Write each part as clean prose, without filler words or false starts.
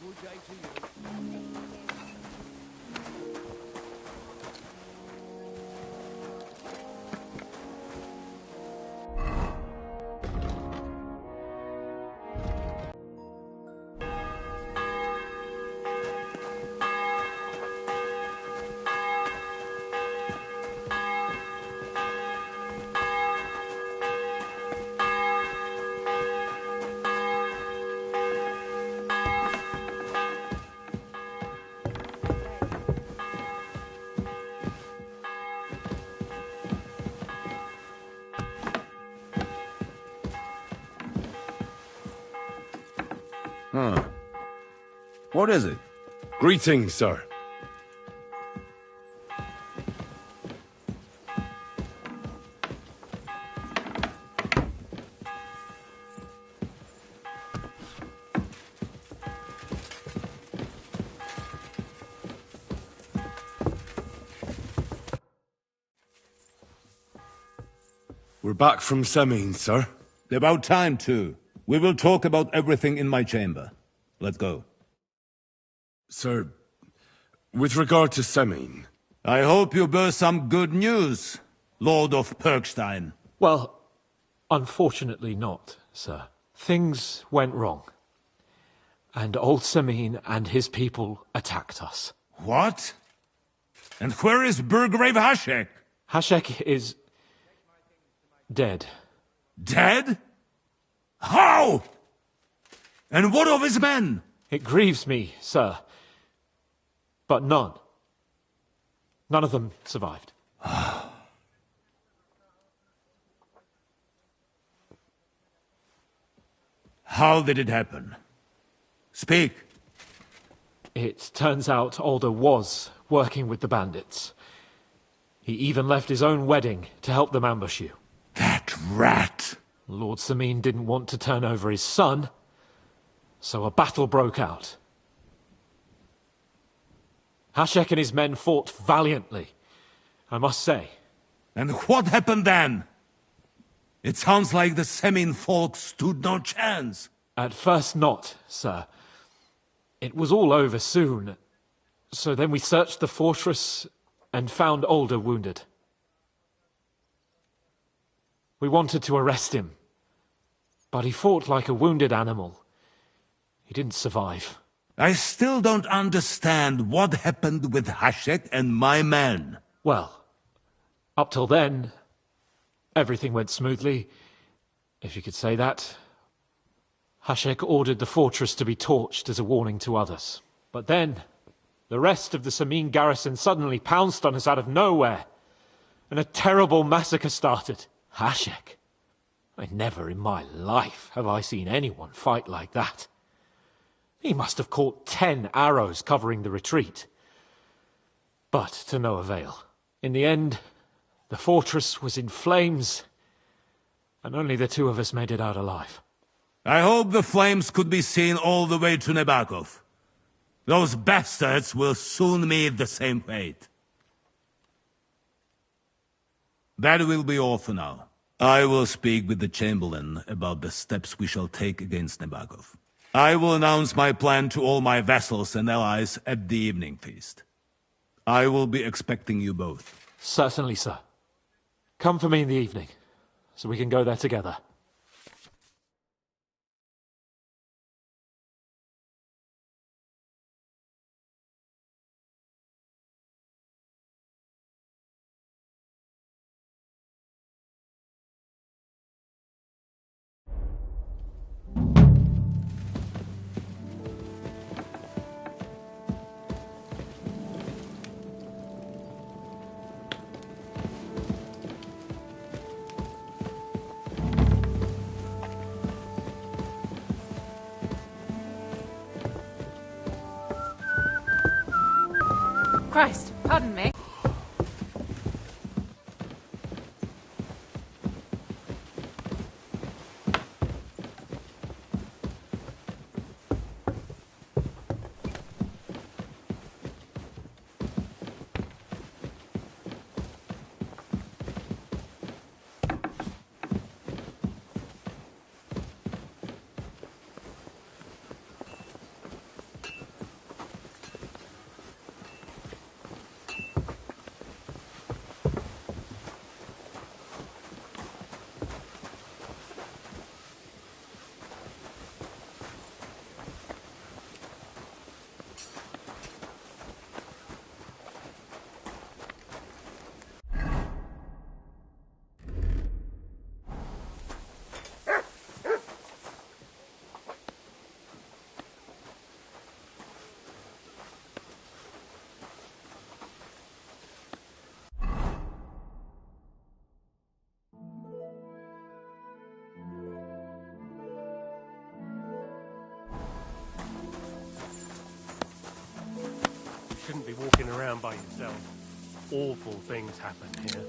Good day to you. Huh. What is it? Greetings, sir. We're back from Semine, sir. About time, too. We will talk about everything in my chamber. Let's go. Sir, with regard to Semine... I hope you bear some good news, Lord of Perkstein. Well, unfortunately not, sir. Things went wrong. And old Semine and his people attacked us. What? And where is Burgrave Hashek? Hashek is... dead. Dead? How? And what of his men? It grieves me, sir. But none. None of them survived. How did it happen? Speak. It turns out Alder was working with the bandits. He even left his own wedding to help them ambush you. That rat! Lord Semine didn't want to turn over his son, so a battle broke out. Hashek and his men fought valiantly, I must say. And what happened then? It sounds like the Semine folk stood no chance. At first not, sir. It was all over soon. So then we searched the fortress and found Alder wounded. We wanted to arrest him, but he fought like a wounded animal. He didn't survive. I still don't understand what happened with Hashek and my men. Well, up till then, everything went smoothly, if you could say that. Hashek ordered the fortress to be torched as a warning to others. But then, the rest of the Semine garrison suddenly pounced on us out of nowhere, and a terrible massacre started. Hashek. Never in my life have I seen anyone fight like that. He must have caught 10 arrows covering the retreat. But to no avail. In the end, the fortress was in flames, and only the two of us made it out alive. I hope the flames could be seen all the way to Nebakov. Those bastards will soon meet the same fate. That will be all for now. I will speak with the Chamberlain about the steps we shall take against Nebakov. I will announce my plan to all my vassals and allies at the evening feast. I will be expecting you both. Certainly, sir. Come for me in the evening, so we can go there together. Christ, pardon me. walking around by yourself. Awful things happen here.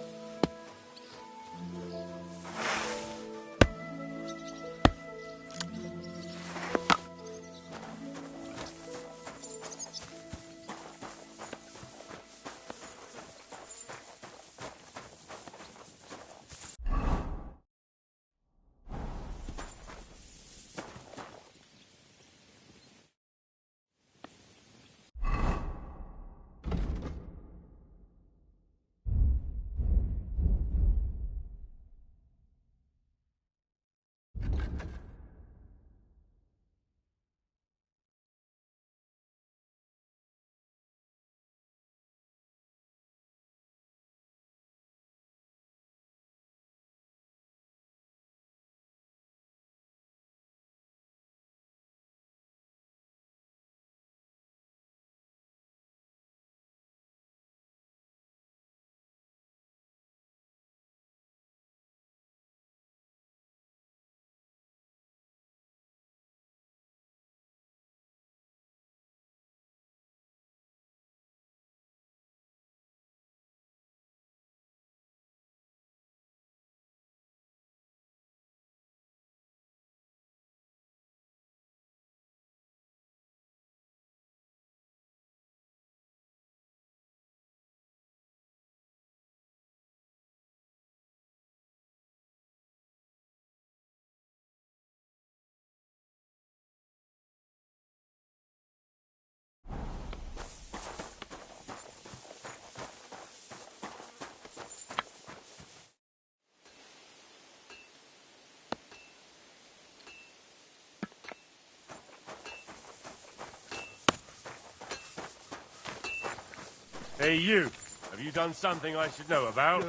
Hey, you. Have you done something I should know about?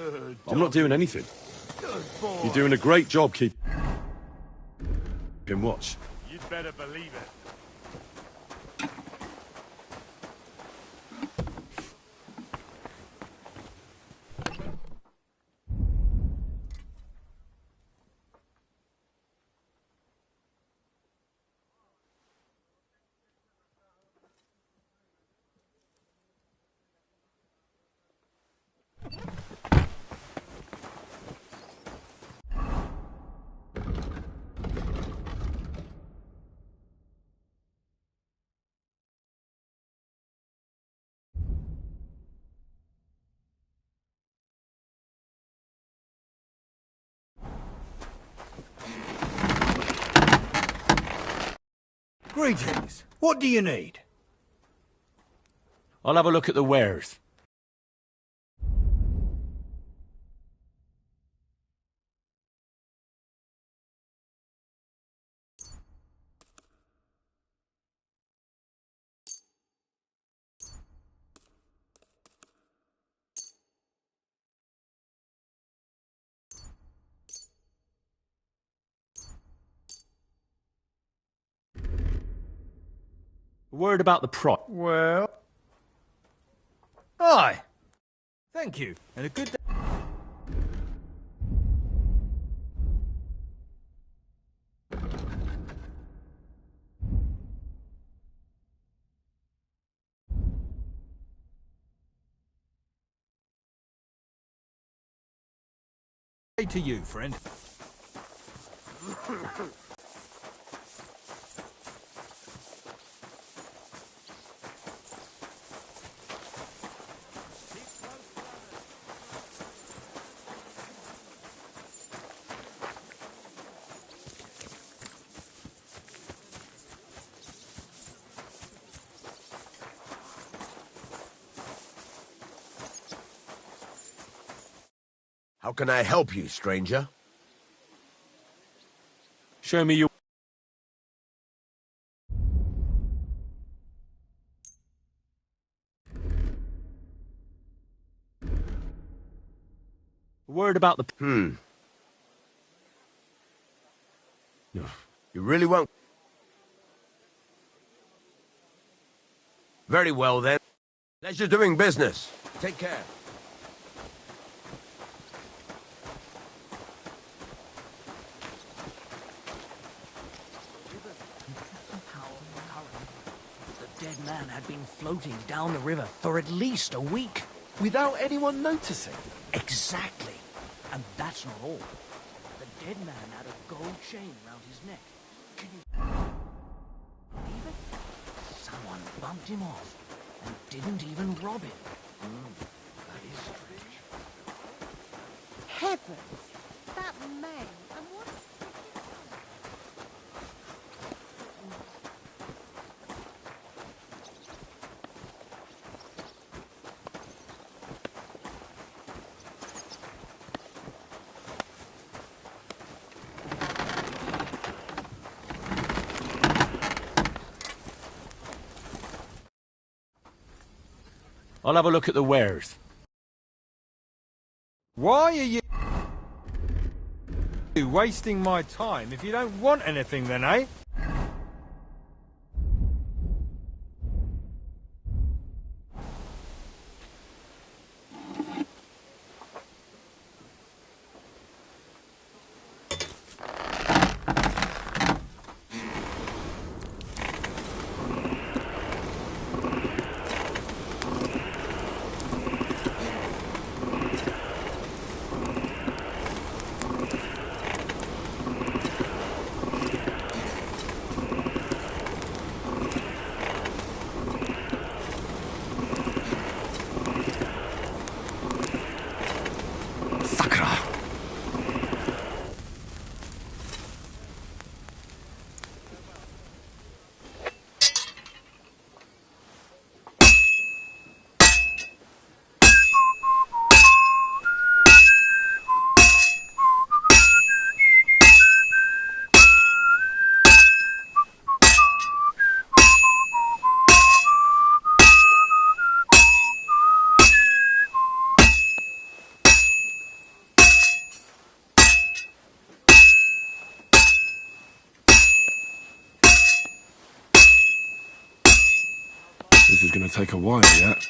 I'm not doing anything. You're doing a great job keeping watch. You'd better believe it. Greetings. What do you need? I'll have a look at the wares. A word about the price. Well... Aye. Thank you, and a good day. To you, friend. How can I help you, stranger? Show me your... A word about the... You really won't? Very well, then. Pleasure doing business. Take care. dead man had been floating down the river for at least a week. Without anyone noticing. Exactly. And that's not all. The dead man had a gold chain round his neck. Can you believe it? Someone bumped him off and didn't even rob him. That is strange. Heavens! That man! And what? I'll have a look at the wares. Why are you wasting my time if you don't want anything then, eh? This is going to take a while yet.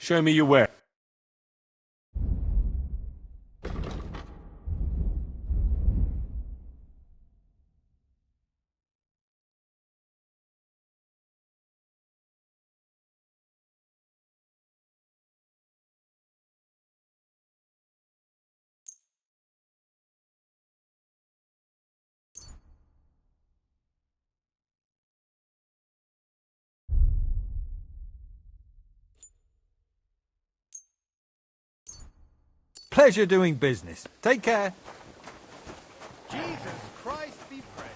Show me your ware. Pleasure doing business. Take care. Jesus Christ be praised.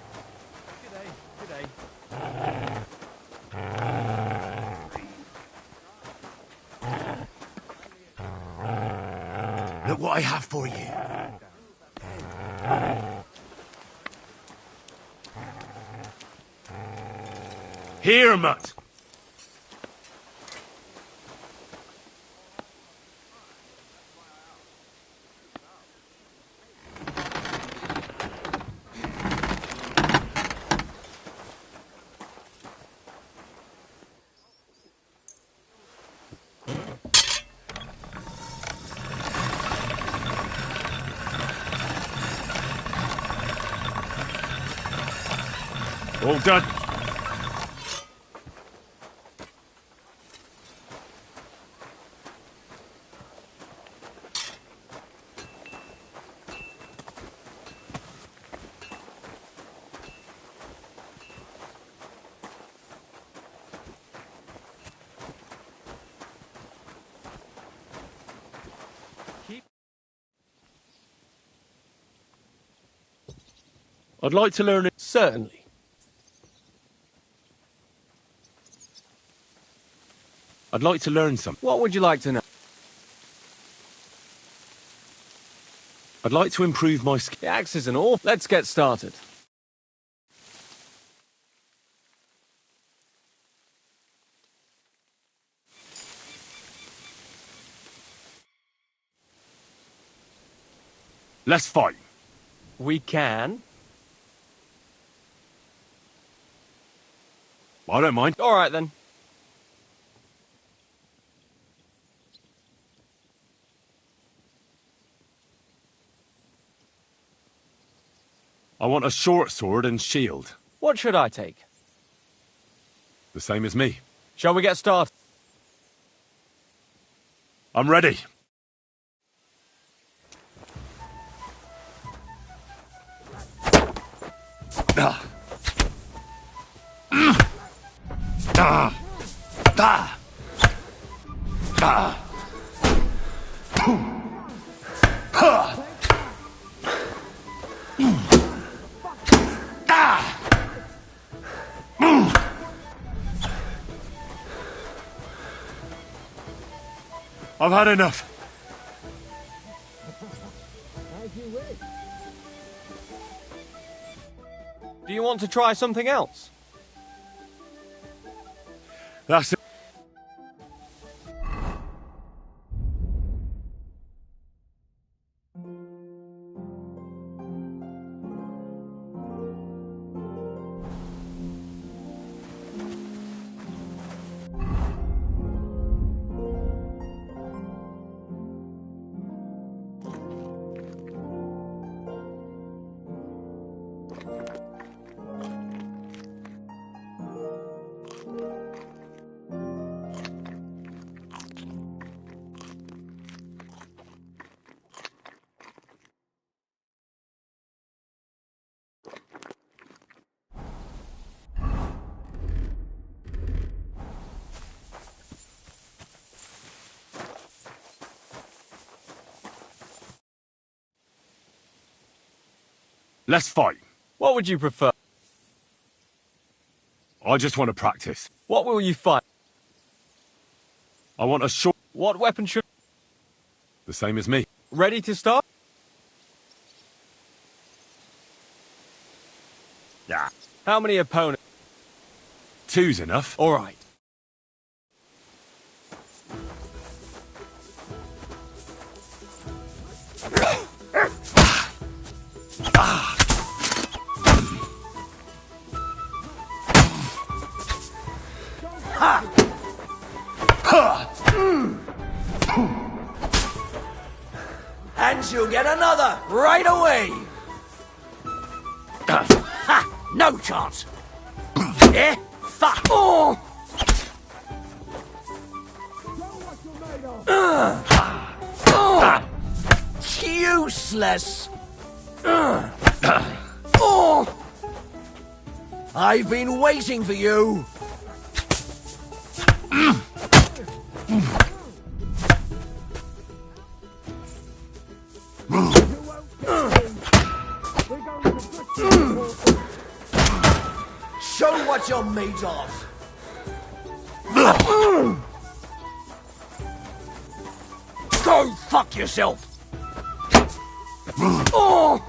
Good day. Look what I have for you. Here, mutt. All done. I'd like to learn it. Certainly. I'd like to learn something. What would you like to know? I'd like to improve my skill. The axe isn't all. Let's get started. Let's fight. We can. I don't mind. All right, then. I want a short sword and shield. What should I take? The same as me. Shall we get started? I'm ready. Ah. Ah. Ah. Ah. Ah. I've had enough. Do you want to try something else? That's it. Let's fight. What would you prefer? I just want to practice. What will you fight? I want a short... What weapon should... The same as me. Ready to start? Yeah. How many opponents? 2's enough. All right. And you'll get another right away. Ha! No chance. Yeah? Fuck. Oh! Useless. Oh! I've been waiting for you. Show what you're made of. Go fuck yourself. Oh!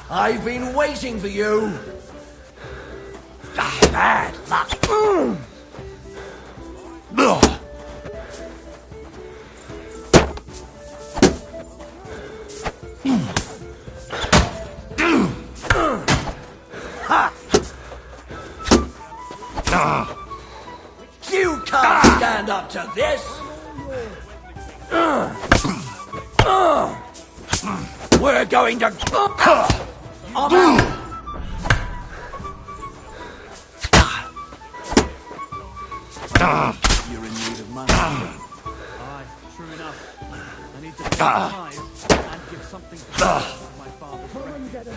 I've been waiting for you. Bad luck. You can't stand up to this. We're going to... I'm out. You're in need of money. Aye, true enough. I need to pay and give something to my father's record.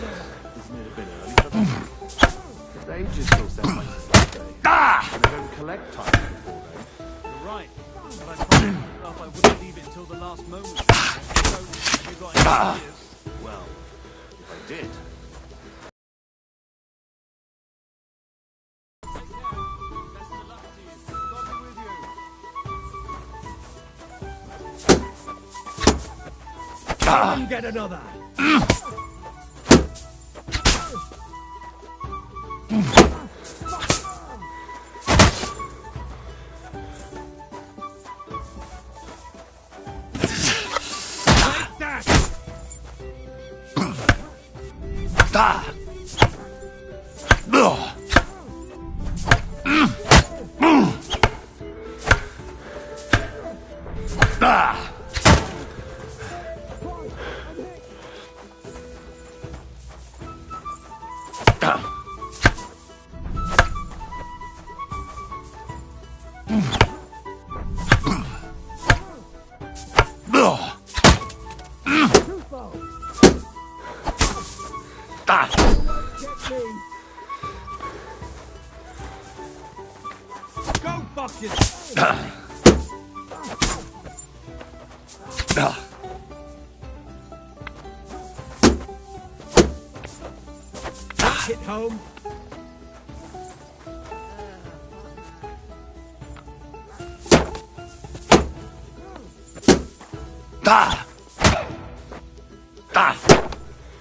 Isn't it a bit early for that? The ages still sell my sister. And they don't collect time before then. Right. But I promised myself I wouldn't leave it until the last moment. So, have you got any ideas? Well, if I did. Take care. Best of luck to you. God be with you. Go and get another. Go fuck yourself. Hit home.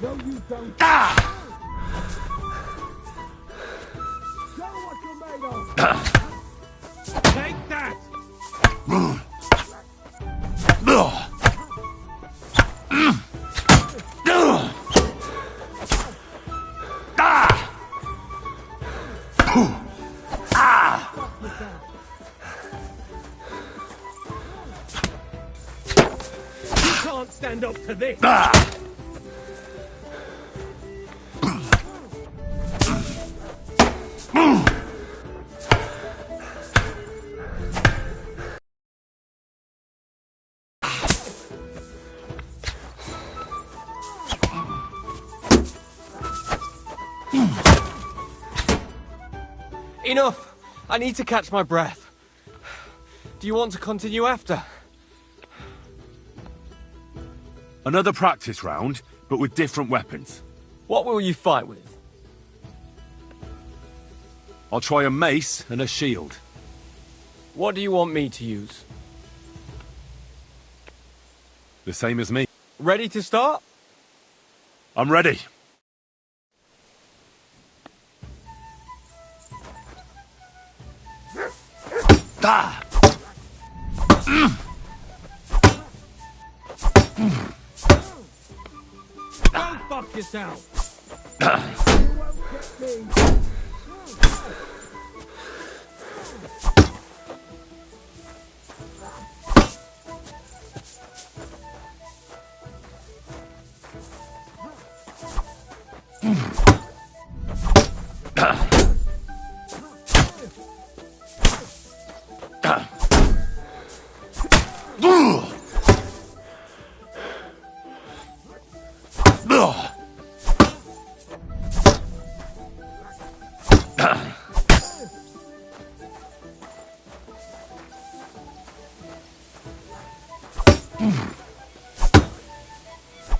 No, you don't. Show what you're made of. Take that. You can't stand up to this. Enough! I need to catch my breath. Do you want to continue after? Another practice round, but with different weapons. What will you fight with? I'll try a mace and a shield. What do you want me to use? The same as me. Ready to start? I'm ready. Go fuck yourself.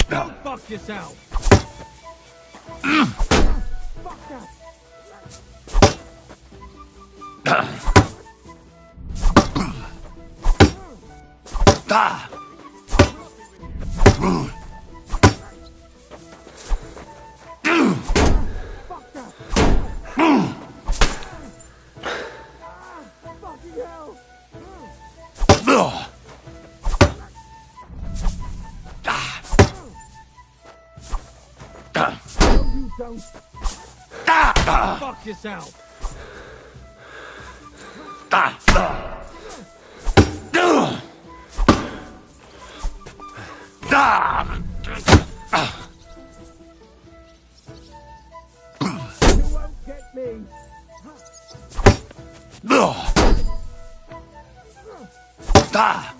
Go fuck yourself. Fuck that. Don't. Fuck yourself. You won't get me. Fuck that.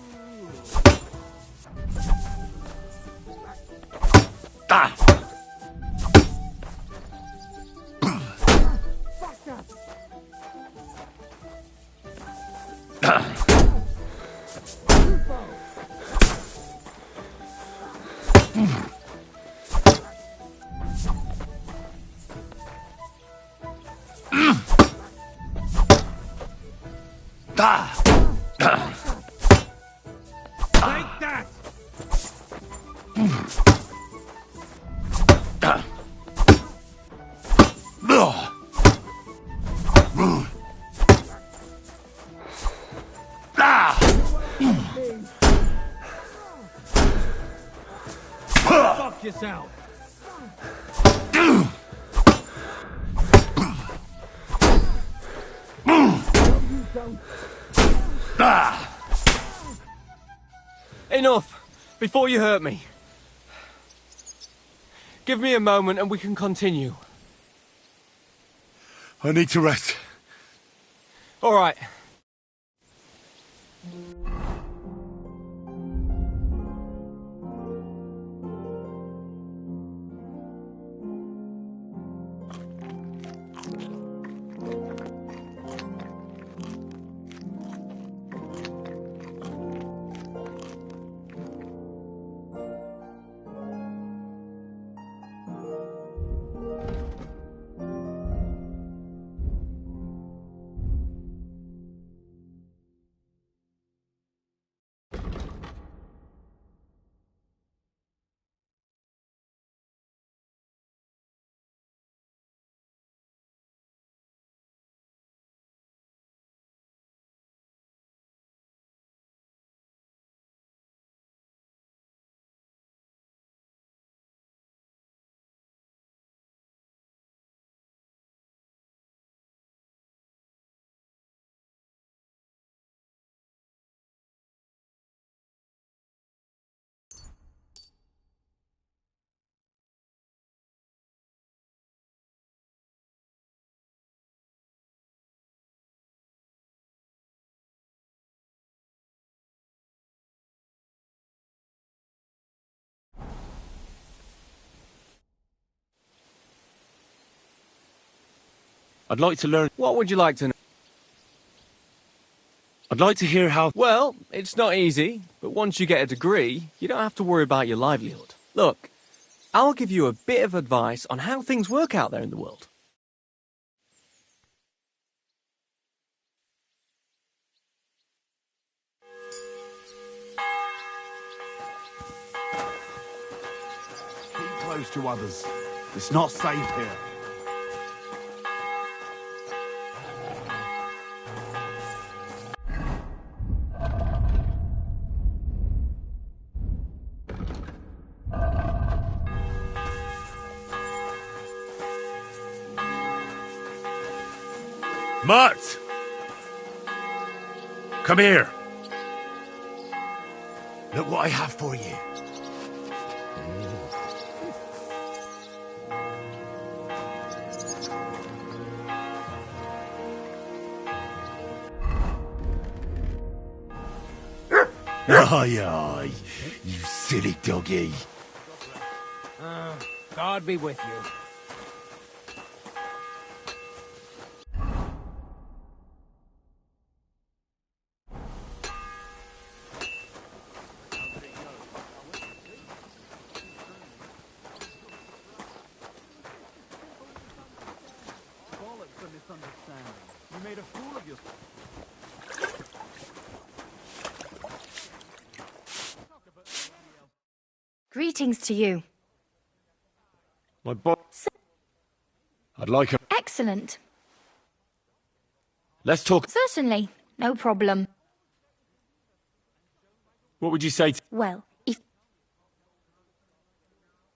Take that! Fuck yourself! Enough! Before you hurt me. Give me a moment and we can continue. I need to rest. All right. I'd like to learn. What would you like to know? I'd like to hear how. Well, it's not easy, but once you get a degree, you don't have to worry about your livelihood. Look, I'll give you a bit of advice on how things work out there in the world. Keep close to others. It's not safe here. Mutt! Come here. Look what I have for you. Aye, aye, you silly doggy. God be with you. You made a fool of yourself. Greetings to you. My boy. I'd like a. Excellent. Let's talk. Certainly. No problem. What would you say to. Well, if...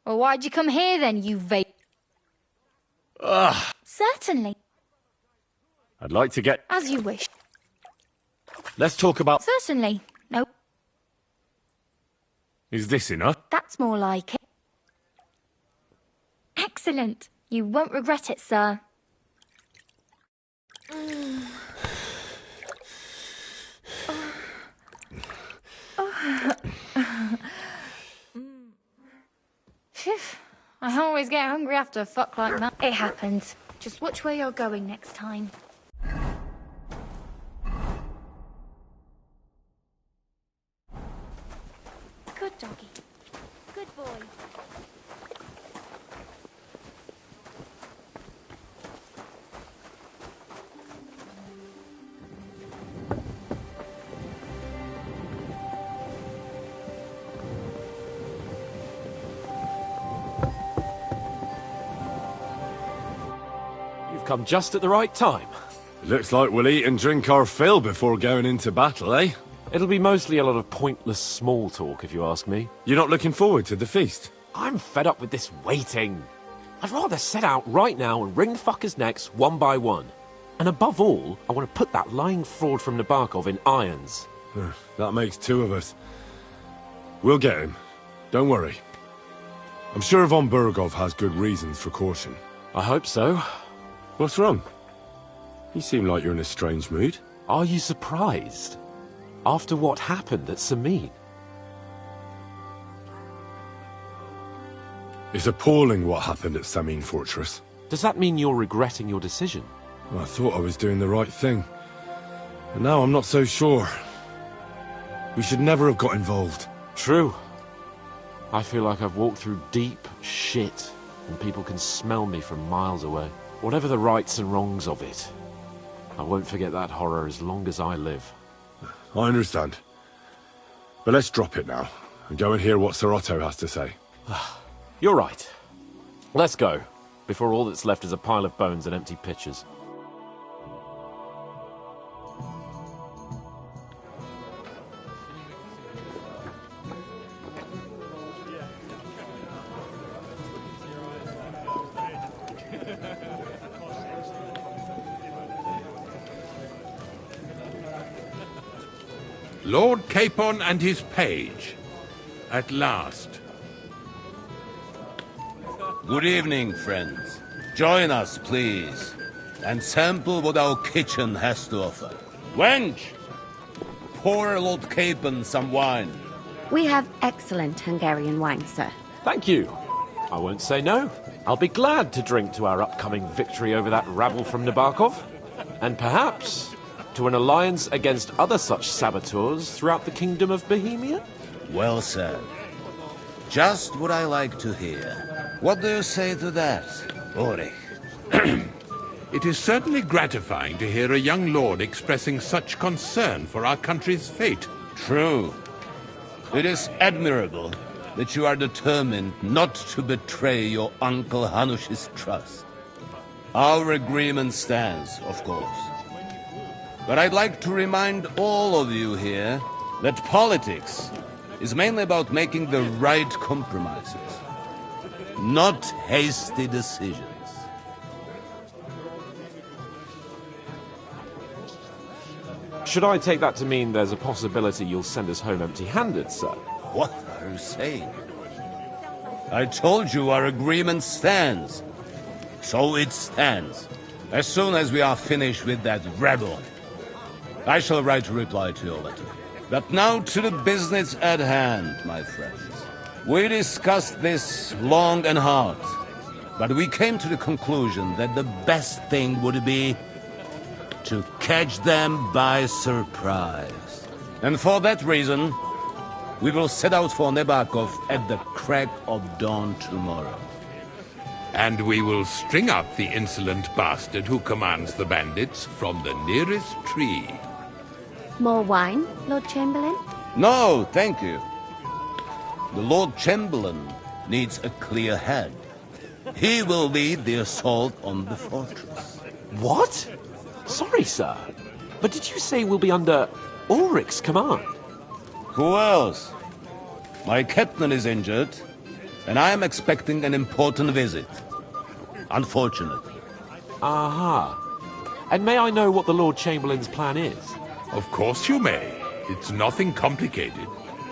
Well, why'd you come here then, you Ugh. Certainly. I'd like to get. As you wish. Let's talk about. Certainly. No, Is this enough? that's more like it. Excellent. You won't regret it, sir. Phew. I always get hungry after a fuck like that. It happens. Just watch where you're going next time. Good doggy. Good boy. You've come just at the right time. Looks like we'll eat and drink our fill before going into battle, eh? It'll be mostly a lot of pointless small talk, if you ask me. You're not looking forward to the feast? I'm fed up with this waiting. I'd rather set out right now and wring fuckers' necks one by one. And above all, I want to put that lying fraud from Nabokov in irons. That makes two of us. We'll get him. Don't worry. I'm sure Von Burgov has good reasons for caution. I hope so. What's wrong? You seem like you're in a strange mood. Are you surprised? After what happened at Samin? It's appalling what happened at Samin Fortress. Does that mean you're regretting your decision? I thought I was doing the right thing. And now I'm not so sure. We should never have got involved. True. I feel like I've walked through deep shit, and people can smell me from miles away. Whatever the rights and wrongs of it, I won't forget that horror as long as I live. I understand. But let's drop it now, and go and hear what Sir Otto has to say. You're right. Let's go, before all that's left is a pile of bones and empty pitchers. Lord Capon and his page. At last. Good evening, friends. Join us, please, and sample what our kitchen has to offer. Wench, pour Lord Capon some wine. We have excellent Hungarian wine, sir. Thank you. I won't say no. I'll be glad to drink to our upcoming victory over that rabble from Nabokov. And perhaps to an alliance against other such saboteurs throughout the Kingdom of Bohemia? Well said. Just what I like to hear. What do you say to that, Ulrich? It is certainly gratifying to hear a young lord expressing such concern for our country's fate. True. It is admirable that you are determined not to betray your Uncle Hanush's trust. Our agreement stands, of course. But I'd like to remind all of you here that politics is mainly about making the right compromises, not hasty decisions. Should I take that to mean there's a possibility you'll send us home empty-handed, sir? What are you saying? I told you our agreement stands. So it stands. As soon as we are finished with that rebel, I shall write a reply to your letter. But now to the business at hand, my friends. We discussed this long and hard, but we came to the conclusion that the best thing would be to catch them by surprise. And for that reason, we will set out for Nabokov at the crack of dawn tomorrow. And we will string up the insolent bastard who commands the bandits from the nearest tree. More wine, Lord Chamberlain? No, thank you. The Lord Chamberlain needs a clear head. He will lead the assault on the fortress. What? Sorry, sir. But did you say we'll be under Ulrich's command? Who else? My captain is injured, and I am expecting an important visit. Unfortunately. Aha. And may I know what the Lord Chamberlain's plan is? Of course you may. It's nothing complicated.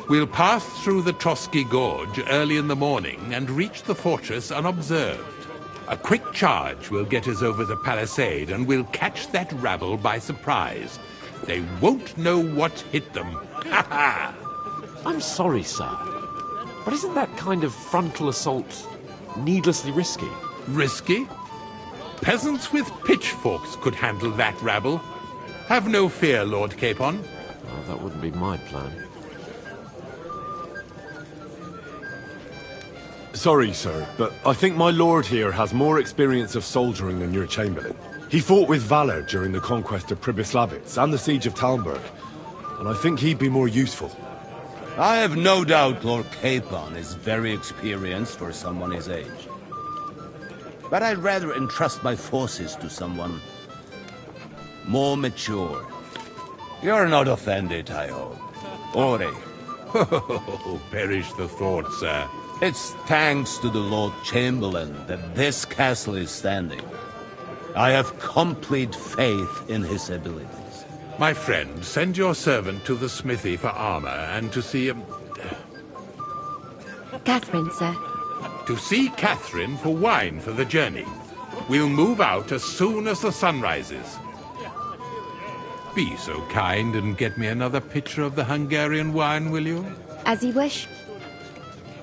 We'll pass through the Trotsky Gorge early in the morning and reach the fortress unobserved. A quick charge will get us over the palisade and we'll catch that rabble by surprise. They won't know what hit them. Ha ha! I'm sorry, sir. But isn't that kind of frontal assault needlessly risky? Risky? Peasants with pitchforks could handle that rabble. Have no fear, Lord Capon. Well, that wouldn't be my plan. Sorry, sir, but I think my lord here has more experience of soldiering than your chamberlain. He fought with valor during the conquest of Pribyslavitz and the siege of Talmberg, and I think he'd be more useful. I have no doubt Lord Capon is very experienced for someone his age. But I'd rather entrust my forces to someone more mature. You're not offended, I hope. Ori. Oh, perish the thought, sir. It's thanks to the Lord Chamberlain that this castle is standing. I have complete faith in his abilities. My friend, send your servant to the smithy for armor and to see Catherine, sir. To see Catherine for wine for the journey. We'll move out as soon as the sun rises. Be so kind and get me another pitcher of the Hungarian wine, will you? As you wish.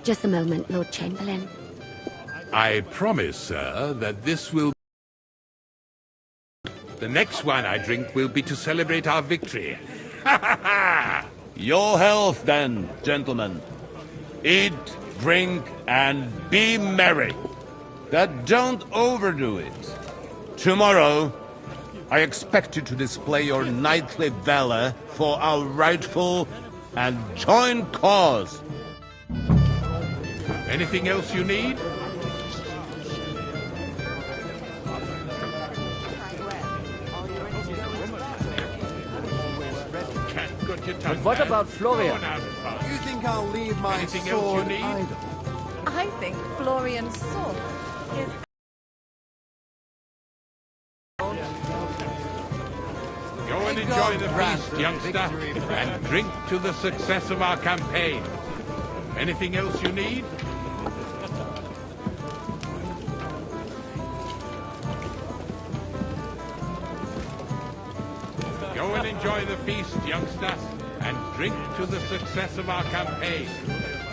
Just a moment, Lord Chamberlain. I promise, sir, that this will... The next wine I drink will be to celebrate our victory. Your health, then, gentlemen. Eat, drink, and be merry. But don't overdo it. Tomorrow, I expect you to display your knightly valor for our rightful and joint cause. Anything else you need? But what about Florian? You think I'll leave my Anything else sword you need? idle? I think Florian's sword is... Go and enjoy the feast, youngster, and drink to the success of our campaign. Anything else you need? Go and enjoy the feast, youngster, and drink to the success of our campaign.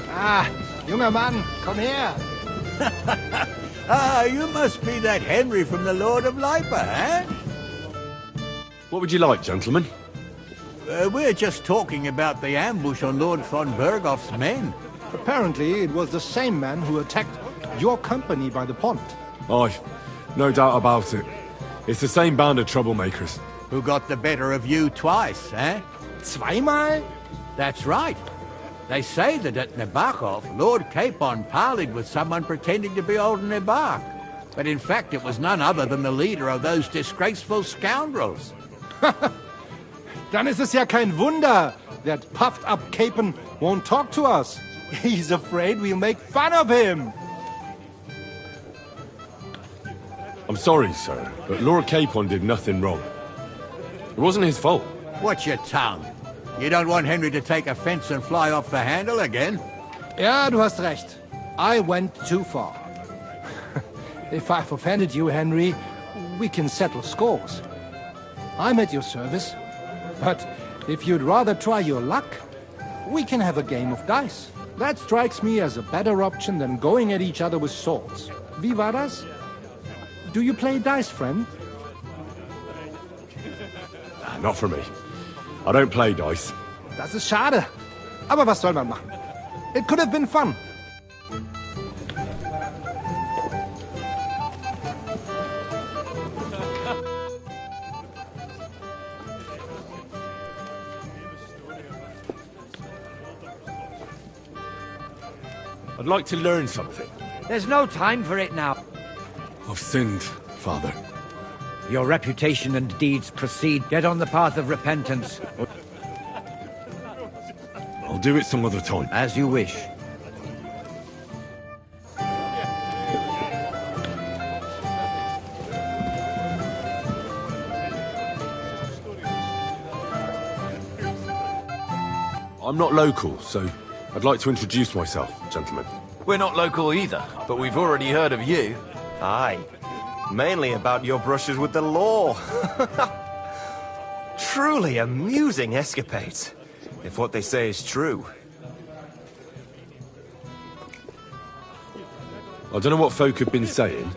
Ah, junger Mann, komm her! Ah, you must be that Henry from the Lord of Lipa, eh? What would you like, gentlemen? We're just talking about the ambush on Lord von Bergoff's men. Apparently, it was the same man who attacked your company by the pond. Aye, no doubt about it. It's the same band of troublemakers. Who got the better of you twice, eh? Zweimal? That's right. They say that at Nebachov, Lord Capon parleyed with someone pretending to be old Nebach. But in fact, it was none other than the leader of those disgraceful scoundrels. Dann ist es ja kein Wunder that puffed-up Capon won't talk to us. He's afraid we'll make fun of him. I'm sorry, sir, but Lord Capon did nothing wrong. It wasn't his fault. Watch your tongue. You don't want Henry to take offense and fly off the handle again. Ja, du hast recht. I went too far. If I've offended you, Henry, we can settle scores. I'm at your service. But if you'd rather try your luck, we can have a game of dice. That strikes me as a better option than going at each other with swords. Wie war das? Do you play dice, friend? Not for me. I don't play dice. Das ist schade. Aber was soll man machen? It could have been fun. I'd like to learn something. There's no time for it now. I've sinned, Father. Your reputation and deeds precede. Get on the path of repentance. I'll do it some other time. As you wish. I'm not local, so I'd like to introduce myself, gentlemen. We're not local either, but we've already heard of you. Aye. Mainly about your brushes with the law. Truly amusing escapades, if what they say is true. I don't know what folk have been saying,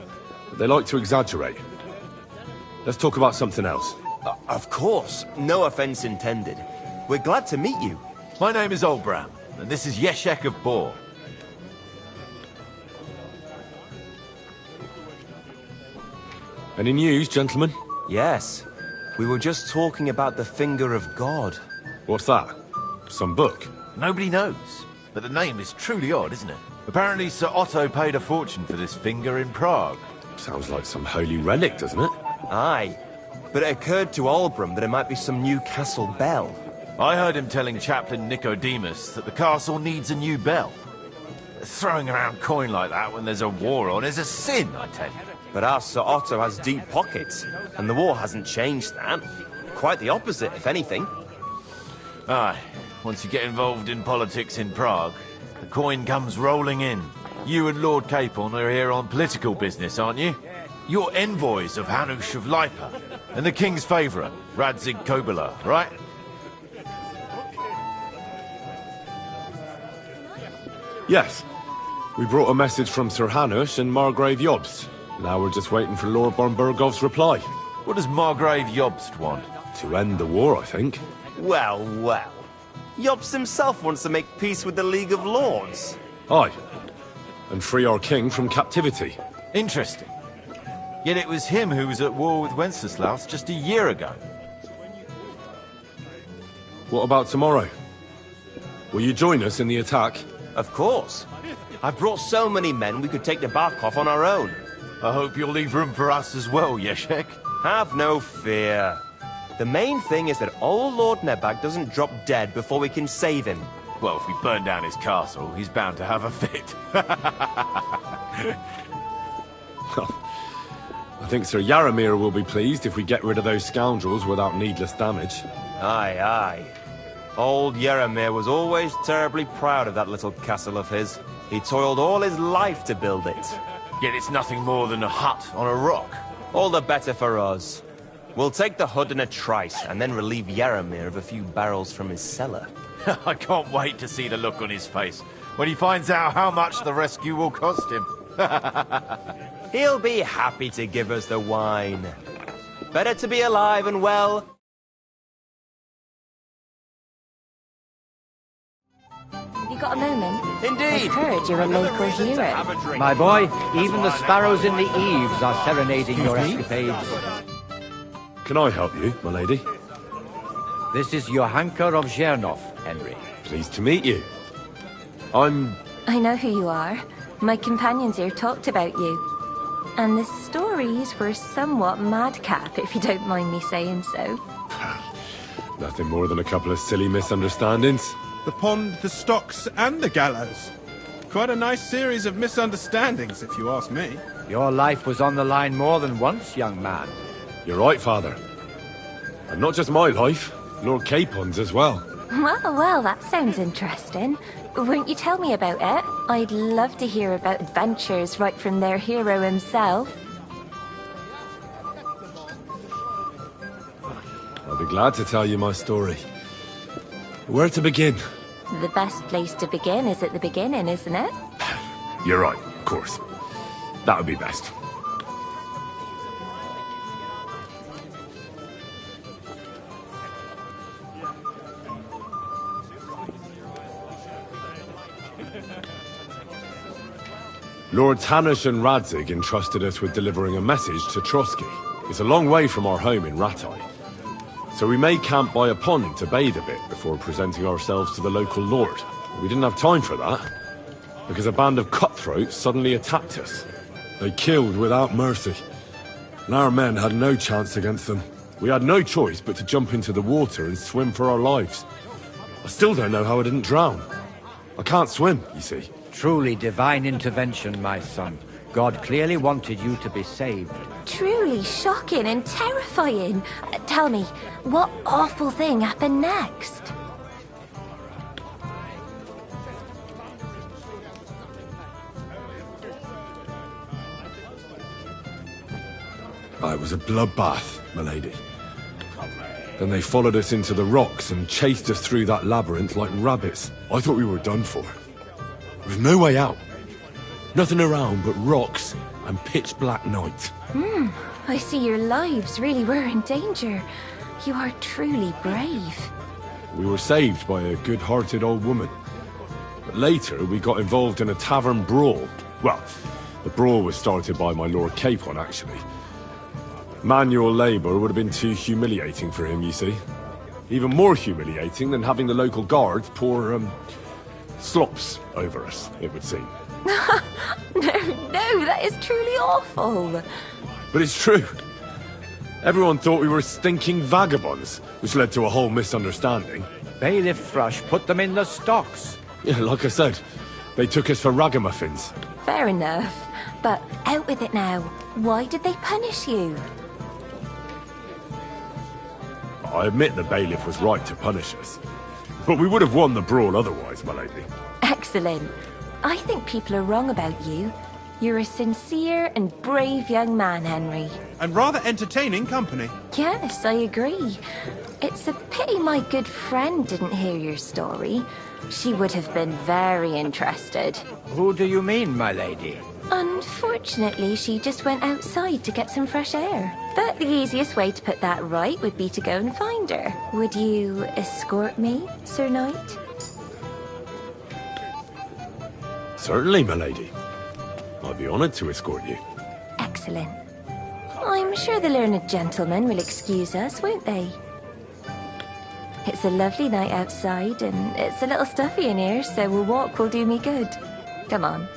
but they like to exaggerate. Let's talk about something else. Of course. No offense intended. We're glad to meet you. My name is Olbram, and this is Yeshek of Bor. Any news, gentlemen? Yes. We were just talking about the Finger of God. What's that? Some book? Nobody knows, but the name is truly odd, isn't it? Apparently Sir Otto paid a fortune for this finger in Prague. Sounds like some holy relic, doesn't it? Aye. But it occurred to Albram that it might be some new castle bell. I heard him telling Chaplain Nicodemus that the castle needs a new bell. Throwing around coin like that when there's a war on is a sin, I tell you. But our Sir Otto has deep pockets, and the war hasn't changed that. Quite the opposite, if anything. Aye, once you get involved in politics in Prague, the coin comes rolling in. You and Lord Capon are here on political business, aren't you? You're envoys of Hanush of Lipa, and the king's favourite, Radzig Kobyla, right? Yes. We brought a message from Sir Hanush and Margrave Jobst. Now we're just waiting for Lord Bornbergov's reply. What does Margrave Jobst want? To end the war, I think. Well, well. Jobst himself wants to make peace with the League of Lords. Aye. And free our king from captivity. Interesting. Yet it was him who was at war with Wenceslaus just a year ago. What about tomorrow? Will you join us in the attack? Of course. I've brought so many men we could take the Barkov on our own. I hope you'll leave room for us as well, Yeshek. Have no fear. The main thing is that old Lord Nebag doesn't drop dead before we can save him. Well, if we burn down his castle, he's bound to have a fit. I think Sir Yaramir will be pleased if we get rid of those scoundrels without needless damage. Aye, aye. Old Yaramir was always terribly proud of that little castle of his. He toiled all his life to build it. Yet it's nothing more than a hut on a rock. All the better for us. We'll take the hood in a trice, and then relieve Yaramir of a few barrels from his cellar. I can't wait to see the look on his face when he finds out how much the rescue will cost him. He'll be happy to give us the wine. Better to be alive and well. Have you got a moment? Indeed. I've heard you're a local hero. My boy, even the sparrows in the eaves are serenading your escapades. Can I help you, my lady? This is Johanka of Zhernov, Henry. Pleased to meet you. I know who you are. My companions here talked about you. And the stories were somewhat madcap, if you don't mind me saying so. Nothing more than a couple of silly misunderstandings. The pond, the stocks, and the gallows. Quite a nice series of misunderstandings, if you ask me. Your life was on the line more than once, young man. You're right, Father. And not just my life, Lord Capon's as well. Well, that sounds interesting. Won't you tell me about it? I'd love to hear about adventures right from their hero himself. I'll be glad to tell you my story. Where to begin? The best place to begin is at the beginning, isn't it? You're right, of course. That would be best. Lords Hanush and Radzig entrusted us with delivering a message to Trotsky. It's a long way from our home in Ratai. So we made camp by a pond to bathe a bit before presenting ourselves to the local lord. We didn't have time for that, because a band of cutthroats suddenly attacked us. They killed without mercy, and our men had no chance against them. We had no choice but to jump into the water and swim for our lives. I still don't know how I didn't drown. I can't swim, you see. Truly divine intervention, my son. God clearly wanted you to be saved. Truly shocking and terrifying. Tell me, what awful thing happened next? It was a bloodbath, my lady. Then they followed us into the rocks and chased us through that labyrinth like rabbits. I thought we were done for. There was no way out. Nothing around but rocks and pitch-black night. I see your lives really were in danger. You are truly brave. We were saved by a good-hearted old woman. But later, we got involved in a tavern brawl. Well, the brawl was started by my Lord Capon, actually. Manual labour would have been too humiliating for him, you see. Even more humiliating than having the local guards pour, slops over us, it would seem. No, that is truly awful. But it's true. Everyone thought we were stinking vagabonds, which led to a whole misunderstanding. Bailiff Thrush put them in the stocks. Yeah, like I said, they took us for ragamuffins. Fair enough. But out with it now. Why did they punish you? I admit the bailiff was right to punish us. But we would have won the brawl otherwise, my lady. Excellent. I think people are wrong about you. You're a sincere and brave young man, Henry. And rather entertaining company. Yes, I agree. It's a pity my good friend didn't hear your story. She would have been very interested. Who do you mean, my lady? Unfortunately, she just went outside to get some fresh air. But the easiest way to put that right would be to go and find her. Would you escort me, Sir Knight? Certainly, my lady. I'd be honoured to escort you. Excellent. I'm sure the learned gentlemen will excuse us, won't they? It's a lovely night outside, and it's a little stuffy in here, so a walk will do me good. Come on.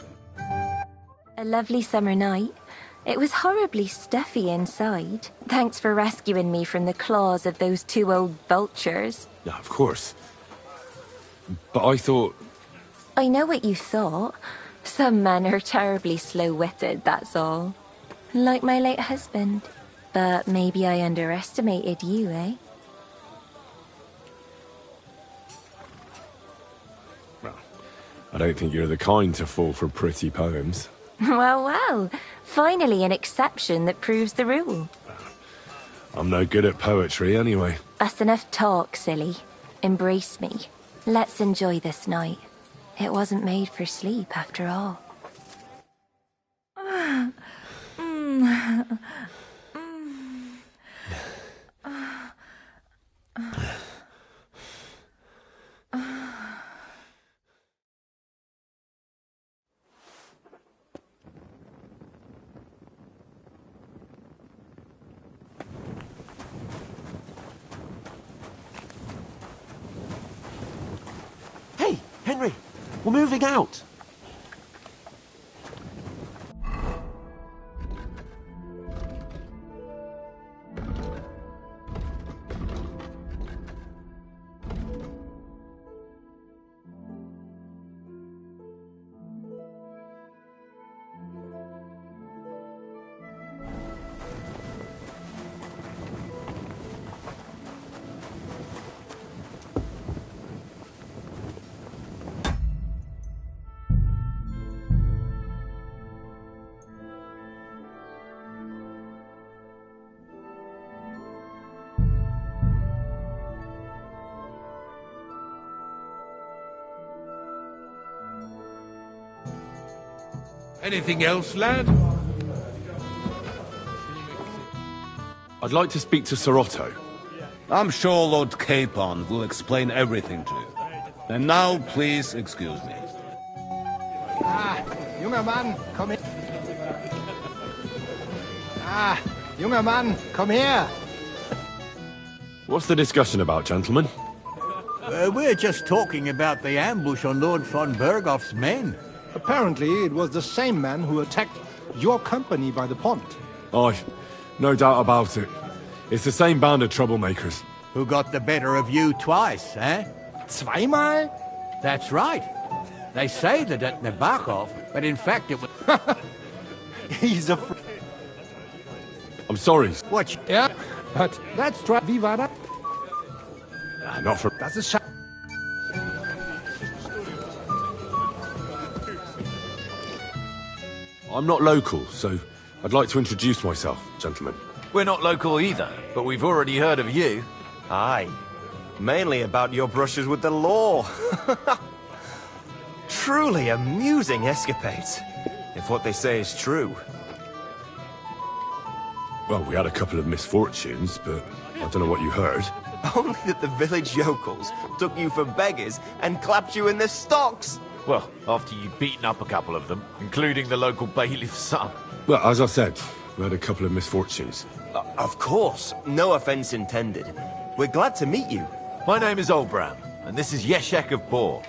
A lovely summer night. It was horribly stuffy inside. Thanks for rescuing me from the claws of those two old vultures. Yeah, of course. But I thought... I know what you thought. Some men are terribly slow-witted, that's all. Like my late husband. But maybe I underestimated you, eh? Well, I don't think you're the kind to fall for pretty poems. Well, well. Finally an exception that proves the rule. I'm no good at poetry anyway. That's enough talk, silly. Embrace me. Let's enjoy this night. It wasn't made for sleep, after all. Hey, Henry! We're moving out! Anything else, lad? I'd like to speak to Sir Otto. I'm sure Lord Capon will explain everything to you. And now, please excuse me. Ah, junger Mann, komm her. Ah, junger Mann, komm her. What's the discussion about, gentlemen? We're just talking about the ambush on Lord von Bergoff's men. Apparently, it was the same man who attacked your company by the pond. Aye, no doubt about it. It's the same band of troublemakers. Who got the better of you twice, eh? Zweimal? That's right. They say that at Nabokov, but in fact it was... He's a... I'm sorry. What? Yeah, but let's try... Wie war das? Not for... Das ist I'm not local, so I'd like to introduce myself, gentlemen. We're not local either, but we've already heard of you. Aye. Mainly about your brushes with the law. Truly amusing escapades, if what they say is true. Well, we had a couple of misfortunes, but I don't know what you heard. Only that the village yokels took you for beggars and clapped you in the stocks. Well, after you'd beaten up a couple of them, including the local bailiff's son. Well, as I said, We had a couple of misfortunes. Of course, no offense intended. We're glad to meet you. My name is Olbram, and this is Yeshek of Bor.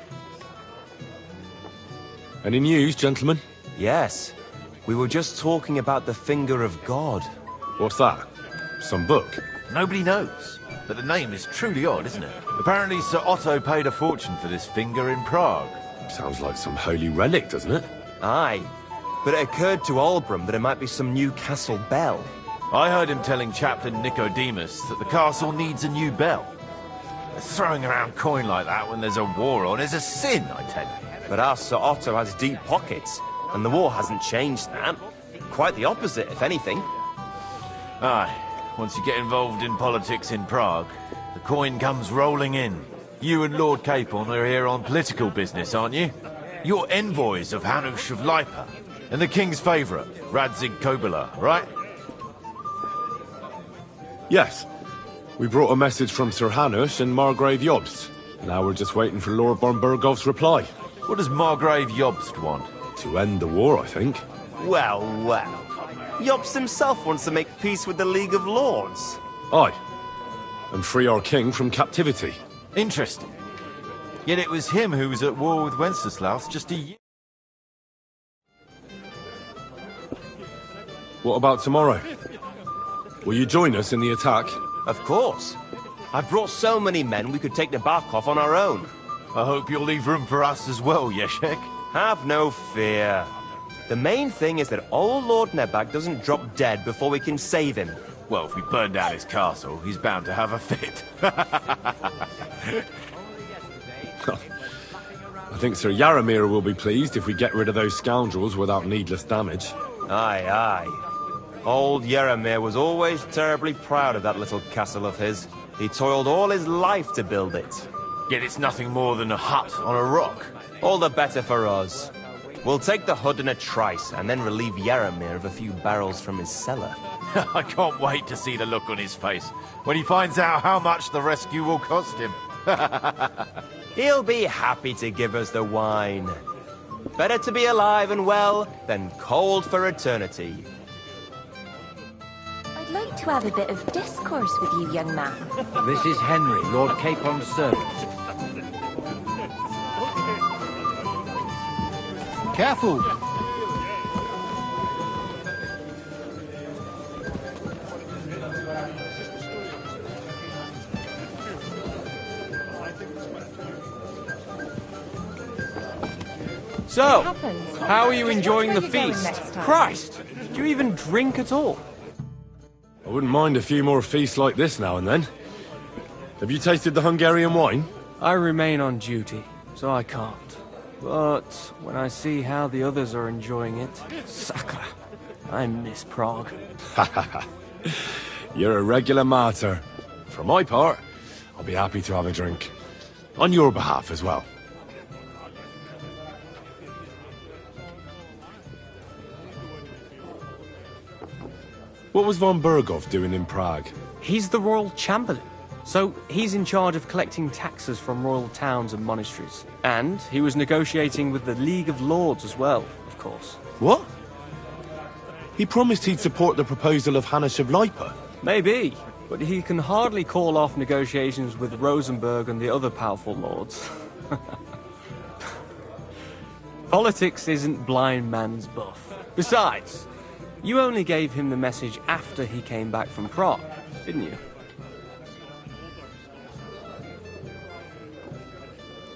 Any news, gentlemen? Yes. We were just talking about the Finger of God. What's that? Some book? Nobody knows, but the name is truly odd, isn't it? Apparently Sir Otto paid a fortune for this finger in Prague. Sounds like some holy relic, doesn't it? Aye. But it occurred to Olbram that it might be some new castle bell. I heard him telling Chaplain Nicodemus that the castle needs a new bell. Throwing around coin like that when there's a war on is a sin, I tell you. But our Sir Otto has deep pockets, and the war hasn't changed that. Quite the opposite, if anything. Aye, once you get involved in politics in Prague, the coin comes rolling in. You and Lord Capon are here on political business, aren't you? You're envoys of Hanush of Lipa, and the king's favourite, Radzig Kobyla, right? Yes. We brought a message from Sir Hanush and Margrave Jobst. Now we're just waiting for Lord von Burgov's reply. What does Margrave Jobst want? To end the war, I think. Well, well. Jobst himself wants to make peace with the League of Lords. Aye. And free our king from captivity. Interesting. Yet it was him who was at war with Wenceslaus just a year. What about tomorrow? Will you join us in the attack? Of course. I've brought so many men we could take the Barkov on our own. I hope you'll leave room for us as well, Yeshek. Have no fear. The main thing is that old Lord Nebag doesn't drop dead before we can save him. Well, if we burn down his castle, he's bound to have a fit. I think Sir Yaramir will be pleased if we get rid of those scoundrels without needless damage. Aye, aye. Old Yaramir was always terribly proud of that little castle of his. He toiled all his life to build it. Yet it's nothing more than a hut on a rock. All the better for us. We'll take the hut in a trice, and then relieve Yaramir of a few barrels from his cellar. I can't wait to see the look on his face when he finds out how much the rescue will cost him. He'll be happy to give us the wine. Better to be alive and well than cold for eternity. I'd like to have a bit of discourse with you, young man. This is Henry, Lord Capon's servant. Careful! So, how are you enjoying the feast? Christ, do you even drink at all? I wouldn't mind a few more feasts like this now and then. Have you tasted the Hungarian wine? I remain on duty, so I can't. But when I see how the others are enjoying it, sacre, I miss Prague. You're a regular martyr. For my part, I'll be happy to have a drink. On your behalf as well. What was von Burgov doing in Prague? He's the royal chamberlain, so he's in charge of collecting taxes from royal towns and monasteries. And he was negotiating with the League of Lords as well, of course. What? He promised he'd support the proposal of Hanush of Lipa. Maybe, but he can hardly call off negotiations with Rosenberg and the other powerful lords. Politics isn't blind man's buff. Besides, you only gave him the message after he came back from Prague, didn't you?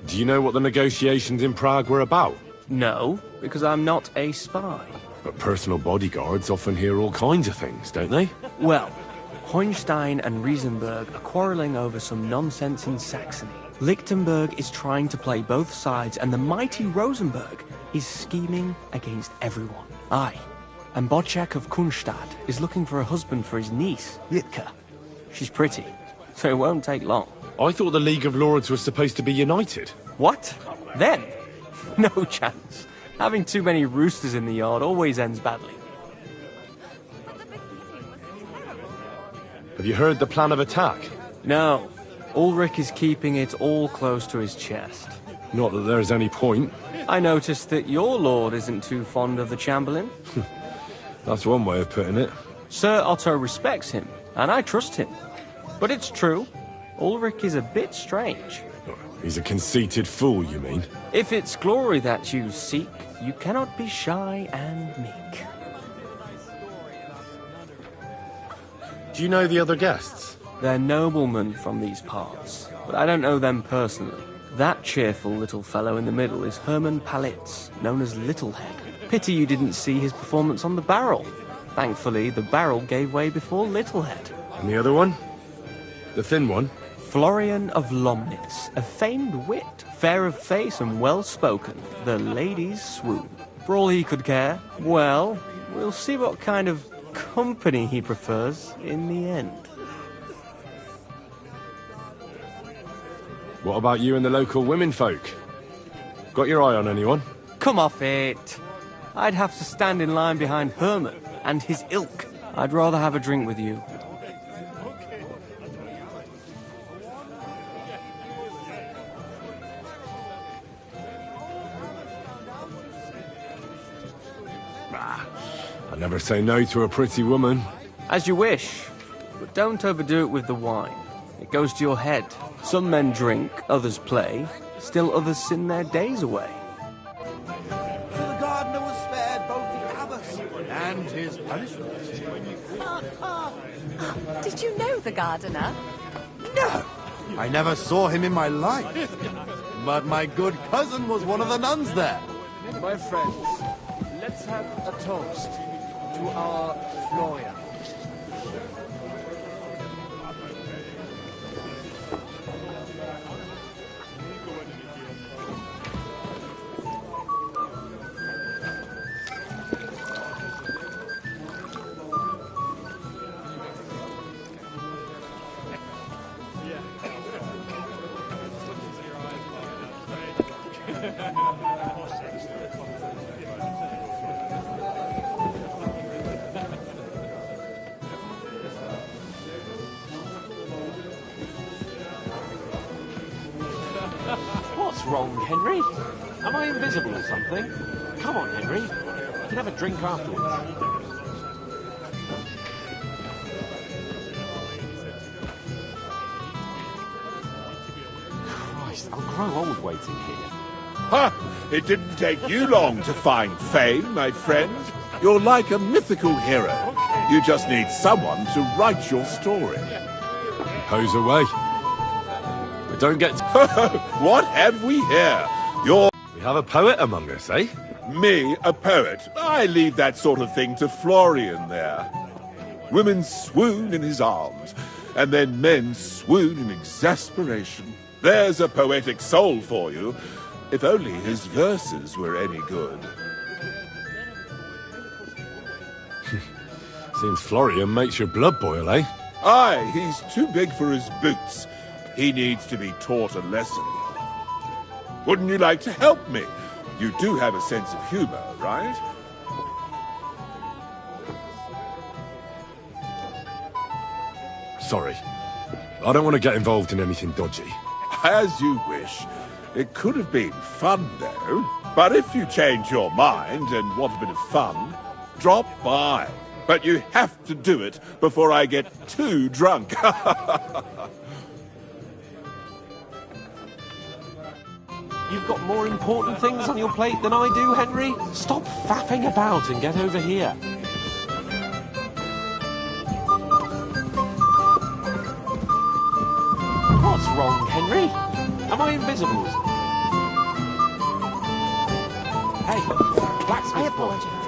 Do you know what the negotiations in Prague were about? No, because I'm not a spy. But personal bodyguards often hear all kinds of things, don't they? Well, Hohenstein and Riesenberg are quarrelling over some nonsense in Saxony. Lichtenberg is trying to play both sides, and the mighty Rosenberg is scheming against everyone. Aye. And Bocek of Kunstad is looking for a husband for his niece, Litka. She's pretty, so it won't take long. I thought the League of Lords was supposed to be united. What? Then? No chance. Having too many roosters in the yard always ends badly. Have you heard the plan of attack? No. Ulrich is keeping it all close to his chest. Not that there's any point. I noticed that your lord isn't too fond of the Chamberlain. That's one way of putting it. Sir Otto respects him, and I trust him. But it's true, Ulrich is a bit strange. He's a conceited fool, you mean? If it's glory that you seek, you cannot be shy and meek. Do you know the other guests? They're noblemen from these parts, but I don't know them personally. That cheerful little fellow in the middle is Herman Palitz, known as Littlehead. Pity you didn't see his performance on the barrel. Thankfully, the barrel gave way before Littlehead. And the other one? The thin one? Florian of Lomnitz, a famed wit, fair of face and well-spoken. The ladies swoon. For all he could care, well, we'll see what kind of company he prefers in the end. What about you and the local women folk? Got your eye on anyone? Come off it. I'd have to stand in line behind Herman and his ilk. I'd rather have a drink with you. I never say no to a pretty woman. As you wish, but don't overdo it with the wine. It goes to your head. Some men drink, others play, still others sin their days away. So the gardener was spared both the abbess and his punishment. Did you know the gardener? No! I never saw him in my life. But my good cousin was one of the nuns there. My friends, let's have a toast to our Florian. What's wrong, Henry? Am I invisible or something? Come on, Henry. We can have a drink afterwards. Christ, I'll grow old waiting here. Ha! It didn't take you long to find fame, my friend. You're like a mythical hero. You just need someone to write your story. Hose away. But don't get... What have we here? We have a poet among us, eh? Me, a poet? I leave that sort of thing to Florian there. Women swoon in his arms, and then men swoon in exasperation. There's a poetic soul for you, if only his verses were any good. Seems Florian makes your blood boil, eh? Aye, he's too big for his boots. He needs to be taught a lesson. Wouldn't you like to help me? You do have a sense of humor, right? Sorry. I don't want to get involved in anything dodgy. As you wish. It could have been fun, though. But if you change your mind and want a bit of fun, drop by. But you have to do it before I get too drunk. You've got more important things on your plate than I do, Henry. Stop faffing about and get over here. What's wrong, Henry? Am I invisible? Hey, blacksmith. I apologize.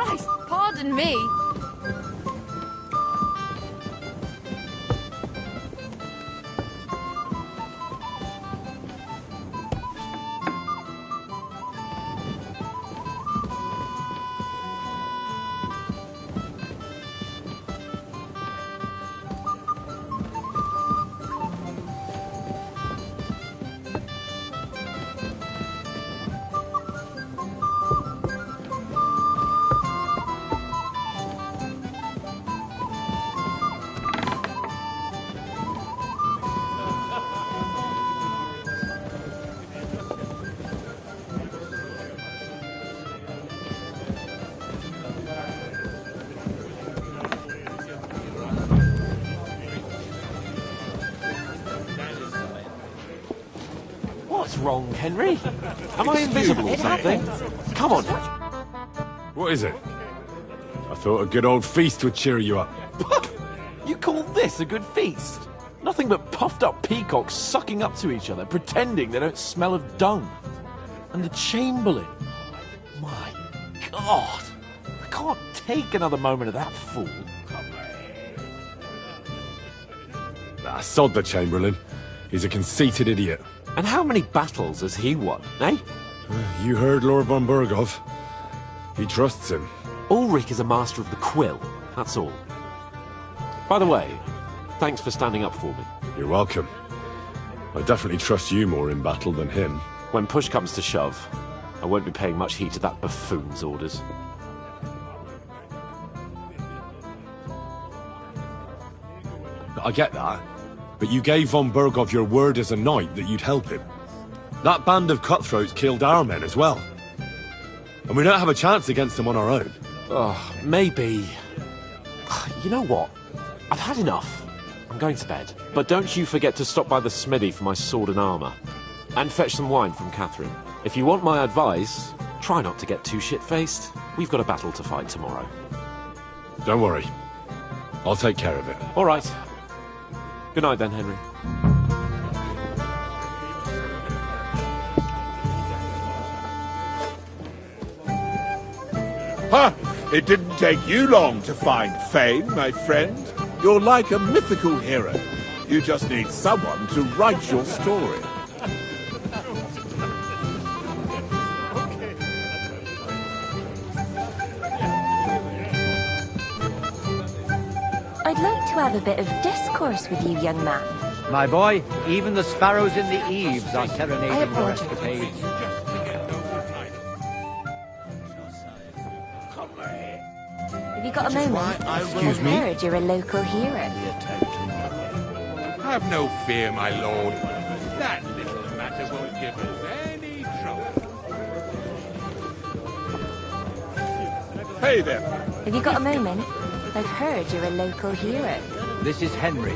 Christ, pardon me. What's wrong, Henry? Am I invisible or something? Come on. What is it? I thought a good old feast would cheer you up. You call this a good feast? Nothing but puffed up peacocks sucking up to each other, pretending they don't smell of dung. And the Chamberlain. My God. I can't take another moment of that fool. Sod the Chamberlain. He's a conceited idiot. And how many battles has he won, eh? You heard Lord von Burgov. He trusts him. Ulrich is a master of the quill, that's all. By the way, thanks for standing up for me. You're welcome. I definitely trust you more in battle than him. When push comes to shove, I won't be paying much heed to that buffoon's orders. I get that. But you gave von Burgov your word as a knight that you'd help him. That band of cutthroats killed our men as well. And we don't have a chance against them on our own. Oh, maybe. You know what? I've had enough. I'm going to bed. But don't you forget to stop by the smithy for my sword and armour. And fetch some wine from Catherine. If you want my advice, try not to get too shit-faced. We've got a battle to fight tomorrow. Don't worry. I'll take care of it. All right. Good night then, Henry. Ha! It didn't take you long to find fame, my friend. You're like a mythical hero. You just need someone to write your story. I'd like to have a bit of discourse with you, young man. My boy, even the sparrows in the eaves are serenading your escapades. Have you got a moment? Excuse me? I've heard you're a local hero. Have no fear, my lord. That little matter won't give us any trouble. Hey there. Have you got a moment? I've heard you're a local hero. This is Henry.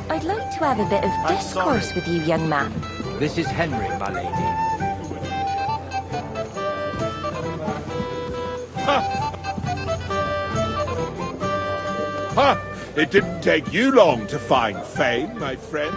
I'd like to have a bit of discourse with you, young man. This is Henry, my lady. Ha! It didn't take you long to find fame, my friend.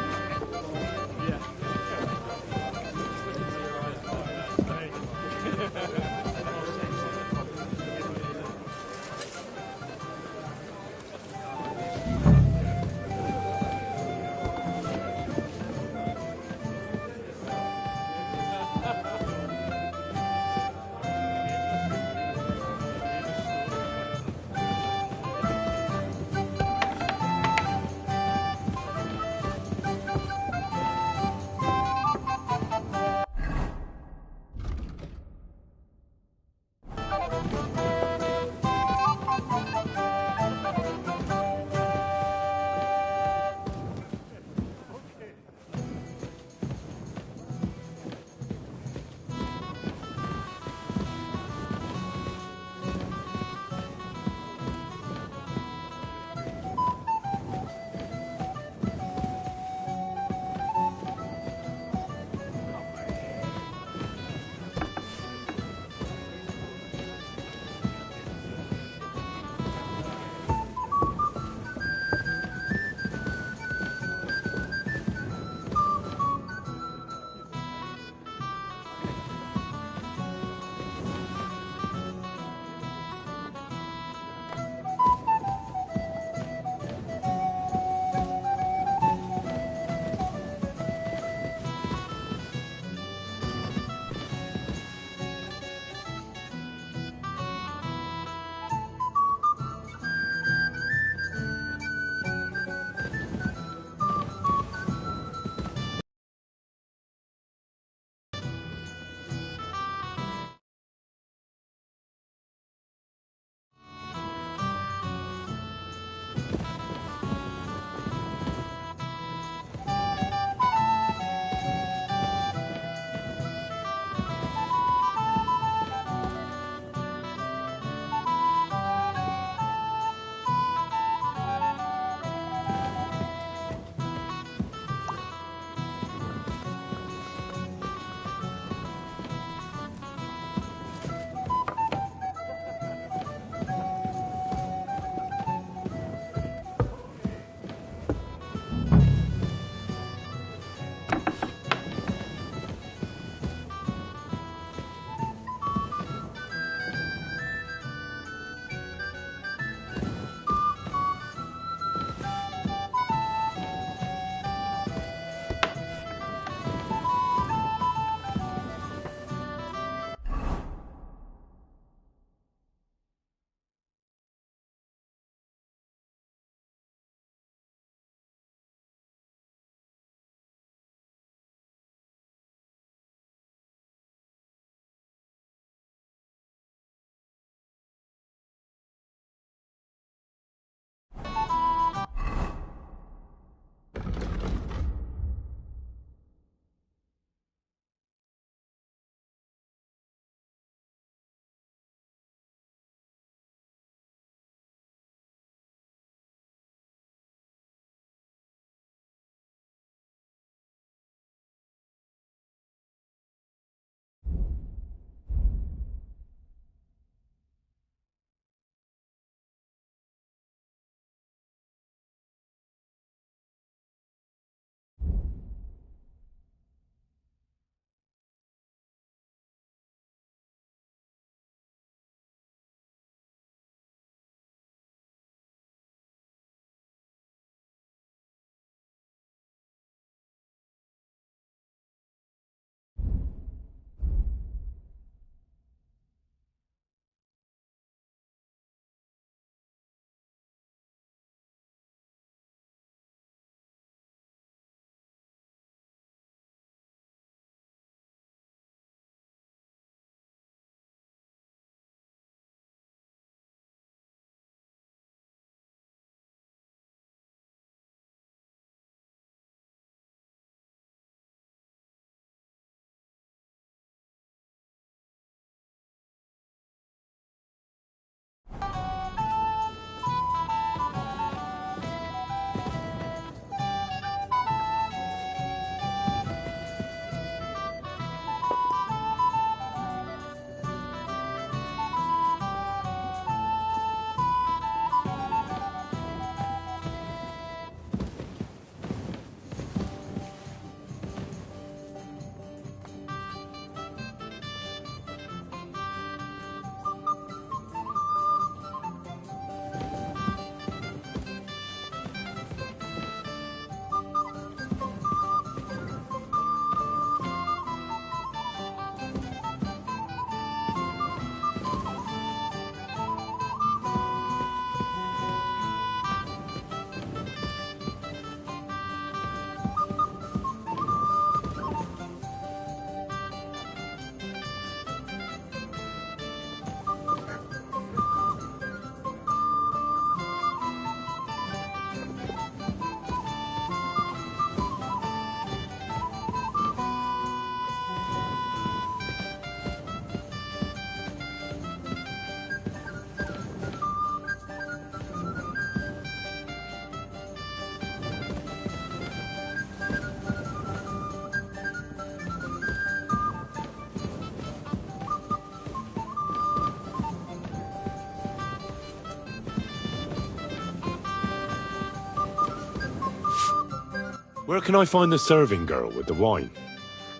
Where can I find the serving girl with the wine?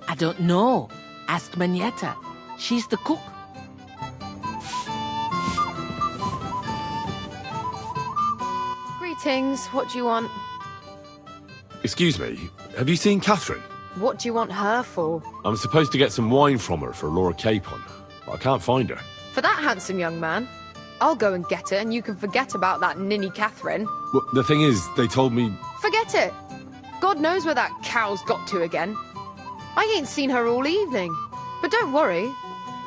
I don't know. Ask Manietta. She's the cook. Greetings. What do you want? Excuse me, have you seen Catherine? What do you want her for? I'm supposed to get some wine from her for Lord Capon, but I can't find her. For that handsome young man? I'll go and get it, and you can forget about that ninny Catherine. Well, the thing is, they told me... Forget it! God knows where that cow's got to again. I ain't seen her all evening. But don't worry,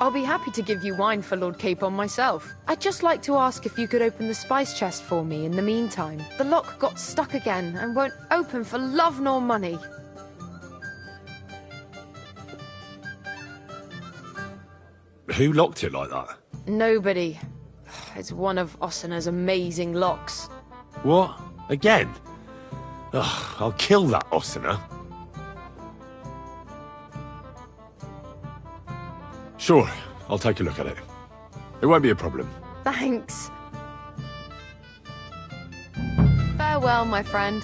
I'll be happy to give you wine for Lord Capon myself. I'd just like to ask if you could open the spice chest for me in the meantime. The lock got stuck again and won't open for love nor money. Who locked it like that? Nobody. It's one of Ossina's amazing locks. What? Again? Ugh, I'll kill that Ossina. Sure, I'll take a look at it. It won't be a problem. Thanks. Farewell, my friend.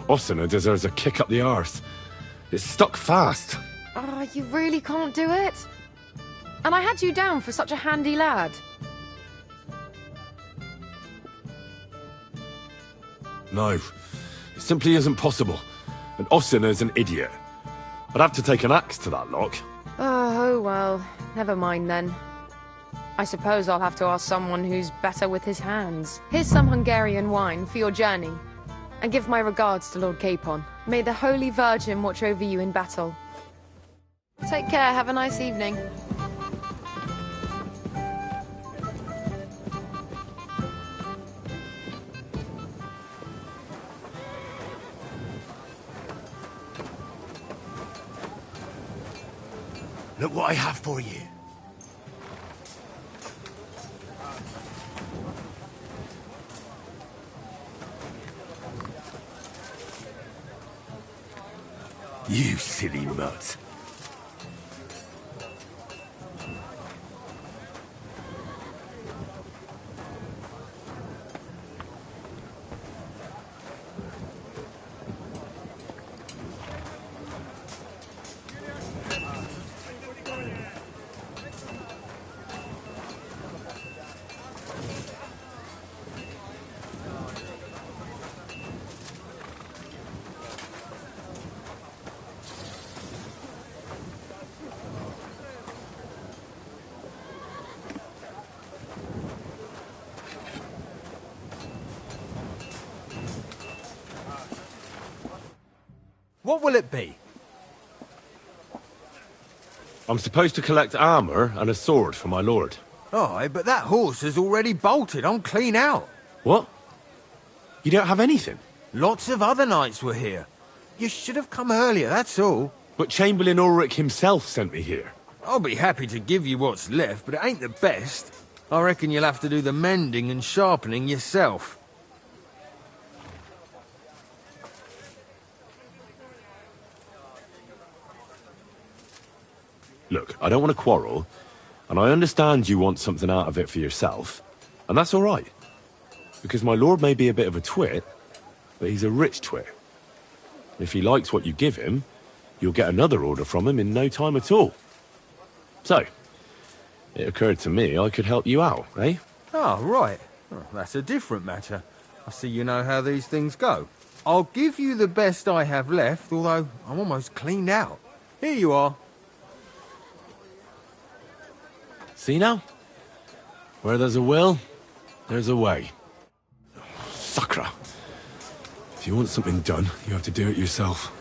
Ossina deserves a kick up the arse. It's stuck fast. Oh, you really can't do it? And I had you down for such a handy lad. No, it simply isn't possible. And Ossina's an idiot. I'd have to take an axe to that lock. Oh, well, never mind then. I suppose I'll have to ask someone who's better with his hands. Here's some Hungarian wine for your journey. And give my regards to Lord Capon. May the Holy Virgin watch over you in battle. Take care, have a nice evening. Look what I have for you. You silly mutt. What will it be? I'm supposed to collect armor and a sword for my lord. Aye, but that horse has already bolted. I'm clean out. What? You don't have anything? Lots of other knights were here. You should have come earlier, that's all. But Chamberlain Ulrich himself sent me here. I'll be happy to give you what's left, but it ain't the best. I reckon you'll have to do the mending and sharpening yourself. Look, I don't want to quarrel, and I understand you want something out of it for yourself, and that's all right. Because my lord may be a bit of a twit, but he's a rich twit. And if he likes what you give him, you'll get another order from him in no time at all. So, it occurred to me I could help you out, eh? Oh, right. Oh, that's a different matter. I see you know how these things go. I'll give you the best I have left, although I'm almost cleaned out. Here you are. See now? Where there's a will, there's a way. Sacra. If you want something done, you have to do it yourself.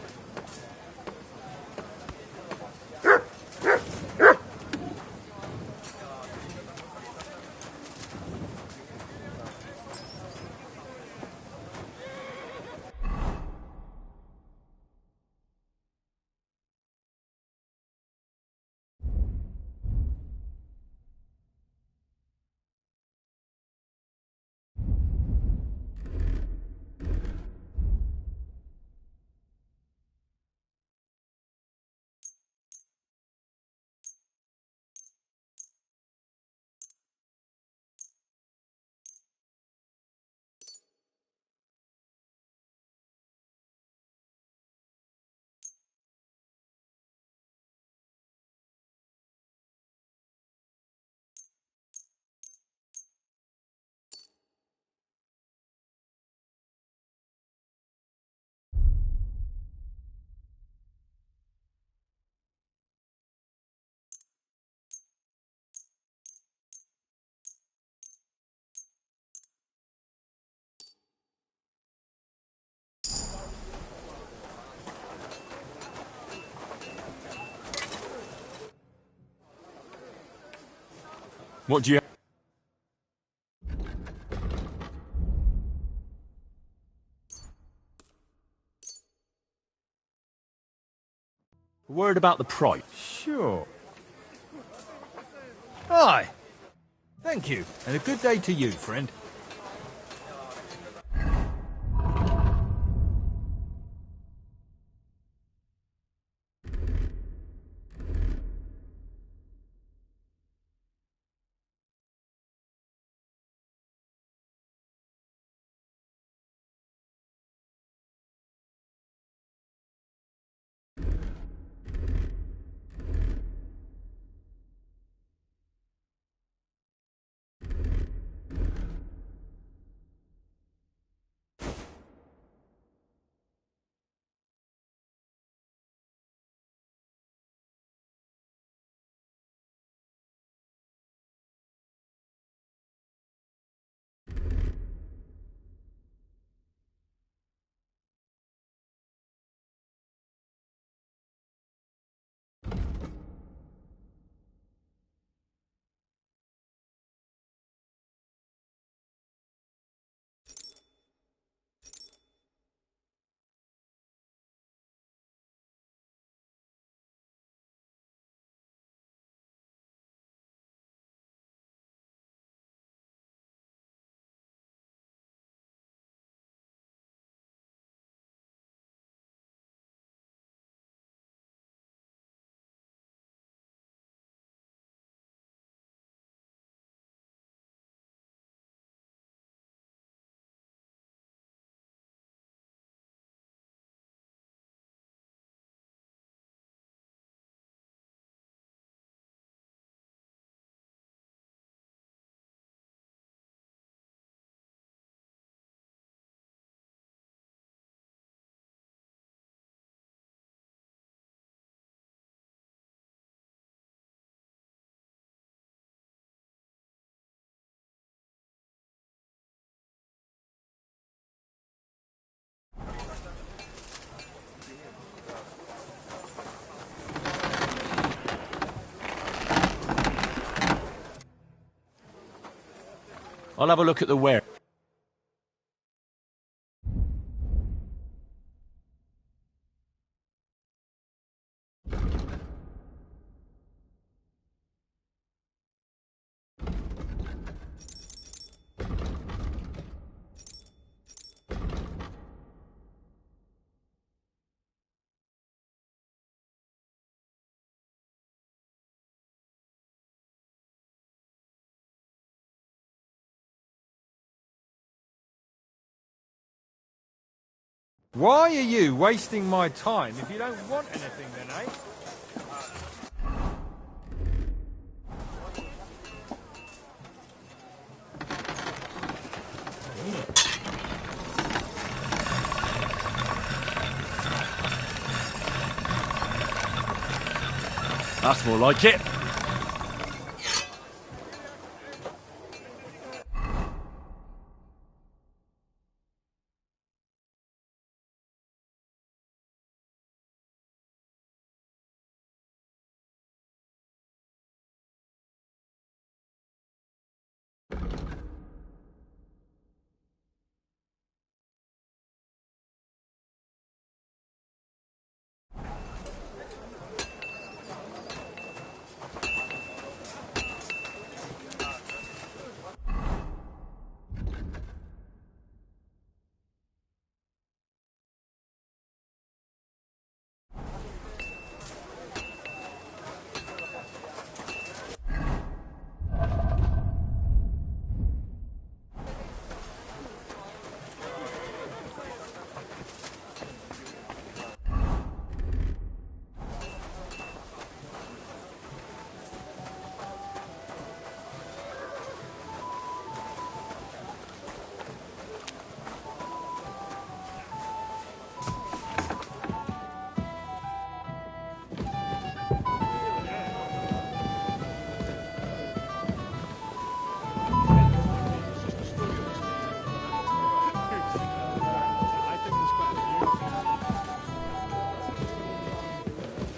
What do you... Word about the price. Sure. Aye. Thank you, and a good day to you, friend. I'll have a look at the ware. Why are you wasting my time if you don't want anything then, eh? That's more like it.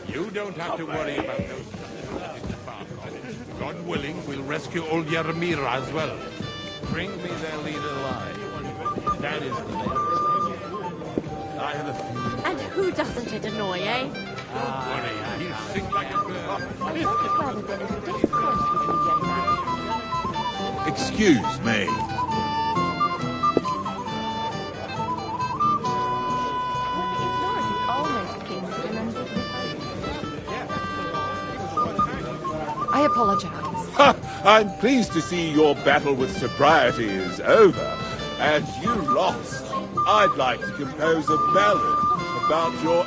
You don't have to worry about those. God willing, we'll rescue old Yaramira as well. Bring me their leader alive. That is the name. I have a few. And who doesn't it annoy, eh? Don't worry, he'll sing like a bird. I noticed rather there is a discourse between young man. Excuse me. I apologize. I'm pleased to see your battle with sobriety is over, and you lost. I'd like to compose a ballad about your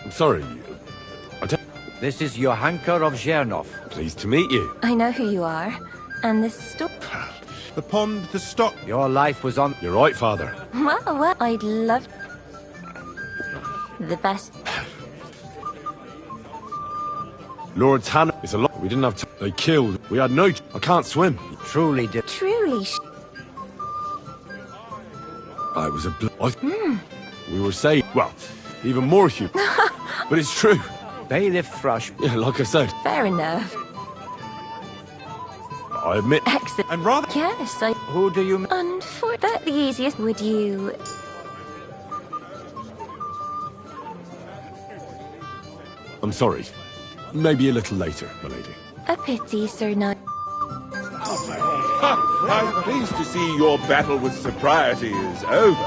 I'm sorry. This is Johanka of Zhernov. Pleased to meet you. I know who you are. And this story. The pond, the stock. Your life was on... You're right, Father. Well, I'd love... The best... Lord's hand is a lot. We didn't have to. They killed. We had no... I can't swim. Truly did. Truly... I was a... We were saved. Well, even more human. But it's true. Bailiff Thrush. Yeah, like I said. Fair enough. I admit. Excellent. And rather... Yes, I... Who do you... And for that the easiest, would you... I'm sorry. Maybe a little later, my lady. A pity, Sir Knight. I'm pleased to see your battle with sobriety is over,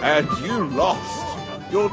and you lost. Your...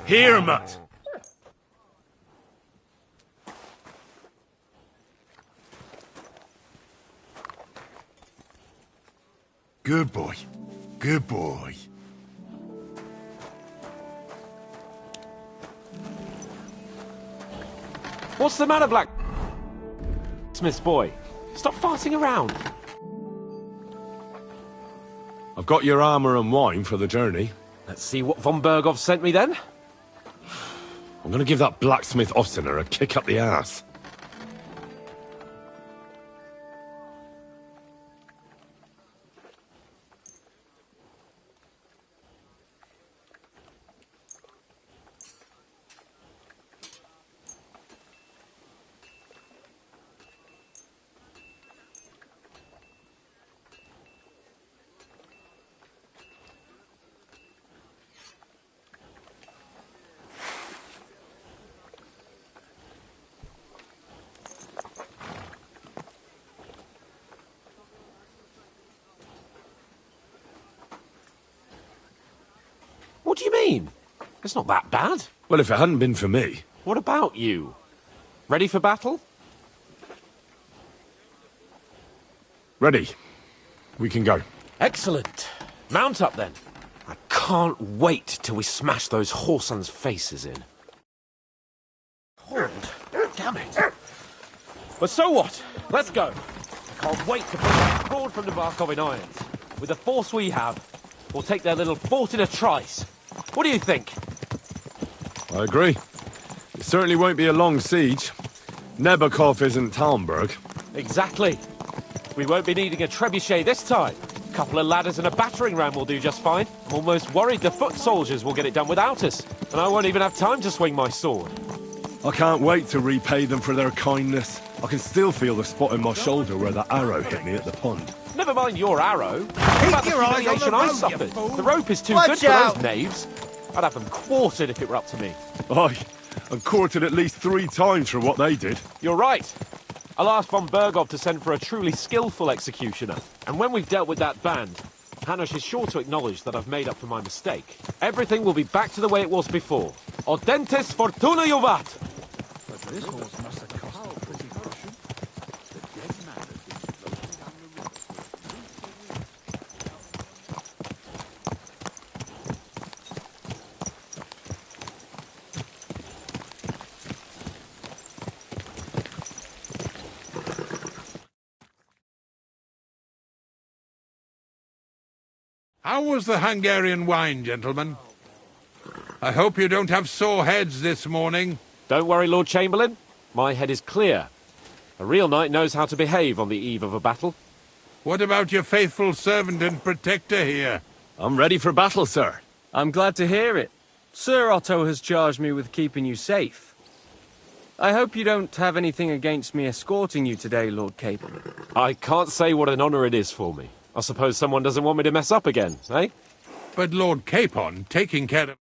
Here, Mutt! Good boy. Good boy. What's the matter, Black... Smith's boy? Stop farting around. I've got your armour and wine for the journey. Let's see what von Berghoff sent me then. I'm going to give that blacksmith Ostener a kick up the ass. What do you mean? It's not that bad. Well, if it hadn't been for me... What about you? Ready for battle? Ready. We can go. Excellent. Mount up, then. I can't wait till we smash those whoresons' faces in. Hold. Damn it. But so what? Let's go. I can't wait to put that fraud from the Barkov in irons. With the force we have, we'll take their little fort in a trice. What do you think? I agree. It certainly won't be a long siege. Nebakov isn't Talmberg. Exactly. We won't be needing a trebuchet this time. A couple of ladders and a battering ram will do just fine. I'm almost worried the foot soldiers will get it done without us. And I won't even have time to swing my sword. I can't wait to repay them for their kindness. I can still feel the spot in my shoulder where that arrow hit me at the pond. Never mind your arrow. What about the humiliation I suffered? The rope is too good for those knaves. I'd have them quartered if it were up to me. Aye, and courted at least 3 times for what they did. You're right. I'll ask von Berghoff to send for a truly skillful executioner. And when we've dealt with that band, Hanush is sure to acknowledge that I've made up for my mistake. Everything will be back to the way it was before. Audentes fortuna juvat! But this horse must have cost a pretty fortune. The dead man has been floating down the river for 3 How was the Hungarian wine, gentlemen? I hope you don't have sore heads this morning. Don't worry, Lord Chamberlain. My head is clear. A real knight knows how to behave on the eve of a battle. What about your faithful servant and protector here? I'm ready for battle, sir. I'm glad to hear it. Sir Otto has charged me with keeping you safe. I hope you don't have anything against me escorting you today, Lord Capon. I can't say what an honor it is for me. I suppose someone doesn't want me to mess up again, eh? But Lord Capon, taking care of...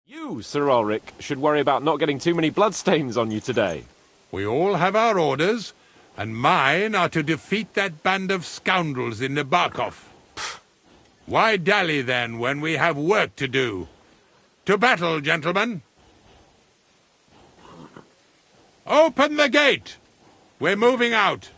You, Sir Ulrich, should worry about not getting too many bloodstains on you today. We all have our orders, and mine are to defeat that band of scoundrels in Nabokov. Why dally, then, when we have work to do? To battle, gentlemen! Open the gate! We're moving out!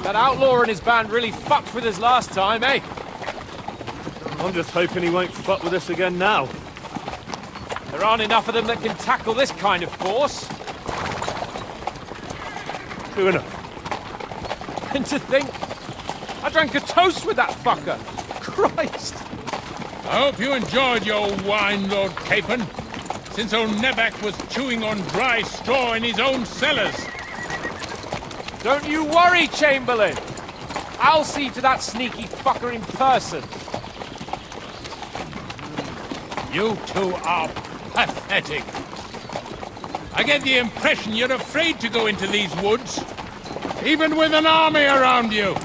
That outlaw and his band really fucked with us last time, eh? I'm just hoping he won't fuck with us again now. There aren't enough of them that can tackle this kind of force. True enough. And to think, I drank a toast with that fucker. Christ. I hope you enjoyed your wine, Lord Capon, since old Nebac was chewing on dry straw in his own cellars. Don't you worry, Chamberlain. I'll see to that sneaky fucker in person. You two are pathetic. I get the impression you're afraid to go into these woods, even with an army around you.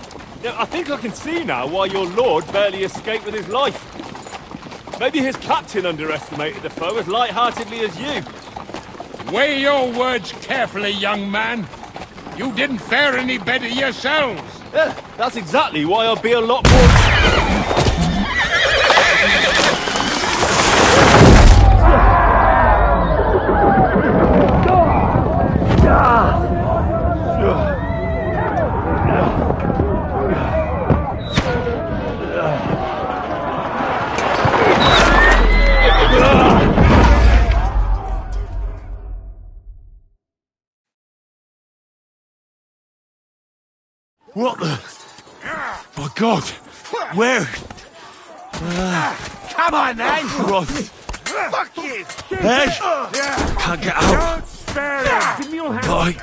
Yeah, I think I can see now why your lord barely escaped with his life. Maybe his captain underestimated the foe as light-heartedly as you. Weigh your words carefully, young man. You didn't fare any better yourselves. Yeah, that's exactly why I'll be a lot more... What the? My God! Where? Come on, then! What? Fuck you! Hey! Can't get out. Don't spare him! Give me your hand! Bye.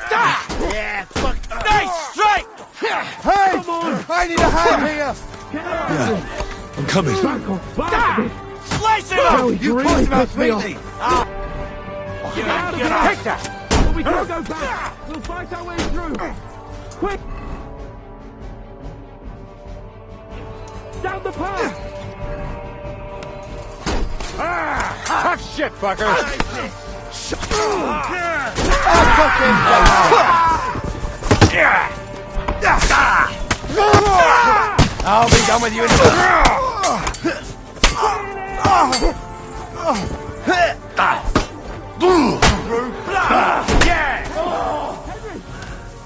Yeah, fuck! Nice strike! Hey! I need a hand here! Yeah, I'm coming. Slice him up! You caused him out sweetly! Take that! We can't go back! We'll fight our way through! Quick! Down the path! Tough shit, fucker! I'll be done with you in Henry!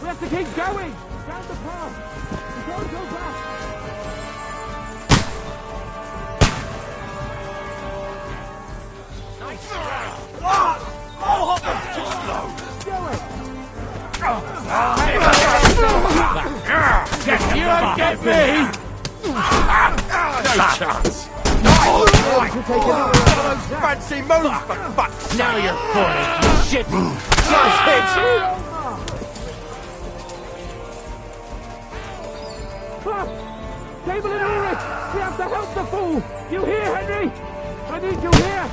We have to keep going! Down the path! We can't go back! You don't get me! No chance! Fancy moves, for fuck's sake! Now you're falling, you shit! Just hit! Cable and Ulrich! We have to help the fool! You hear, Henry? I need you here!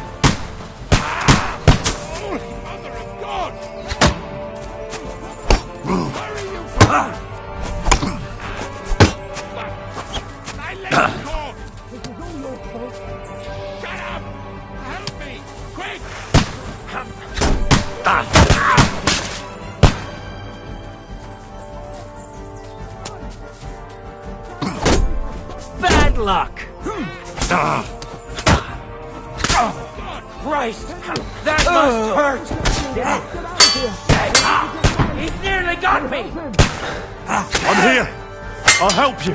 Mother of God! My leg's caught! This is all your fault. Shut up! Help me! Quick! Bad luck! Christ! That must hurt! He's nearly got me! I'm here. I'll help you.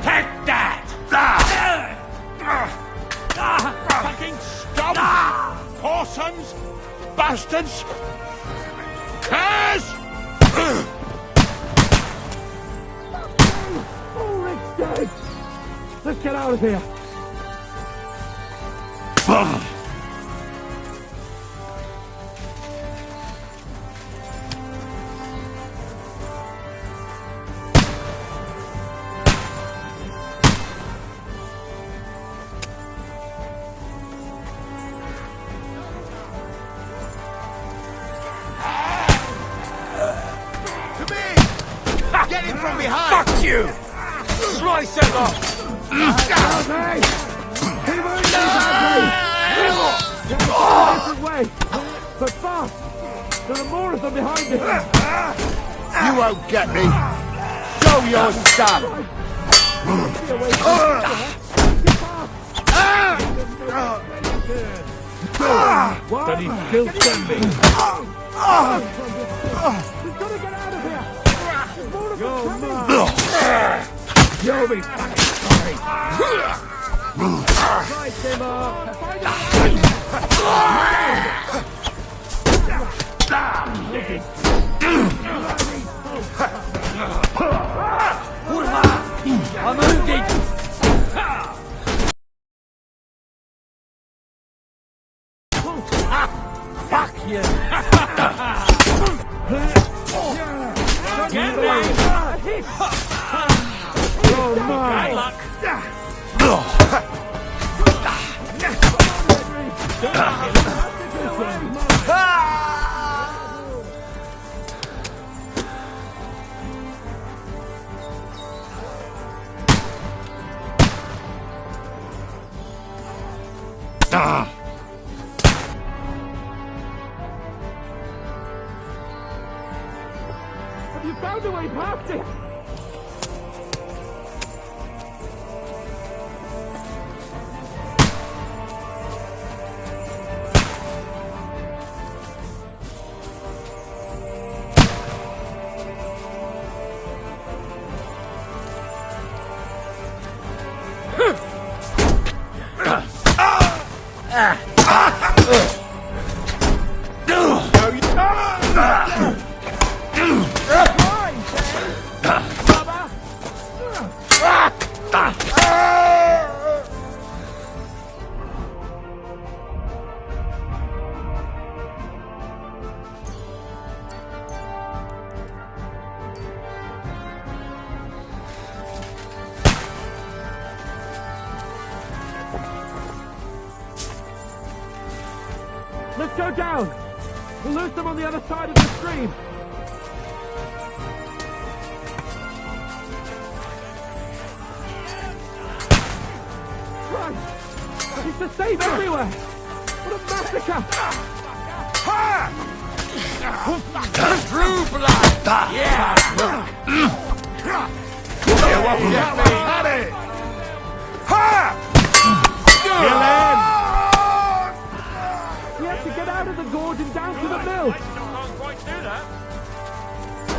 Take that! Fucking scum! Whoresomes! Bastards! Curse! Ulrich's dead! Let's get out of here! Get him from behind! Fuck you! Slice him off! Different way! But fast! There are more of them behind us! You won't get me! Show your stuff! But he's still standing! We've got to get out of here! There's more of them coming! You'll be fucking sorry! Right, I'm wounded! Fuck you! Get back! Oh my! Bad luck! Have you found a way past it? Let's go down! We'll lose them on the other side of the stream! Right! It's the same everywhere! What a massacre! True blood! Yeah! You won't get me! Had it! Ha! Kill him! We have to get out of the gorge and down to the mill!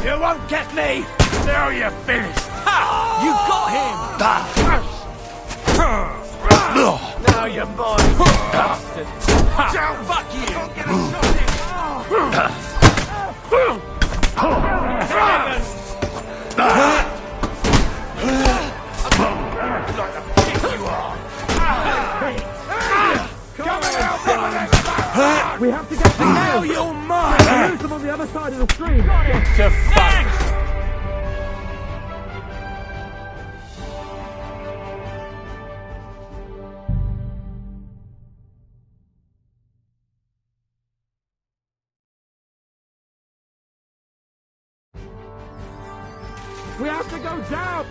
You won't get me! Now you're finished! Ha! You got him! Now you're mine, bastard! Fuck you! Get a We have to get to now you're mine! We'll lose them on the other side of the stream! Get to fuck! We have to go down!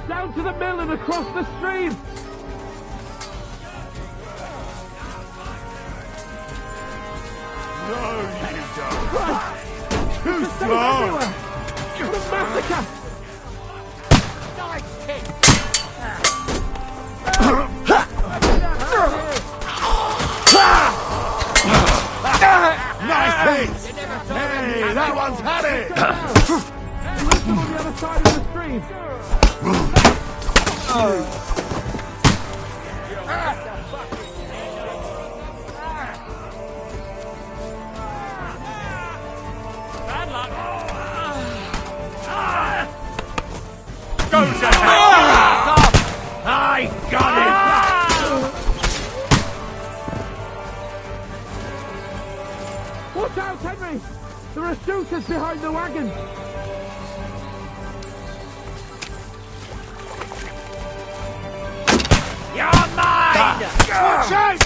Down to the mill and across the stream! No, you don't! Right. Too slow! What a massacre! Nice hit! Nice hit! Hey, that one's had it! Look on the other side of the stream! Bad luck. Go to hell! I got it! Watch out, Henry! There are shooters behind the wagon! You're mine! Watch out!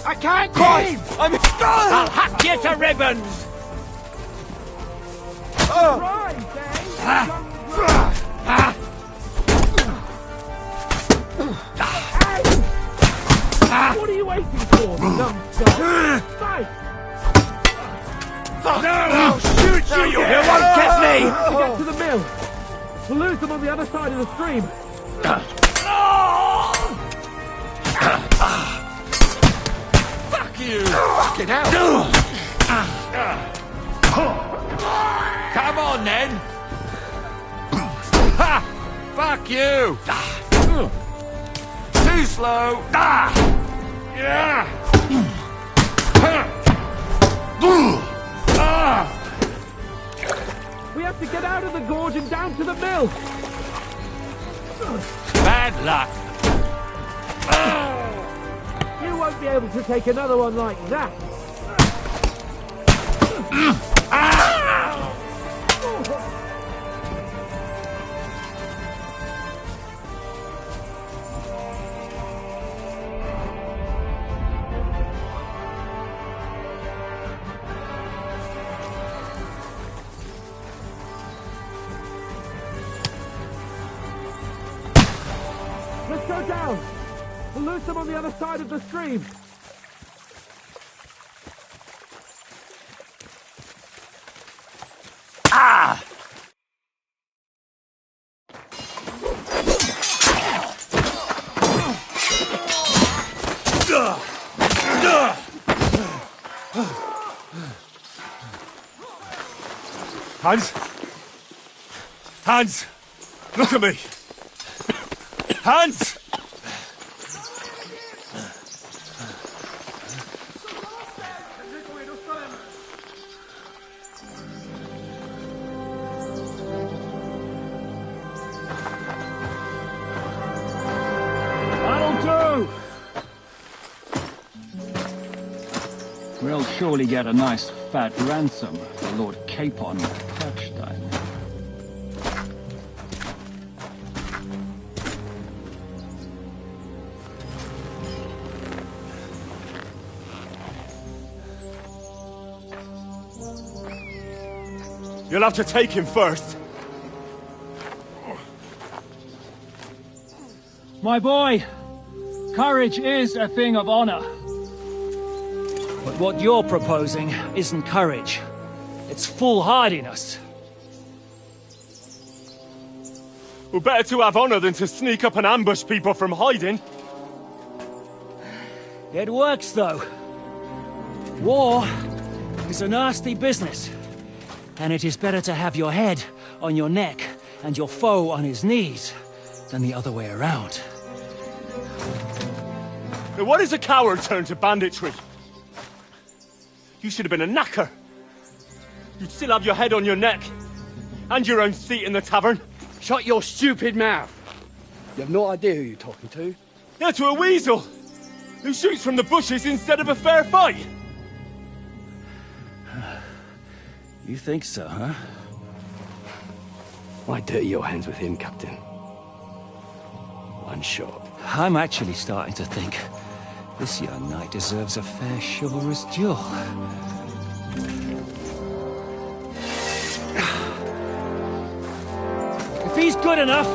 I can't breathe! I'll hack you to ribbons! What are you waiting for, numbskull? Fight! I'll shoot you! You won't get me! To get to the mill. We'll lose them on the other side of the stream. Fuck you! Fucking hell! Come on, then! Ha! Fuck you! Too slow! We have to get out of the gorge and down to the mill. Bad luck. You won't be able to take another one like that. Let's go down. We'll lose them on the other side of the stream. Hans? Hans! Look at me! Hans! That'll do! We'll surely get a nice fat ransom for Lord Capon Perchstein. You'll have to take him first. My boy, courage is a thing of honor. But what you're proposing isn't courage. It's foolhardiness. Well, better to have honor than to sneak up and ambush people from hiding. It works, though. War is a nasty business. And it is better to have your head on your neck and your foe on his knees than the other way around. Now, what is a coward turn to banditry? You should have been a knacker. You'd still have your head on your neck. And your own seat in the tavern. Shut your stupid mouth. You have no idea who you're talking to. Yeah, to a weasel. Who shoots from the bushes instead of a fair fight. You think so, huh? Why dirty your hands with him, Captain? One shot. I'm actually starting to think this young knight deserves a fair chivalrous duel. If he's good enough,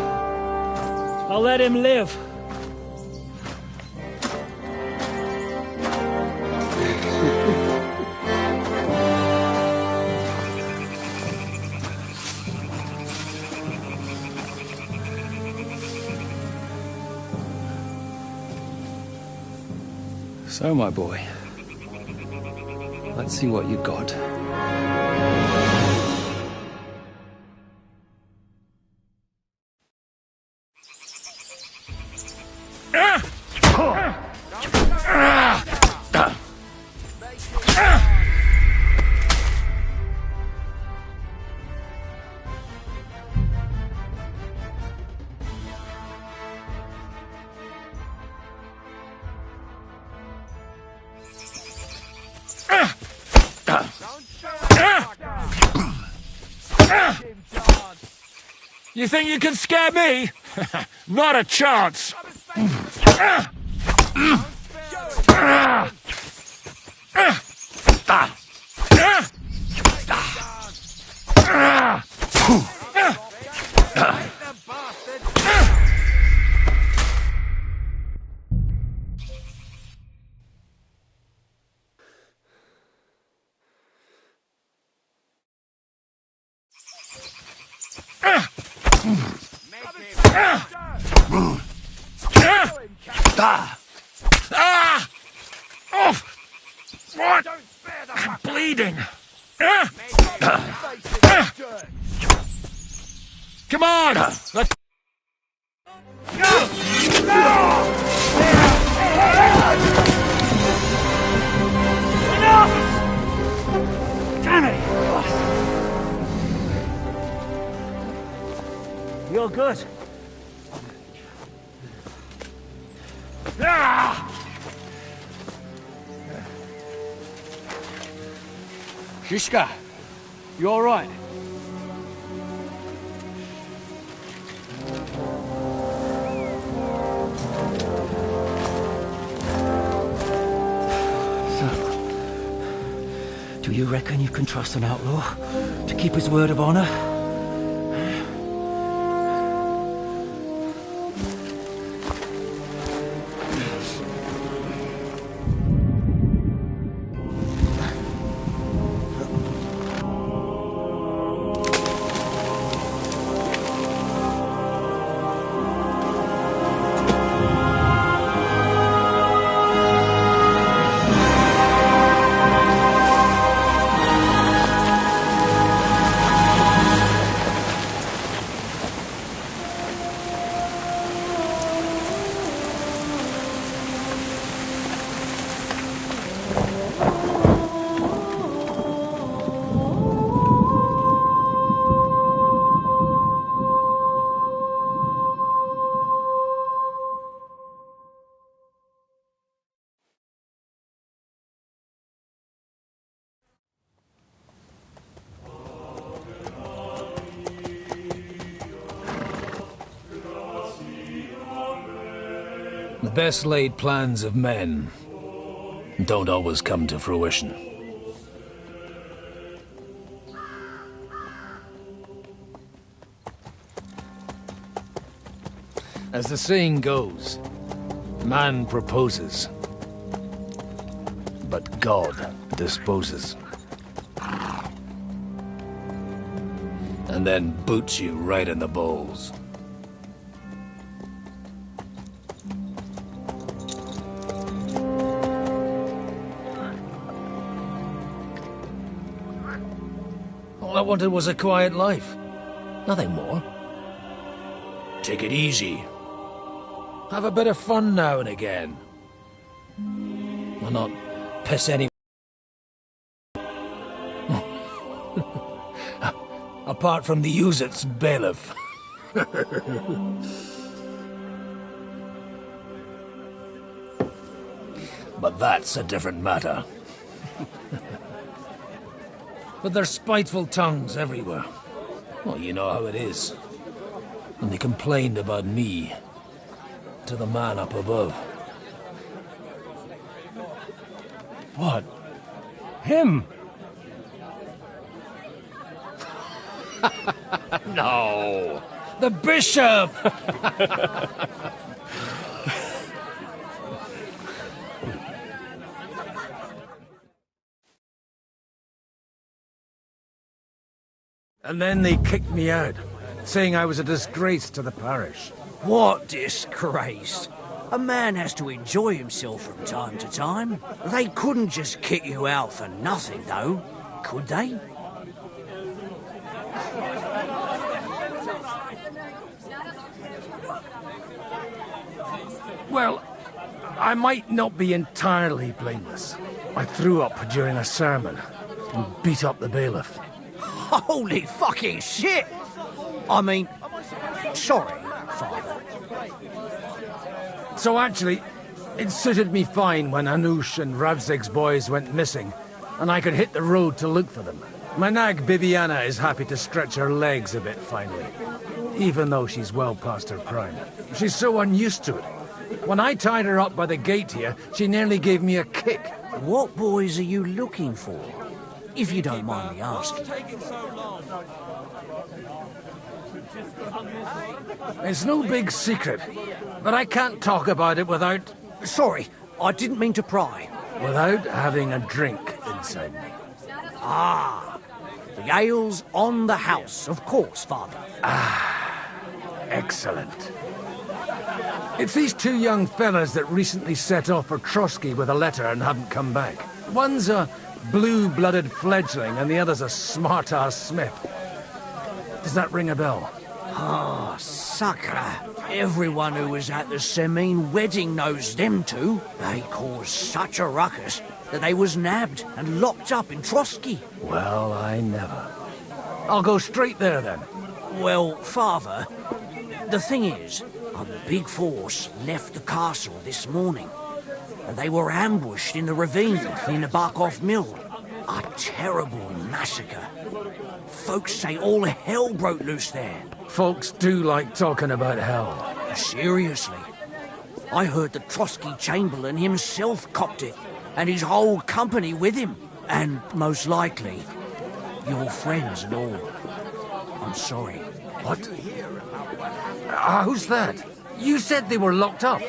I'll let him live. So, my boy, let's see what you got. You think you can scare me? Not a chance! Ah! Ah! Oh! What? I'm bleeding. Come on! Let's... Damn it! You're good. Shishka, you all right? Do you reckon you can trust an outlaw to keep his word of honor? The best laid plans of men don't always come to fruition. As the saying goes, man proposes, but God disposes. And then boots you right in the balls. All I wanted was a quiet life. Nothing more. Take it easy. Have a bit of fun now and again. Well, not piss any... Apart from the Uzit's bailiff. But that's a different matter. But there's spiteful tongues everywhere. Well, you know how it is. And they complained about me to the man up above. What? Him? No! The bishop! And then they kicked me out, saying I was a disgrace to the parish. What disgrace? A man has to enjoy himself from time to time. They couldn't just kick you out for nothing, though, could they? Well, I might not be entirely blameless. I threw up during a sermon and beat up the bailiff. Holy fucking shit! I mean, sorry, Father. So actually, it suited me fine when Anush and Radzig's boys went missing, and I could hit the road to look for them. My nag Bibiana is happy to stretch her legs a bit finally, even though she's well past her prime. She's so unused to it. When I tied her up by the gate here, she nearly gave me a kick. What boys are you looking for? If you don't mind me asking. It's no big secret, but I can't talk about it without... Sorry, I didn't mean to pry. Without having a drink inside me. Ah, the ale's on the house, of course, Father. Ah, excellent. It's these two young fellas that recently set off for Trotsky with a letter and haven't come back. One's a blue-blooded fledgling and the other's a smart-ass smith. Does that ring a bell? Oh, sucker. Everyone who was at the Semine wedding knows them two. They caused such a ruckus that they was nabbed and locked up in Trotsky. Well, I never. I'll go straight there, then. Well, Father, the thing is, a big force left the castle this morning, and they were ambushed in the ravine near the Barkov Mill. A terrible massacre. Folks say all hell broke loose there. Folks do like talking about hell. Seriously. I heard the Trotsky Chamberlain himself copped it, and his whole company with him. And most likely, your friends and all. I'm sorry. What? How's that? You said they were locked up.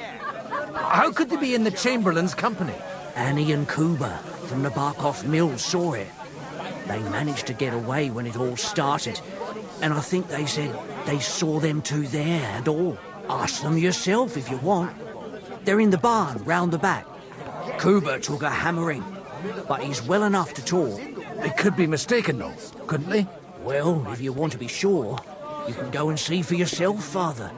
How could they be in the Chamberlain's company? Annie and Kuba from the Barkov Mill saw it. They managed to get away when it all started, and I think they said they saw them two there and all. Ask them yourself if you want. They're in the barn round the back. Kuba took a hammering, but he's well enough to talk. They could be mistaken, though, couldn't they? Well, if you want to be sure, you can go and see for yourself, Father.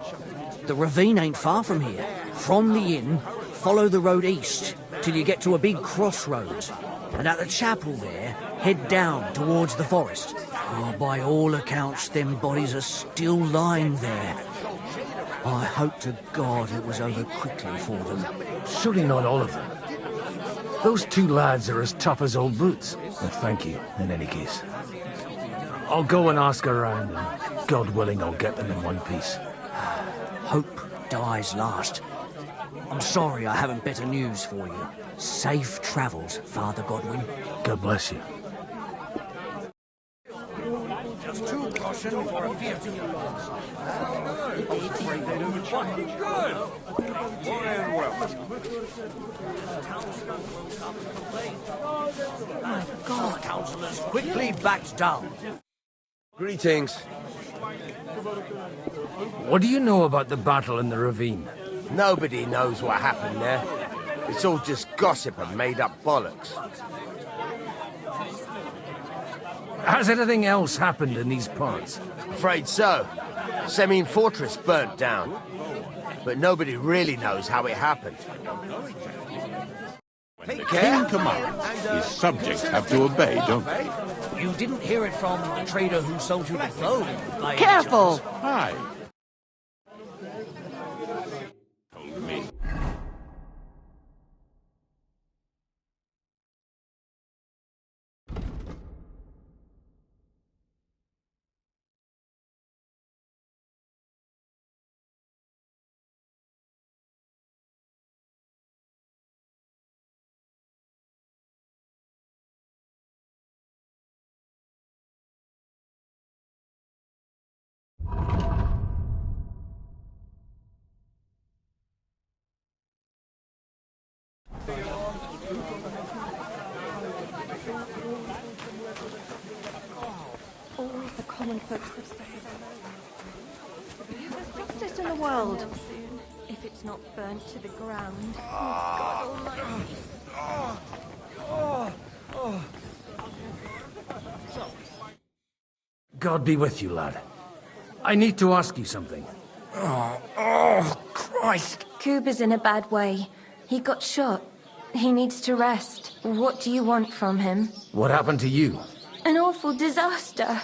The ravine ain't far from here. From the inn, follow the road east till you get to a big crossroads. And at the chapel there, head down towards the forest. Oh, by all accounts, them bodies are still lying there. I hope to God it was over quickly for them. Surely not all of them. Those two lads are as tough as old boots. Well, thank you, in any case. I'll go and ask around, and God willing, I'll get them in one piece. Hope dies last. I'm sorry I haven't better news for you. Safe travels, Father Godwin. God bless you. Just two caution for a fear to your lords. Good. My God, councillors quickly backed down. Greetings. What do you know about the battle in the ravine? Nobody knows what happened there. It's all just gossip and made-up bollocks. Has anything else happened in these parts? Afraid so. Semine Fortress burnt down. But nobody really knows how it happened. When the king commands, his subjects have to obey, don't they? You didn't hear it from the trader who sold you the bow. Careful! Hi. Told me. All the common folks have suffered. There's justice in the world. If it's not burnt to the ground. God Almighty. God be with you, lad. I need to ask you something. Oh, Christ. Kuba's in a bad way. He got shot. He needs to rest. What do you want from him? What happened to you? An awful disaster.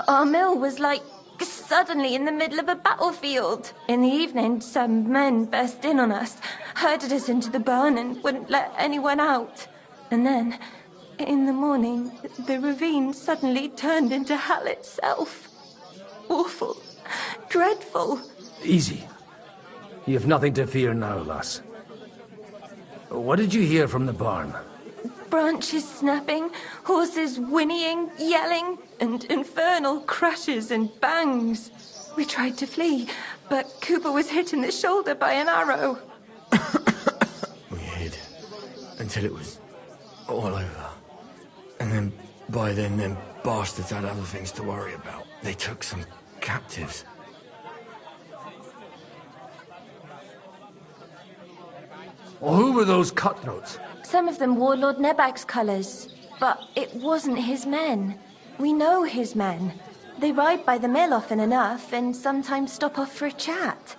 Our mill was like suddenly in the middle of a battlefield. In the evening, some men burst in on us, herded us into the barn and wouldn't let anyone out. And then, in the morning, the ravine suddenly turned into hell itself. Awful. Dreadful. Easy. You have nothing to fear now, lass. What did you hear from the barn? Branches snapping, horses whinnying, yelling, and infernal crashes and bangs. We tried to flee, but Cooper was hit in the shoulder by an arrow. We hid until it was all over. And then, by then, them bastards had other things to worry about. They took some captives. Well, who were those cutthroats? Some of them wore Lord Nebag's colours, but it wasn't his men. We know his men. They ride by the mill often enough, and sometimes stop off for a chat.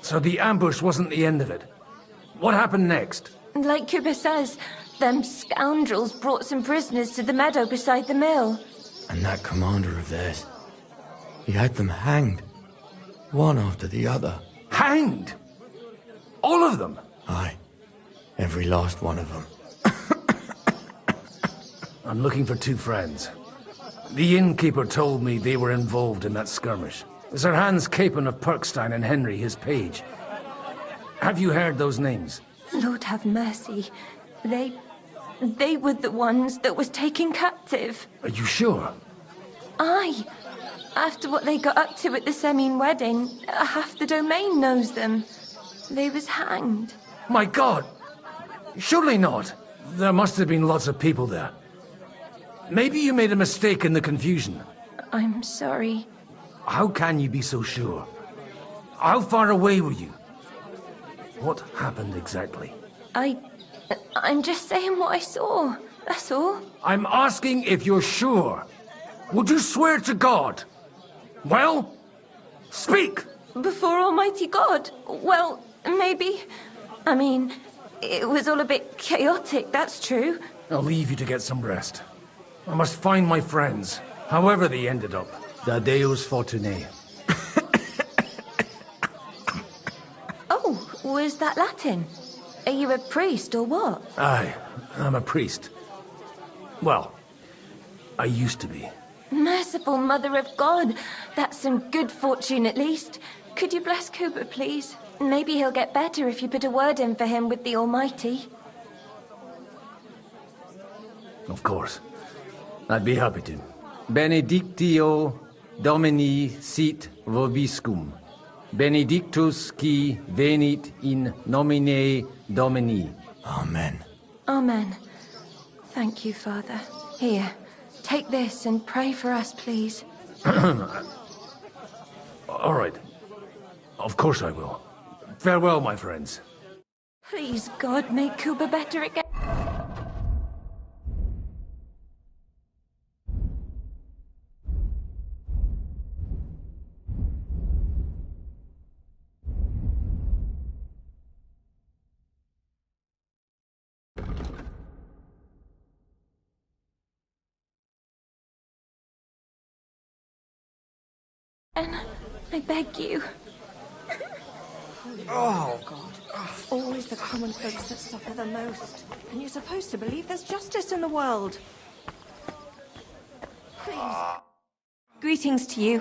So the ambush wasn't the end of it. What happened next? Like Cuba says, them scoundrels brought some prisoners to the meadow beside the mill. And that commander of theirs, he had them hanged. One after the other. Hanged? All of them? Aye. Every last one of them. I'm looking for two friends. The innkeeper told me they were involved in that skirmish. Sir Hans Capon of Perkstein and Henry, his page. Have you heard those names? Lord have mercy. They were the ones that was taken captive. Are you sure? Aye. After what they got up to at the Semine wedding, half the domain knows them. They was hanged. My God! Surely not. There must have been lots of people there. Maybe you made a mistake in the confusion. I'm sorry. How can you be so sure? How far away were you? What happened exactly? I'm just saying what I saw. That's all. I'm asking if you're sure. Would you swear to God? Well, speak! Before Almighty God? Well, maybe. I mean, it was all a bit chaotic, that's true. I'll leave you to get some rest. I must find my friends, however they ended up. Da Deus Fortunae. Oh, was that Latin? Are you a priest or what? Aye, I'm a priest. Well, I used to be. Merciful Mother of God. That's some good fortune at least. Could you bless Cooper, please? Maybe he'll get better if you put a word in for him with the Almighty. Of course. I'd be happy to. Benedictio Domini sit vobiscum. Benedictus qui venit in nomine Domini. Amen. Amen. Thank you, Father. Here, take this and pray for us, please. All right. Of course I will. Farewell, my friends. Please, God, make Cuba better again. And I beg you. Oh, God. Always the common folks that suffer the most. And you're supposed to believe there's justice in the world. Please. Greetings to you.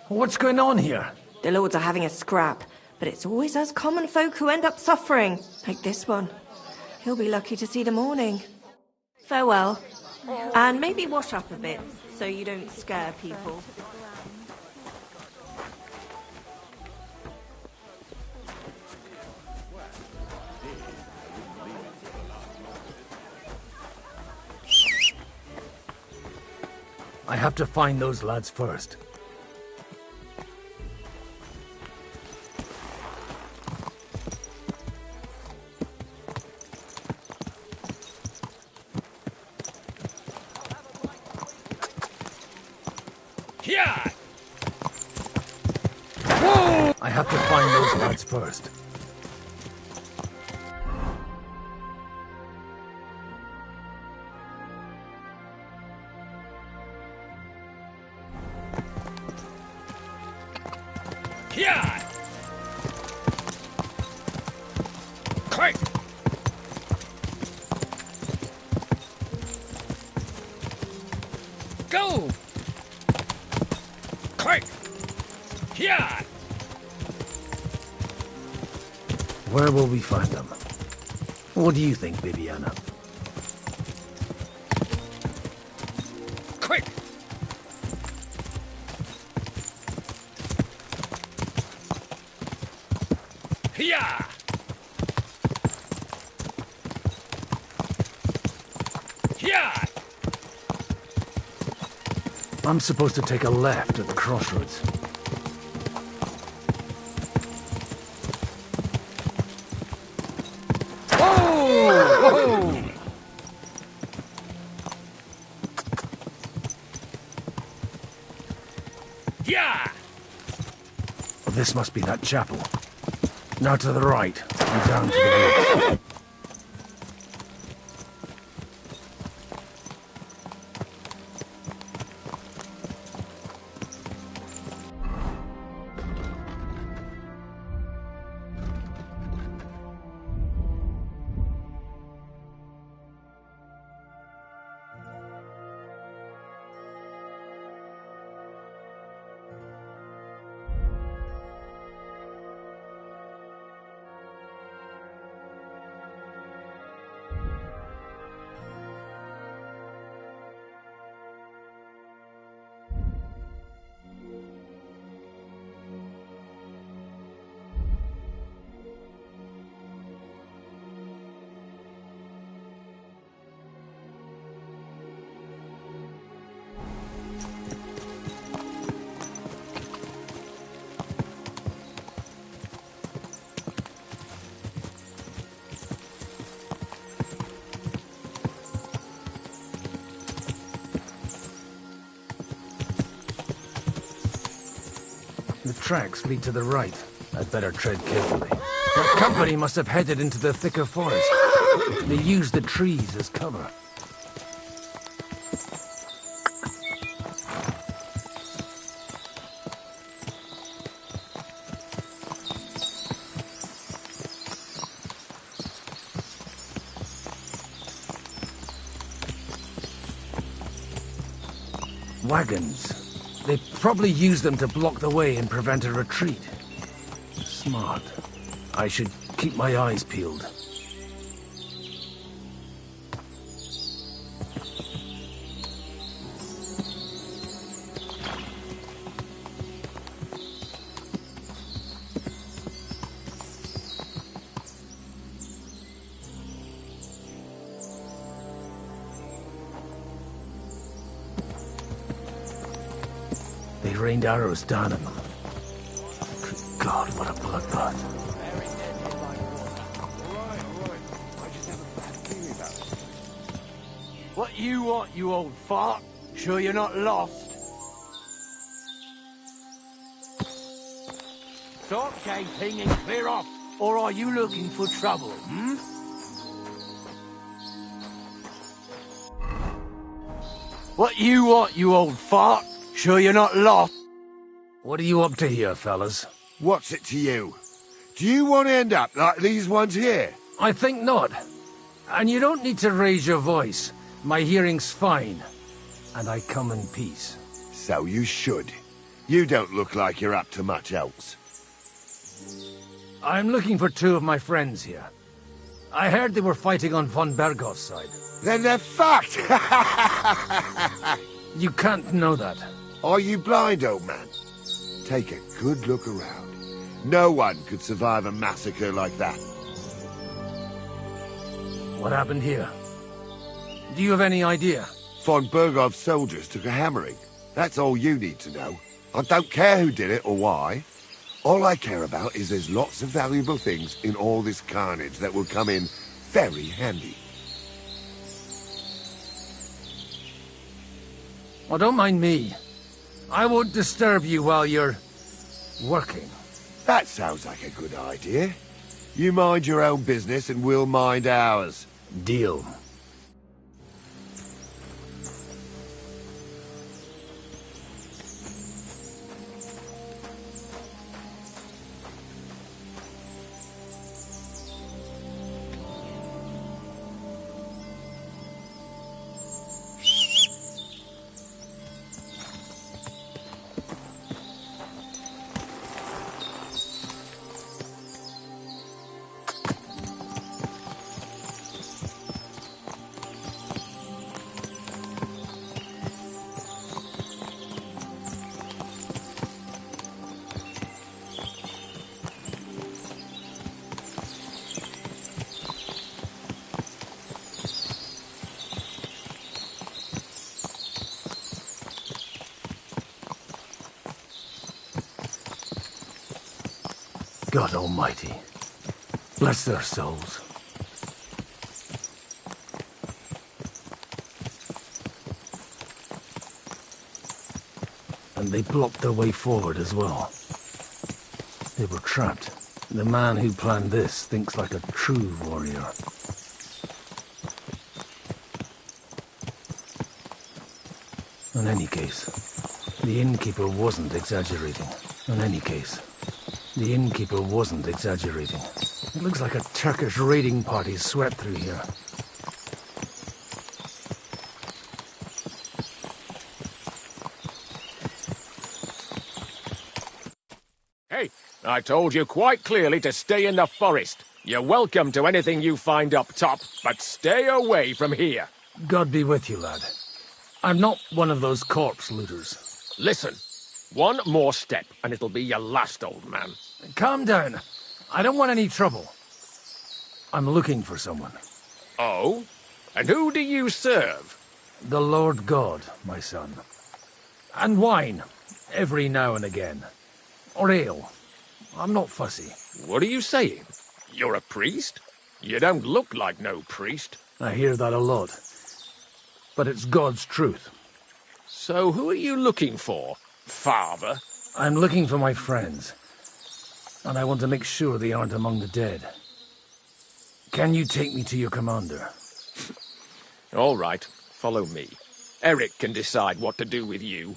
What's going on here? The lords are having a scrap, but it's always us common folk who end up suffering. Like this one. He'll be lucky to see the morning. Farewell. And maybe wash up a bit, so you don't scare people. I have to find those lads first. Here! Whoa! I have to find those lads first. Here! Quick! Go! Quick! Here! Where will we find them? What do you think, Bibiana? Quick! Here! Here! I'm supposed to take a left at the crossroads. This must be that chapel. Now to the right, and down to the woods. The tracks lead to the right. I'd better tread carefully. That company must have headed into the thicker forest. They used the trees as cover. Wagons. They probably used them to block the way and prevent a retreat. Smart. I should keep my eyes peeled. They rained arrows down at them. Good God, what a bloodbath. What you want, you old fart? Sure you're not lost? Stop gaping and clear off, or are you looking for trouble, hmm? What you want, you old fart? Sure you're not lost? What are you up to here, fellas? What's it to you? Do you want to end up like these ones here? I think not. And you don't need to raise your voice. My hearing's fine. And I come in peace. So you should. You don't look like you're up to much else. I'm looking for two of my friends here. I heard they were fighting on von Bergoth's side. Then they're fucked! You can't know that. Are you blind, old man? Take a good look around. No one could survive a massacre like that. What happened here? Do you have any idea? Von Bergov's soldiers took a hammering. That's all you need to know. I don't care who did it or why. All I care about is there's lots of valuable things in all this carnage that will come in very handy. Well, don't mind me. I won't disturb you while you're working. That sounds like a good idea. You mind your own business and we'll mind ours. Deal. God Almighty, bless their souls. And they blocked their way forward as well. They were trapped. The man who planned this thinks like a true warrior. In any case, the innkeeper wasn't exaggerating. In any case, the innkeeper wasn't exaggerating. It looks like a Turkish raiding party swept through here. Hey, I told you quite clearly to stay in the forest. You're welcome to anything you find up top, but stay away from here. God be with you, lad. I'm not one of those corpse looters. Listen, one more step and it'll be your last, old man. Calm down. I don't want any trouble. I'm looking for someone. Oh? And who do you serve? The Lord God, my son. And wine, every now and again. Or ale. I'm not fussy. What are you saying? You're a priest? You don't look like no priest. I hear that a lot. But it's God's truth. So who are you looking for, Father? I'm looking for my friends. And I want to make sure they aren't among the dead. Can you take me to your commander? All right, follow me. Eric can decide what to do with you.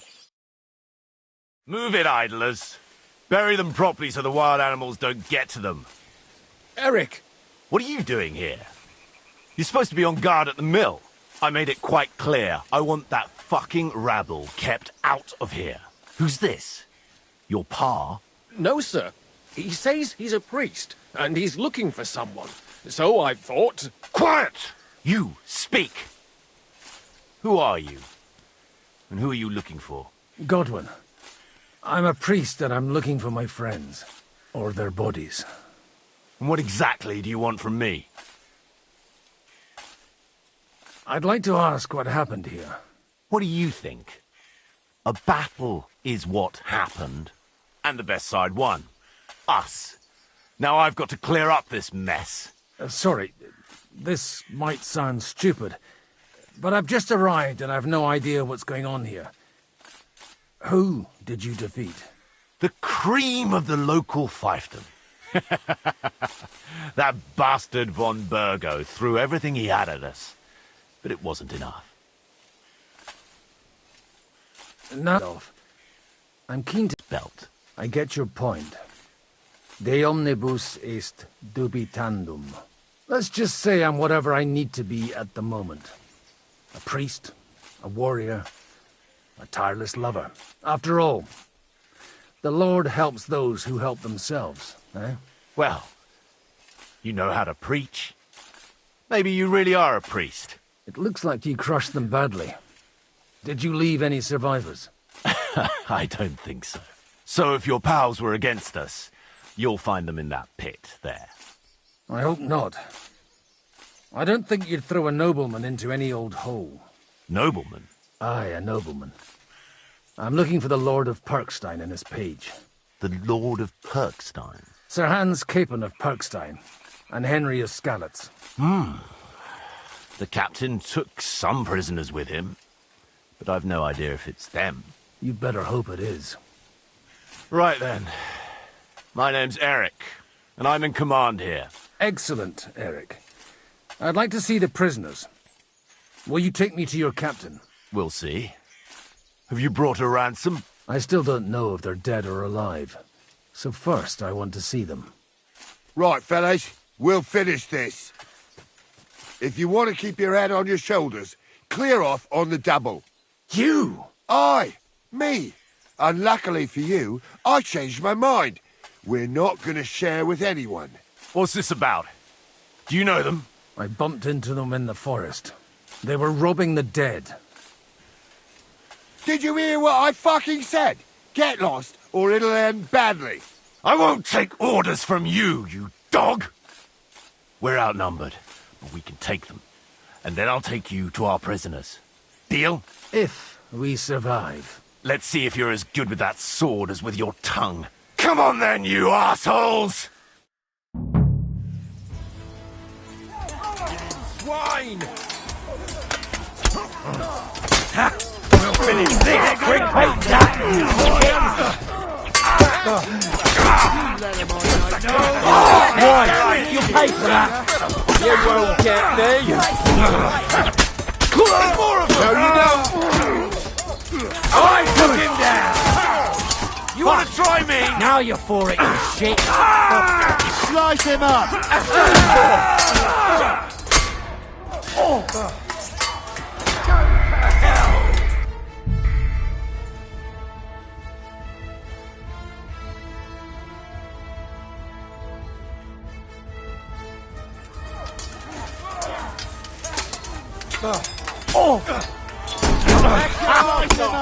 Move it, idlers. Bury them properly so the wild animals don't get to them. Eric! What are you doing here? You're supposed to be on guard at the mill. I made it quite clear. I want that fucking rabble kept out of here. Who's this? Your pa? No, sir. He says he's a priest, and he's looking for someone. So I thought... Quiet! You, speak! Who are you? And who are you looking for? Godwin. I'm a priest and I'm looking for my friends. Or their bodies. And what exactly do you want from me? I'd like to ask what happened here. What do you think? A battle is what happened. And the best side won. Us. Now I've got to clear up this mess. Sorry, this might sound stupid, but I've just arrived and I've no idea what's going on here. Who did you defeat? The cream of the local fiefdom. That bastard von Burgo threw everything he had at us, but it wasn't enough. No, I'm keen to... Belt. I get your point. De omnibus est dubitandum. Let's just say I'm whatever I need to be at the moment. A priest, a warrior, a tireless lover. After all, the Lord helps those who help themselves, eh? Well, you know how to preach. Maybe you really are a priest. It looks like you crushed them badly. Did you leave any survivors? I don't think so. So if your pals were against us, you'll find them in that pit there. I hope not. I don't think you'd throw a nobleman into any old hole. Nobleman? Aye, a nobleman. I'm looking for the Lord of Perkstein and his page. The Lord of Perkstein? Sir Hans Capon of Perkstein, and Henry of Skalitz. The captain took some prisoners with him, but I've no idea if it's them. You better hope it is. Right then. My name's Eric, and I'm in command here. Excellent, Eric. I'd like to see the prisoners. Will you take me to your captain? We'll see. Have you brought a ransom? I still don't know if they're dead or alive. So first, I want to see them. Right, fellas, we'll finish this. If you want to keep your head on your shoulders, clear off on the double. You? Aye, me. Unluckily for you, I changed my mind. We're not going to share with anyone. What's this about? Do you know them? I bumped into them in the forest. They were robbing the dead. Did you hear what I fucking said? Get lost, or it'll end badly. I won't take orders from you, you dog! We're outnumbered, but we can take them. And then I'll take you to our prisoners. Deal? If we survive. Let's see if you're as good with that sword as with your tongue. Come on then, you assholes! Swine! We'll finish this quick as that! Why? You pay for that. You won't get me. More of them! No, you don't. I took him down. You want to try me? Now you're for it, you shit. Slice him up!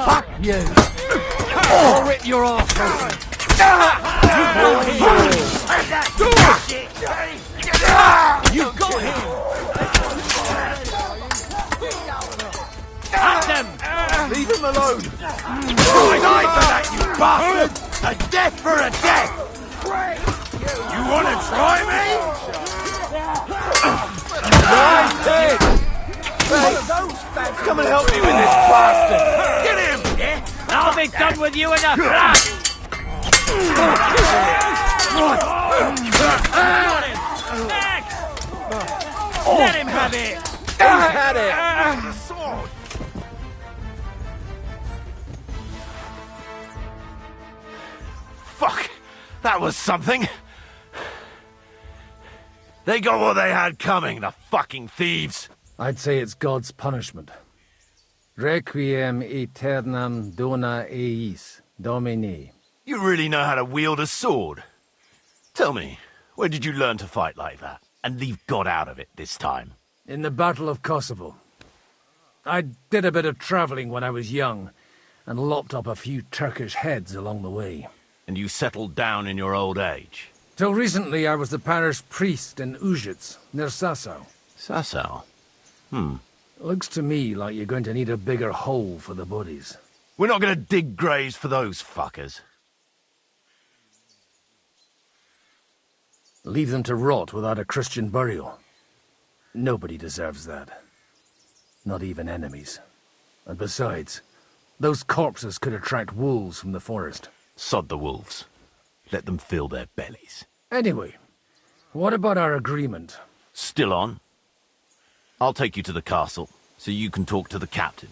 Fuck you! I'll rip your arse open. You got him! At them! Leave him alone! Die for that, you bastard! A death for a death! You want to try me? Nice hit! Hey, come and help me with this bastard! Get him! Yeah? I'll be done with you in a flash! Let him have it! He's had it! Fuck! That was something! They got what they had coming, the fucking thieves! I'd say it's God's punishment. Requiem aeternam dona eis, Domini. You really know how to wield a sword? Tell me, where did you learn to fight like that? And leave God out of it this time? In the Battle of Kosovo. I did a bit of travelling when I was young, and lopped up a few Turkish heads along the way. And you settled down in your old age? Till recently I was the parish priest in Užice, near Sasau. Sasau? Looks to me like you're going to need a bigger hole for the bodies. We're not going to dig graves for those fuckers. Leave them to rot without a Christian burial. Nobody deserves that. Not even enemies. And besides, those corpses could attract wolves from the forest. Sod the wolves. Let them fill their bellies. Anyway, what about our agreement? Still on? I'll take you to the castle, so you can talk to the captain.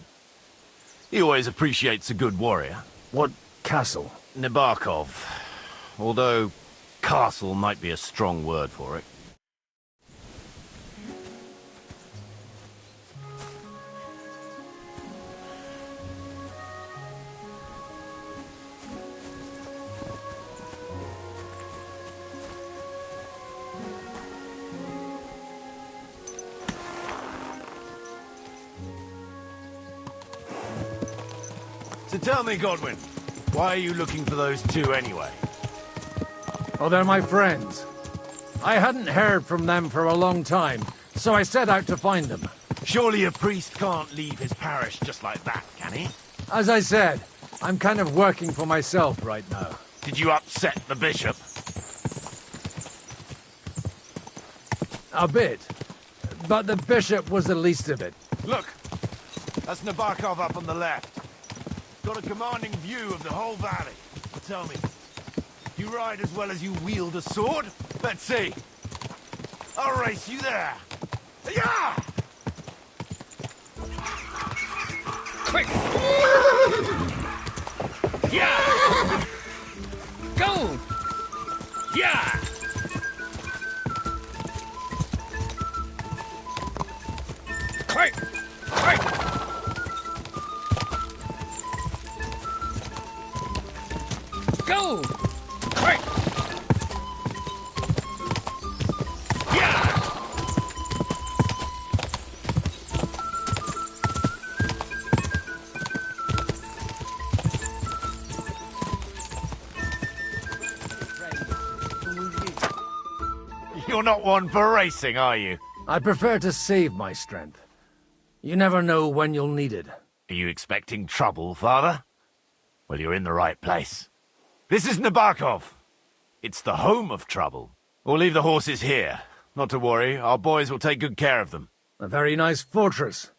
He always appreciates a good warrior. What castle? Nabokov. Although, castle might be a strong word for it. So tell me, Godwin, why are you looking for those two anyway? Oh, they're my friends. I hadn't heard from them for a long time, so I set out to find them. Surely a priest can't leave his parish just like that, can he? As I said, I'm kind of working for myself right now. Did you upset the bishop? A bit. But the bishop was the least of it. Look, that's Nabokov up on the left. Got a commanding view of the whole valley. Tell me, you ride as well as you wield a sword? Let's see. I'll race you there. Yeah! Quick! Yeah! Go! Yeah! Quick! Quick! Go! Quick! Yeah! You're not one for racing, are you? I prefer to save my strength. You never know when you'll need it. Are you expecting trouble, Father? Well, you're in the right place. This is Nabokov. It's the home of trouble. We'll leave the horses here. Not to worry, our boys will take good care of them. A very nice fortress.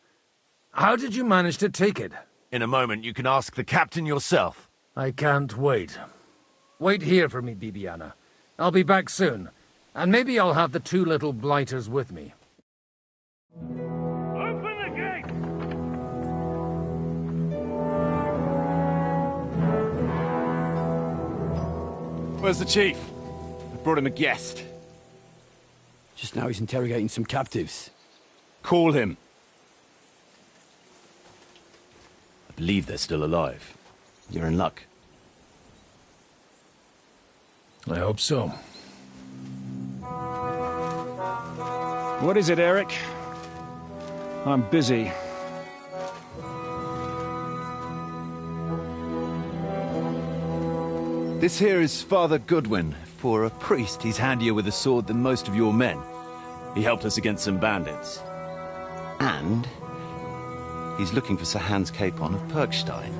How did you manage to take it? In a moment, you can ask the captain yourself. I can't wait. Wait here for me, Bibiana. I'll be back soon, and maybe I'll have the two little blighters with me. Open the gate! Where's the chief? I brought him a guest. Just now he's interrogating some captives. Call him. I believe they're still alive. You're in luck. I hope so. What is it, Eric? I'm busy. This here is Father Goodwin. For a priest, he's handier with a sword than most of your men. He helped us against some bandits. And he's looking for Sir Hans Capon of Perkstein.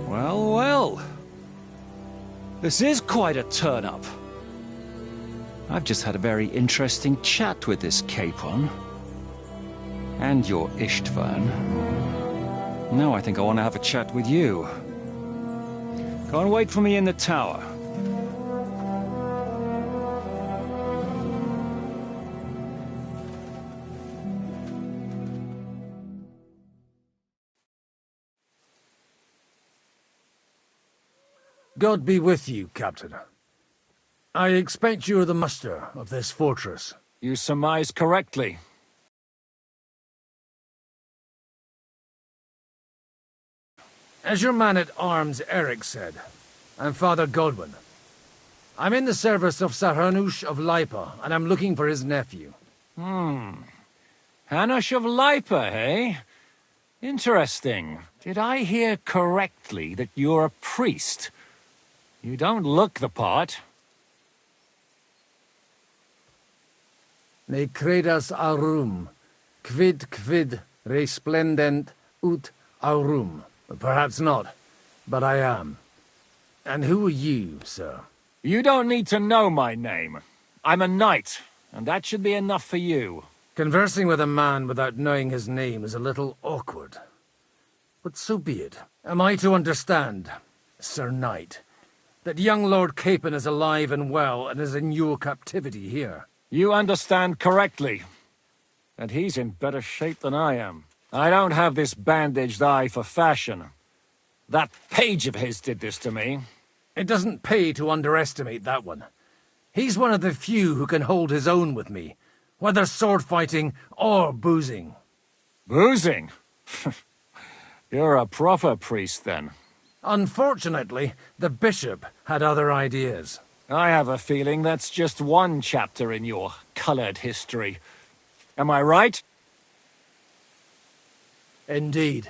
Well, well. This is quite a turn-up. I've just had a very interesting chat with this Capon. And your Ishtvan. Now I think I want to have a chat with you. Go and wait for me in the tower. God be with you, Captain. I expect you're the master of this fortress. You surmise correctly. As your man-at-arms Eric said, I'm Father Godwin. I'm in the service of Sir of Lipa, and I'm looking for his nephew. Hanush of Lipa, eh? Interesting. Did I hear correctly that you're a priest? You don't look the part. Ne credas aurum, quid resplendent ut aurum. Perhaps not, but I am. And who are you, sir? You don't need to know my name. I'm a knight, and that should be enough for you. Conversing with a man without knowing his name is a little awkward. But so be it. Am I to understand, Sir Knight, that young Lord Capon is alive and well and is in your captivity here? You understand correctly. And he's in better shape than I am. I don't have this bandaged eye for fashion. That page of his did this to me. It doesn't pay to underestimate that one. He's one of the few who can hold his own with me, whether sword fighting or boozing. Boozing? You're a proper priest, then. Unfortunately, the bishop had other ideas. I have a feeling that's just one chapter in your colored history. Am I right? Indeed.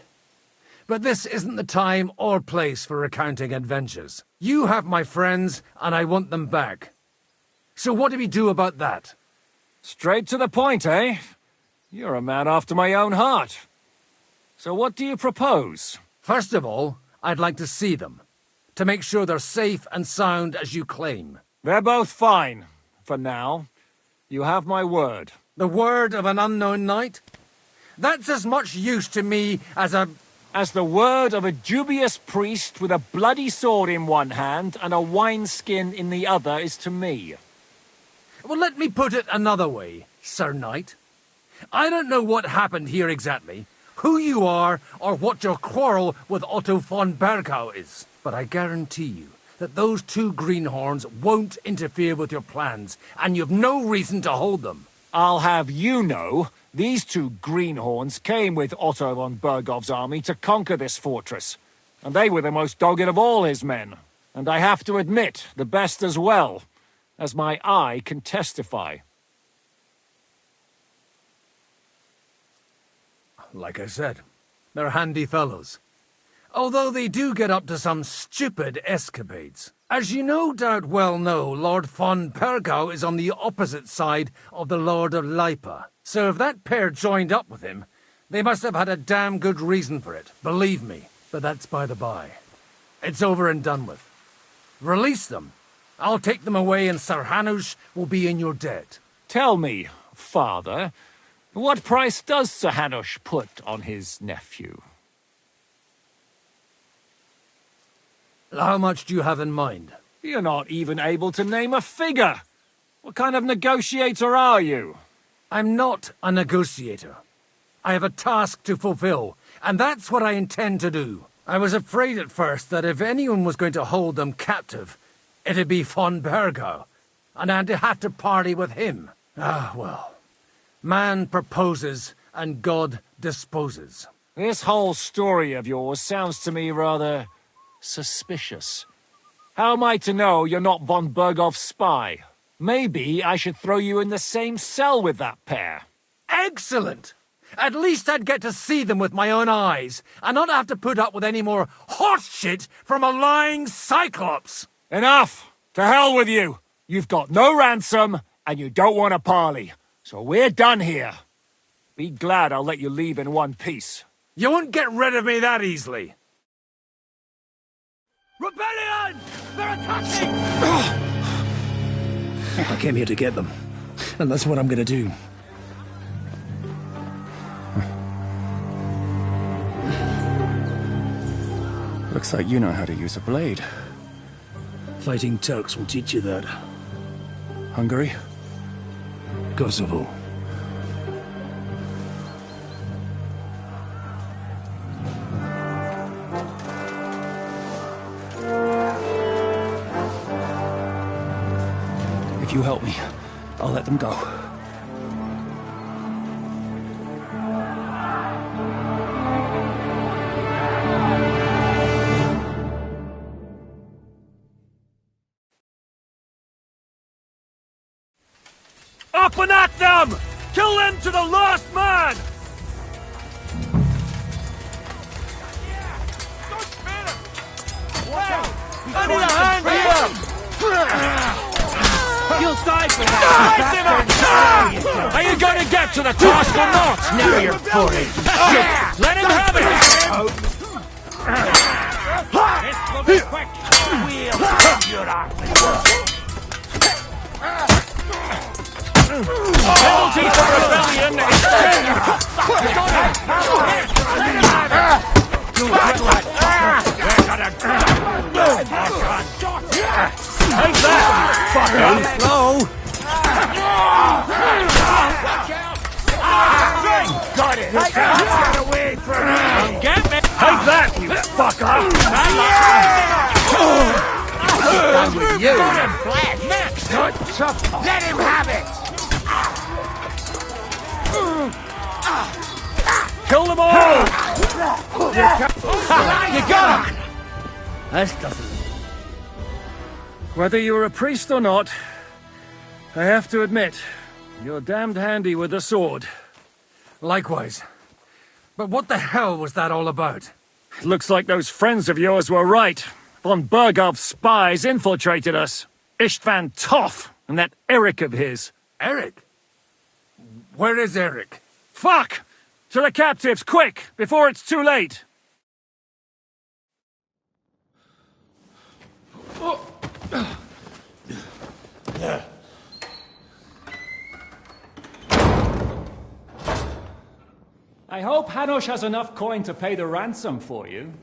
But this isn't the time or place for recounting adventures. You have my friends, and I want them back. So what do we do about that? Straight to the point, eh? You're a man after my own heart. So what do you propose? First of all, I'd like to see them, to make sure they're safe and sound as you claim. They're both fine, for now. You have my word. The word of an unknown knight? That's as much use to me as the word of a dubious priest with a bloody sword in one hand and a wineskin in the other is to me. Well, let me put it another way, Sir Knight. I don't know what happened here exactly, who you are, or what your quarrel with Otto von Bergau is. But I guarantee you that those two greenhorns won't interfere with your plans, and you've no reason to hold them. I'll have you know, these two greenhorns came with Otto von Bergov's army to conquer this fortress. And they were the most dogged of all his men. And I have to admit, the best as well, as my eye can testify. Like I said, they're handy fellows. Although they do get up to some stupid escapades. As you no doubt well know, Lord von Bergau is on the opposite side of the Lord of Lipa. So if that pair joined up with him, they must have had a damn good reason for it, believe me. But that's by the by. It's over and done with. Release them. I'll take them away and Sir Hanush will be in your debt. Tell me, Father, what price does Sir Hanush put on his nephew? How much do you have in mind? You're not even able to name a figure. What kind of negotiator are you? I'm not a negotiator. I have a task to fulfill, and that's what I intend to do. I was afraid at first that if anyone was going to hold them captive, it'd be von Berger, and I'd have to parley with him. Ah, well. Man proposes, and God disposes. This whole story of yours sounds to me rather suspicious. How am I to know you're not von Bergov's spy? Maybe I should throw you in the same cell with that pair. Excellent! At least I'd get to see them with my own eyes, and not have to put up with any more horse shit from a lying cyclops! Enough! To hell with you! You've got no ransom, and you don't want to parley. So we're done here. Be glad I'll let you leave in one piece. You won't get rid of me that easily. Rebellion! They're attacking! I came here to get them, and that's what I'm gonna do. Looks like you know how to use a blade. Fighting Turks will teach you that. Hungary? Kosovo. If you help me, I'll let them go. Up and at them! Kill them to the last man! I need a hand here! You'll die for that! Are you going to get to the task or not? Now you're pouring. Let him have it! This will be quick. We'll send your Penalty for rebellion is failure! Take that, fucker! Slow! Got it! Get away from me! Get me! Take that, you fucker! Done with you! Next! Let him have it! Kill them all! You got him! This doesn't... Whether you're a priest or not, I have to admit, you're damned handy with a sword. Likewise. But what the hell was that all about? It looks like those friends of yours were right. Von Bergov's spies infiltrated us. Istvan Toth and that Eric of his. Eric? Where is Eric? Fuck! To the captives, quick, before it's too late! I hope Hanush has enough coin to pay the ransom for you.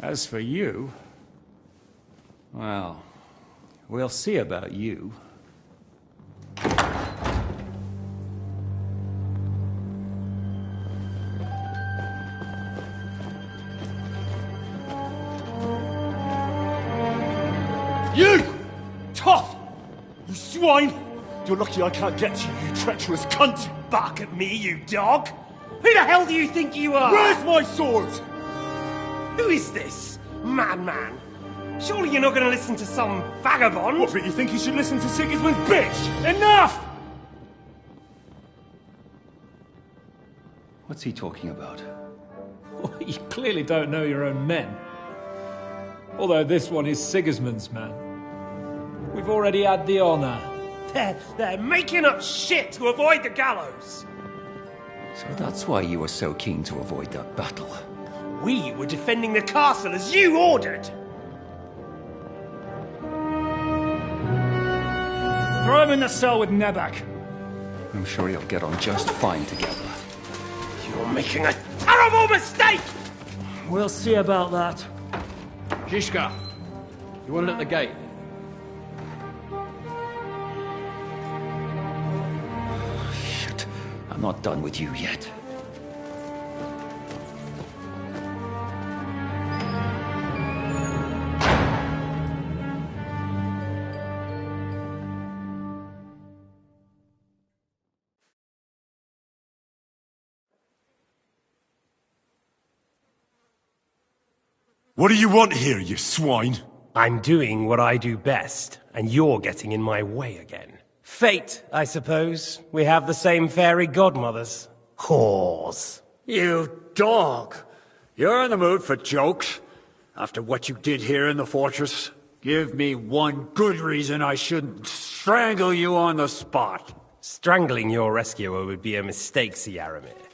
As for you... well, we'll see about you. You! Tough! You swine! You're lucky I can't get to you, you treacherous cunt! Bark at me, you dog! Who the hell do you think you are? Where's my sword? Who is this? Madman! Surely you're not going to listen to some vagabond? What, but you think you should listen to Sigismund's bitch? Enough! What's he talking about? Well, you clearly don't know your own men. Although this one is Sigismund's man. We've already had the honor. They're making up shit to avoid the gallows! So that's why you were so keen to avoid that battle. We were defending the castle as you ordered! Throw him in the cell with Nebak. I'm sure you'll get on just fine together. You're making a terrible mistake! We'll see about that. Zhishka, you want it at the gate? Shit. I'm not done with you yet. What do you want here, you swine? I'm doing what I do best, and you're getting in my way again. Fate, I suppose. We have the same fairy godmothers. Whores. You dog! You're in the mood for jokes? After what you did here in the fortress? Give me one good reason I shouldn't strangle you on the spot. Strangling your rescuer would be a mistake, Yaramir.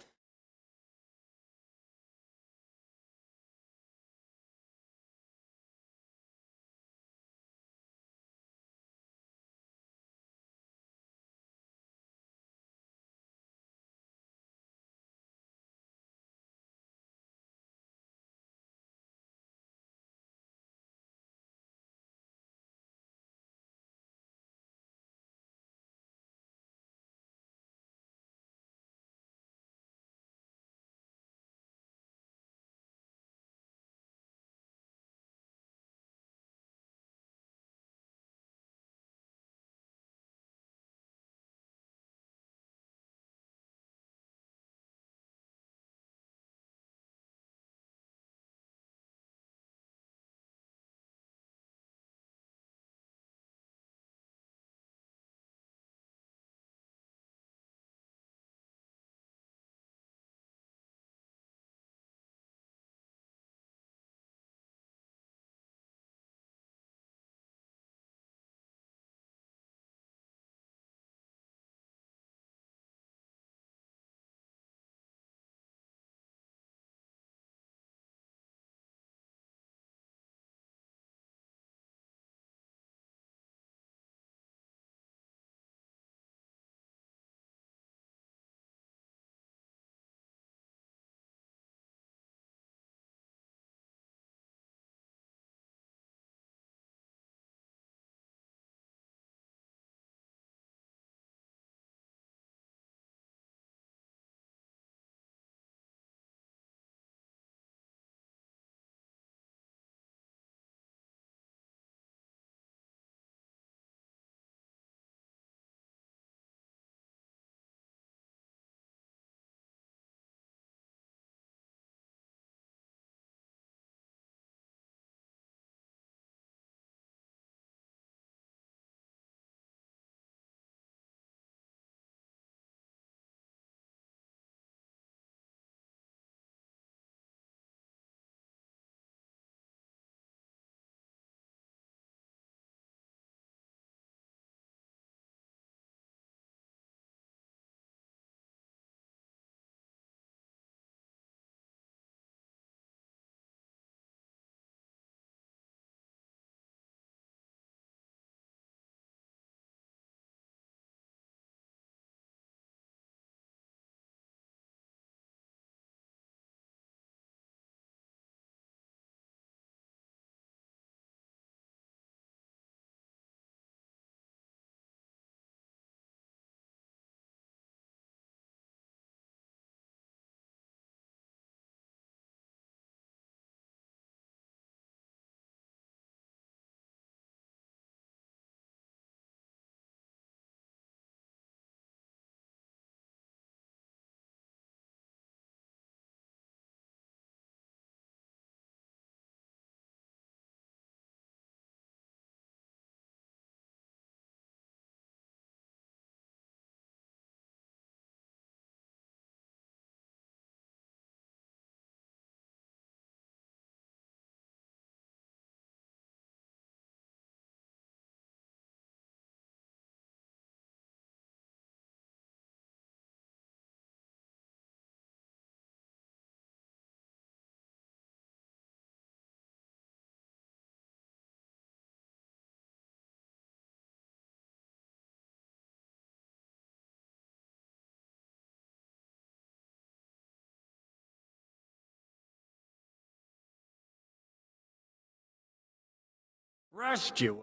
Rescue?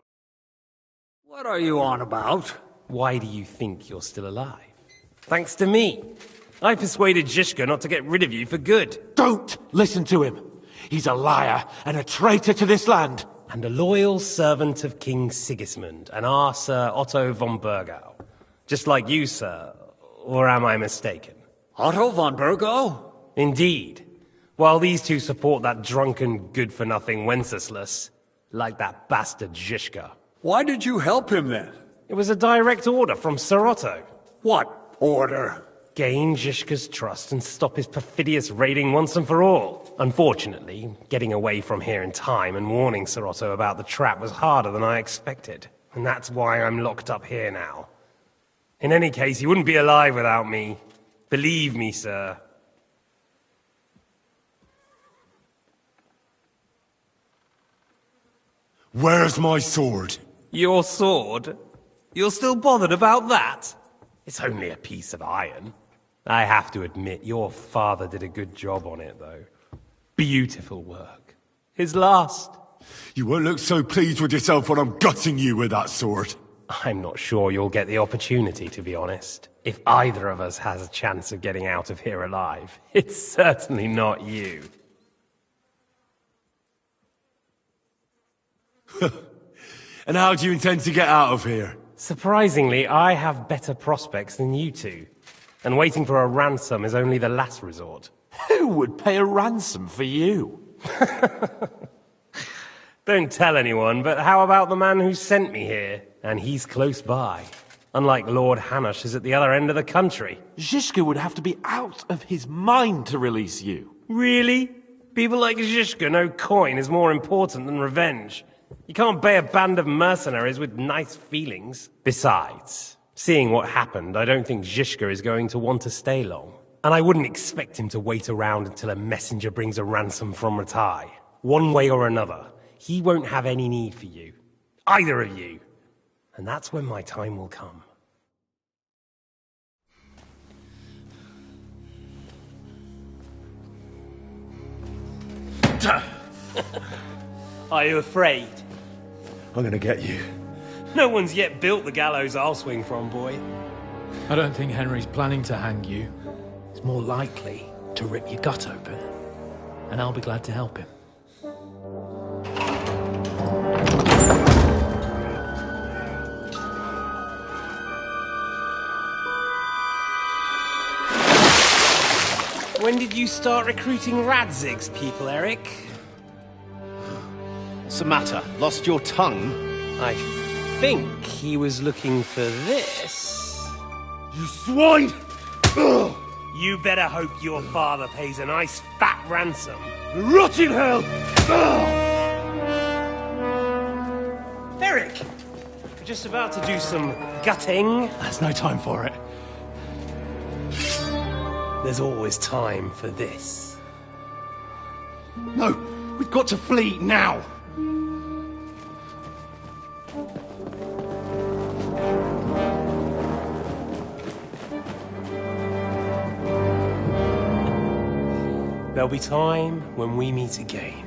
What are you on about? Why do you think you're still alive? Thanks to me. I persuaded Zhishka not to get rid of you for good. Don't listen to him. He's a liar and a traitor to this land. And a loyal servant of King Sigismund and our Sir Otto von Burgau. Just like you, sir. Or am I mistaken? Otto von Burgau? Indeed. While these two support that drunken, good-for-nothing Wenceslas, like that bastard Zhishka. Why did you help him then? It was a direct order from Sir Otto. What order? Gain Zhishka's trust and stop his perfidious raiding once and for all. Unfortunately, getting away from here in time and warning Sir Otto about the trap was harder than I expected. And that's why I'm locked up here now. In any case, he wouldn't be alive without me. Believe me, sir. Where's my sword? Your sword? You're still bothered about that? It's only a piece of iron. I have to admit, your father did a good job on it, though. Beautiful work. His last. You won't look so pleased with yourself when I'm gutting you with that sword. I'm not sure you'll get the opportunity, to be honest. If either of us has a chance of getting out of here alive, it's certainly not you. And how do you intend to get out of here? Surprisingly, I have better prospects than you two. And waiting for a ransom is only the last resort. Who would pay a ransom for you? Don't tell anyone, but how about the man who sent me here? And he's close by. Unlike Lord Hanush is at the other end of the country. Zhishka would have to be out of his mind to release you. Really? People like Zhishka know coin is more important than revenge. You can't pay a band of mercenaries with nice feelings. Besides, seeing what happened, I don't think Zhishka is going to want to stay long. And I wouldn't expect him to wait around until a messenger brings a ransom from Ratai. One way or another, he won't have any need for you. Either of you. And that's when my time will come. Are you afraid? I'm gonna get you. No one's yet built the gallows I'll swing from, boy. I don't think Henry's planning to hang you. He's more likely to rip your gut open. And I'll be glad to help him. When did you start recruiting Radzig's people, Eric? What's the matter? Lost your tongue? I think he was looking for this. You swine! Ugh. You better hope your father pays a nice fat ransom. Rot in hell! Ugh. Eric! We're just about to do some gutting. There's no time for it. There's always time for this. No, we've got to flee now! There'll be time when we meet again.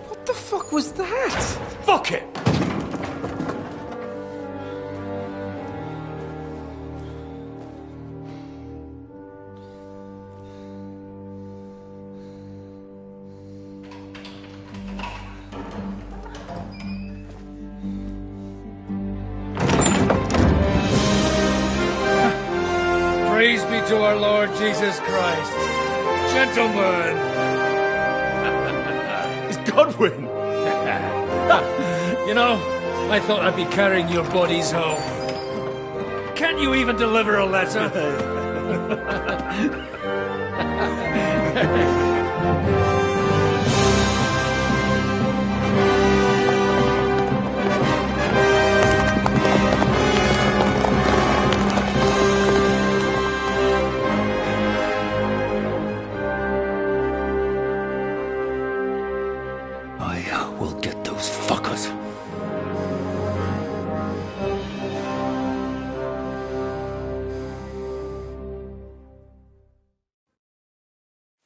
What the fuck was that? Fuck it! Praise be to our Lord Jesus Christ. Gentlemen! It's Godwin! You know, I thought I'd be carrying your bodies home. Can't you even deliver a letter? We'll get those fuckers.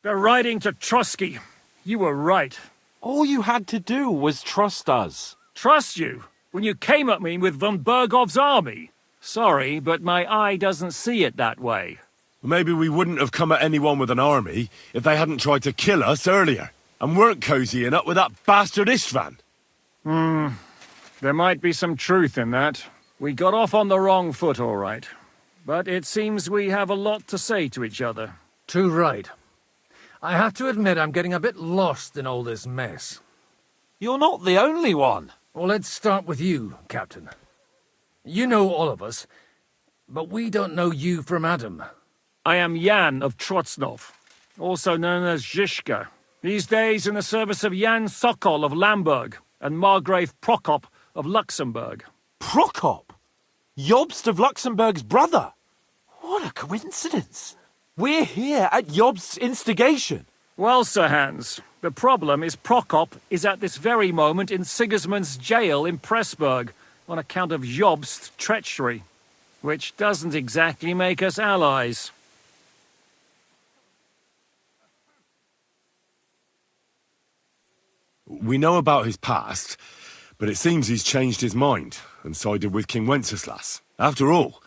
They're riding to Trusky. You were right. All you had to do was trust us. Trust you? When you came at me with von Bergov's army? Sorry, but my eye doesn't see it that way. Maybe we wouldn't have come at anyone with an army if they hadn't tried to kill us earlier, and weren't cozying up with that bastard Istvan. There might be some truth in that. We got off on the wrong foot, all right. But it seems we have a lot to say to each other. Too right. I have to admit I'm getting a bit lost in all this mess. You're not the only one. Well, let's start with you, Captain. You know all of us, but we don't know you from Adam. I am Jan of Trotsnov, also known as Zizka. These days in the service of Jan Sokol of Lamberg and Margrave Prokop of Luxembourg. Prokop? Jobst of Luxembourg's brother? What a coincidence. We're here at Jobst's instigation. Well, Sir Hans, the problem is Prokop is at this very moment in Sigismund's jail in Pressburg on account of Jobst's treachery, which doesn't exactly make us allies. We know about his past, but it seems he's changed his mind and sided with King Wenceslas. After all,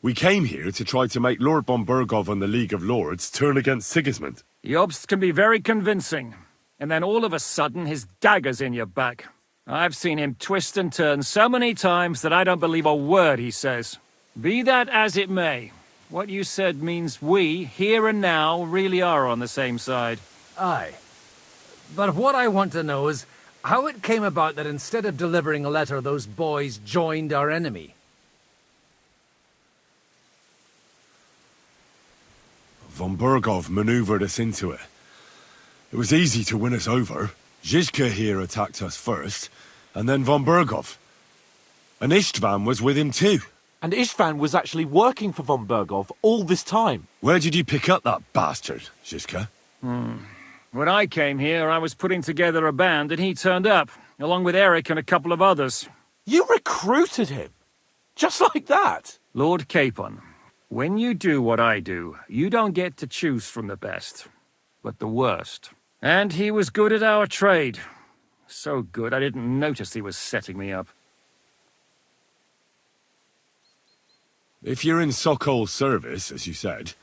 we came here to try to make Lord von Bergov and the League of Lords turn against Sigismund. Jobst can be very convincing, and then all of a sudden his dagger's in your back. I've seen him twist and turn so many times that I don't believe a word he says. Be that as it may, what you said means we, here and now, really are on the same side. Aye. But what I want to know is how it came about that instead of delivering a letter, those boys joined our enemy. Von Bergov maneuvered us into it. It was easy to win us over. Zizka here attacked us first, and then von Bergov. And Istvan was with him too. And Istvan was actually working for von Bergov all this time. Where did you pick up that bastard, Zizka? When I came here, I was putting together a band, and he turned up, along with Eric and a couple of others. You recruited him? Just like that? Lord Capon, when you do what I do, you don't get to choose from the best, but the worst. And he was good at our trade. So good, I didn't notice he was setting me up. If you're in Sokol's service, as you said,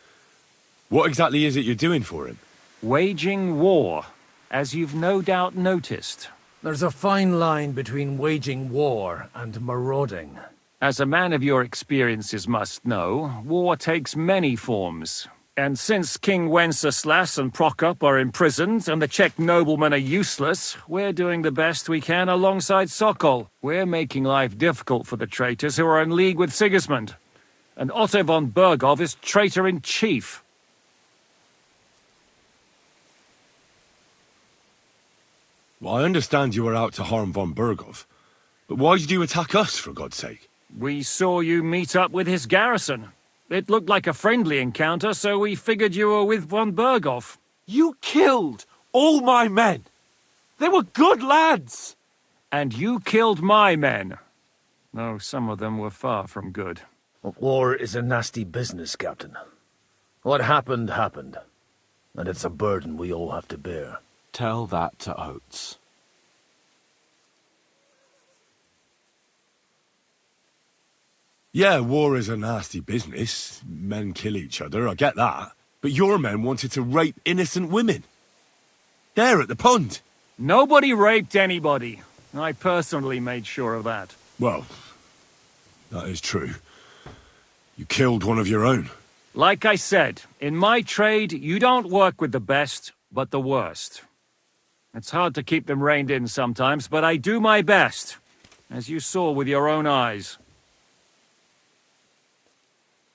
what exactly is it you're doing for him? Waging war, as you've no doubt noticed. There's a fine line between waging war and marauding. As a man of your experiences must know, war takes many forms. And since King Wenceslas and Prokop are imprisoned and the Czech noblemen are useless, we're doing the best we can alongside Sokol. We're making life difficult for the traitors who are in league with Sigismund. And Otto von Bergov is traitor-in-chief. Well, I understand you were out to harm von Bergov, but why did you attack us, for God's sake? We saw you meet up with his garrison. It looked like a friendly encounter, so we figured you were with von Bergov. You killed all my men. They were good lads. And you killed my men. Though some of them were far from good. War is a nasty business, Captain. What happened, happened. And it's a burden we all have to bear. Tell that to Oates. Yeah, war is a nasty business. Men kill each other, I get that. But your men wanted to rape innocent women. There at the pond. Nobody raped anybody. I personally made sure of that. Well, that is true. You killed one of your own. Like I said, in my trade, you don't work with the best, but the worst. It's hard to keep them reined in sometimes, but I do my best, as you saw with your own eyes.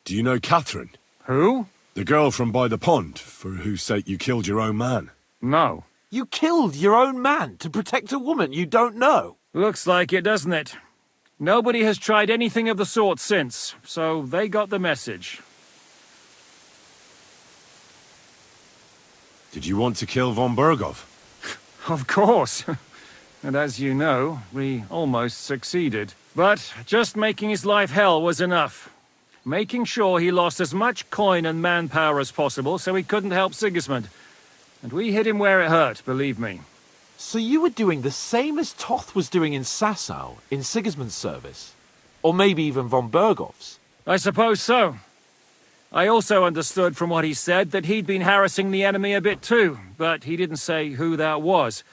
Do you know Catherine? Who? The girl from by the pond, for whose sake you killed your own man. No. You killed your own man to protect a woman you don't know? Looks like it, doesn't it? Nobody has tried anything of the sort since, so they got the message. Did you want to kill von Bergov? Of course. And as you know, we almost succeeded. But just making his life hell was enough. Making sure he lost as much coin and manpower as possible so he couldn't help Sigismund. And we hit him where it hurt, believe me. So you were doing the same as Toth was doing in Sasau, in Sigismund's service? Or maybe even von Bergov's? I suppose so. I also understood from what he said that he'd been harassing the enemy a bit too, but he didn't say who that was.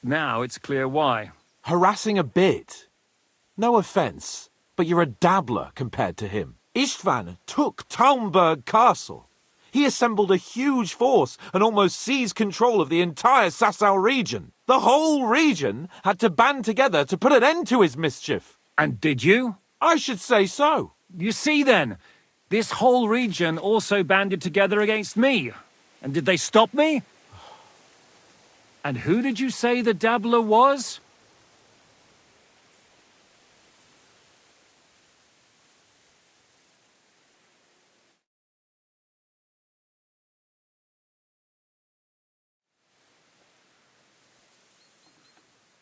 Now it's clear why. Harassing a bit? No offence, but you're a dabbler compared to him. Istvan took Talmberg Castle. He assembled a huge force and almost seized control of the entire Sasau region. The whole region had to band together to put an end to his mischief. And did you? I should say so. You see then, this whole region also banded together against me. And did they stop me? And who did you say the dabbler was?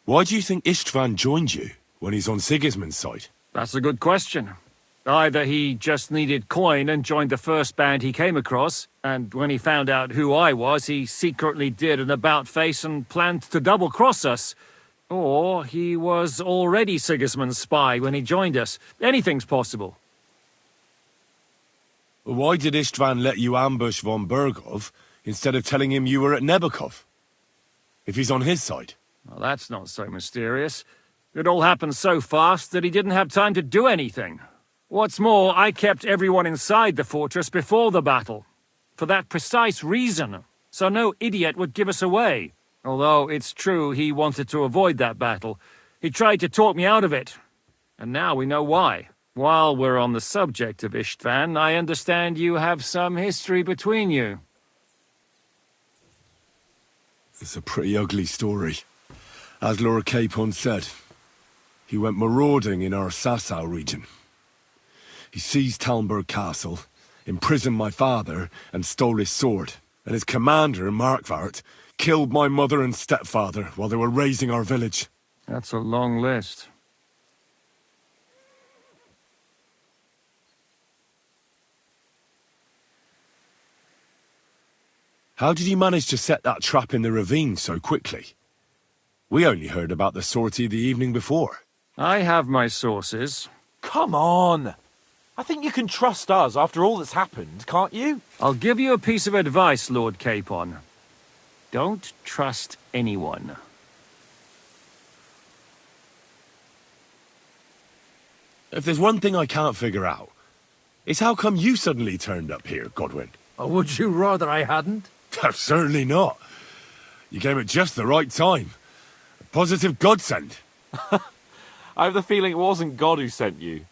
Why do you think Istvan joined you when he's on Sigismund's side? That's a good question. Either he just needed coin and joined the first band he came across, and when he found out who I was, he secretly did an about-face and planned to double-cross us. Or he was already Sigismund's spy when he joined us. Anything's possible. Why did Istvan let you ambush von Bergov instead of telling him you were at Nebakov? If he's on his side. Well, that's not so mysterious. It all happened so fast that he didn't have time to do anything. What's more, I kept everyone inside the fortress before the battle. For that precise reason. So no idiot would give us away. Although it's true he wanted to avoid that battle. He tried to talk me out of it. And now we know why. While we're on the subject of Istvan, I understand you have some history between you. It's a pretty ugly story. As Lord Capon said, he went marauding in our Sasau region. He seized Talmberg Castle, imprisoned my father, and stole his sword. And his commander, Markvart, killed my mother and stepfather while they were raising our village. That's a long list. How did you manage to set that trap in the ravine so quickly? We only heard about the sortie the evening before. I have my sources. Come on! I think you can trust us after all that's happened, can't you? I'll give you a piece of advice, Lord Capon. Don't trust anyone. If there's one thing I can't figure out, it's how come you suddenly turned up here, Godwin? Or would you rather I hadn't? Certainly not. You came at just the right time. A positive godsend. I have the feeling it wasn't God who sent you,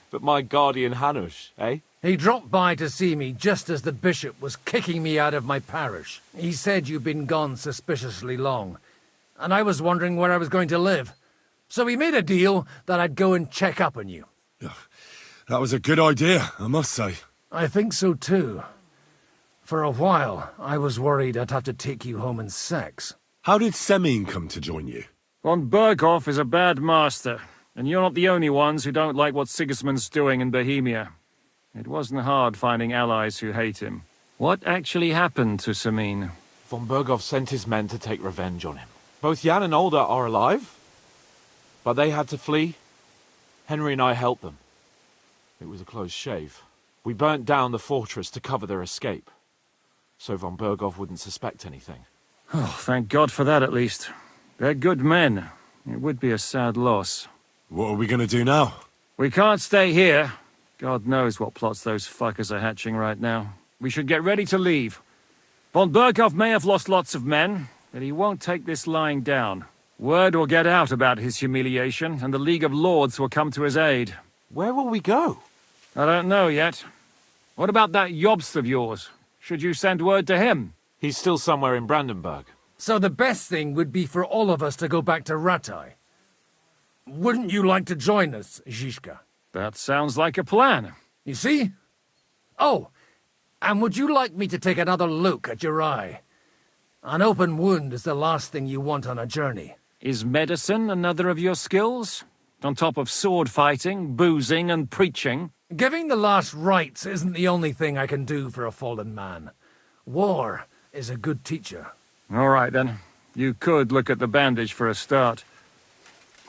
but my guardian Hanush, eh? He dropped by to see me just as the bishop was kicking me out of my parish. He said you'd been gone suspiciously long, and I was wondering where I was going to live. So we made a deal that I'd go and check up on you. That was a good idea, I must say. I think so too. For a while, I was worried I'd have to take you home in sex. How did Semyon come to join you? Von Berghoff is a bad master, and you're not the only ones who don't like what Sigismund's doing in Bohemia. It wasn't hard finding allies who hate him. What actually happened to Semyon? Von Berghoff sent his men to take revenge on him. Both Jan and Olda are alive, but they had to flee. Henry and I helped them. It was a close shave. We burnt down the fortress to cover their escape, so von Berghoff wouldn't suspect anything. Oh, thank God for that at least. They're good men. It would be a sad loss. What are we going to do now? We can't stay here. God knows what plots those fuckers are hatching right now. We should get ready to leave. Von Berghoff may have lost lots of men, but he won't take this lying down. Word will get out about his humiliation, and the League of Lords will come to his aid. Where will we go? I don't know yet. What about that Jobst of yours? Should you send word to him? He's still somewhere in Brandenburg. So the best thing would be for all of us to go back to Ratai. Wouldn't you like to join us, Zizka? That sounds like a plan. You see? Oh, and would you like me to take another look at your eye? An open wound is the last thing you want on a journey. Is medicine another of your skills? On top of sword fighting, boozing, and preaching? Giving the last rites isn't the only thing I can do for a fallen man. War is a good teacher. All right, then. You could look at the bandage for a start.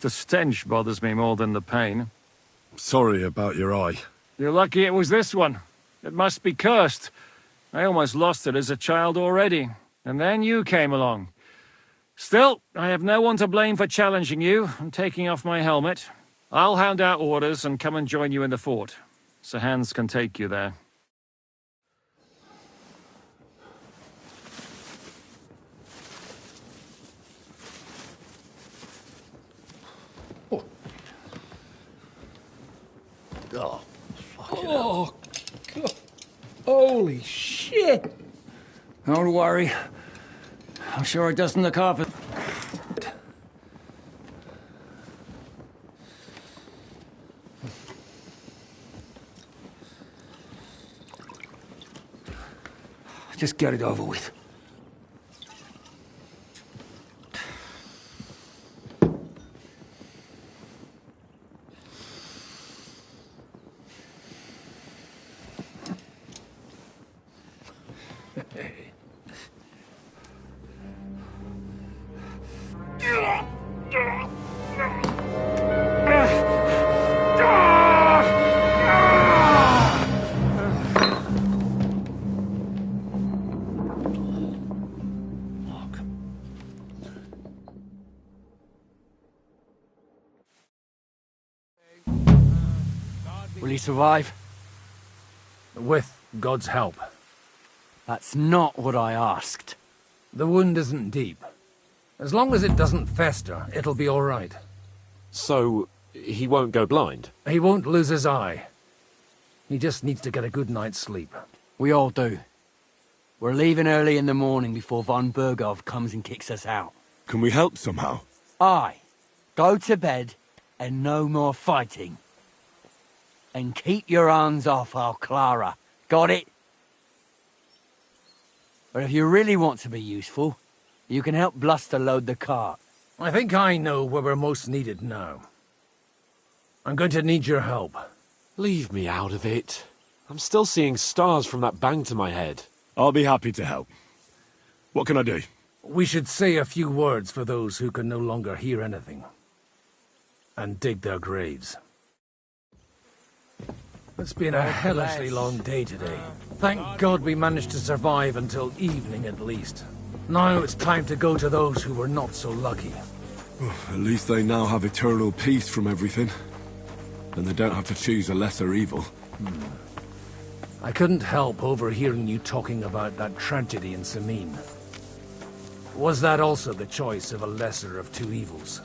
The stench bothers me more than the pain. Sorry about your eye. You're lucky it was this one. It must be cursed. I almost lost it as a child already. And then you came along. Still, I have no one to blame for challenging you and taking off my helmet. I'll hand out orders and come and join you in the fort. Sir Hans can take you there. Oh, fucking hell. God. Holy shit! Don't worry. I'm sure it doesn't look half as... Just get it over with. Will he survive? With God's help. That's not what I asked. The wound isn't deep. As long as it doesn't fester, it'll be all right. So, he won't go blind? He won't lose his eye. He just needs to get a good night's sleep. We all do. We're leaving early in the morning before von Bergov comes and kicks us out. Can we help somehow? Aye. Go to bed and no more fighting. And keep your hands off our Clara. Got it? But if you really want to be useful, you can help Bluster load the cart. I think I know where we're most needed now. I'm going to need your help. Leave me out of it. I'm still seeing stars from that bang to my head. I'll be happy to help. What can I do? We should say a few words for those who can no longer hear anything. And dig their graves. It's been a hellishly long day today. Thank God we managed to survive until evening at least. Now it's time to go to those who were not so lucky. At least they now have eternal peace from everything. And they don't have to choose a lesser evil. I couldn't help overhearing you talking about that tragedy in Samin. Was that also the choice of a lesser of two evils?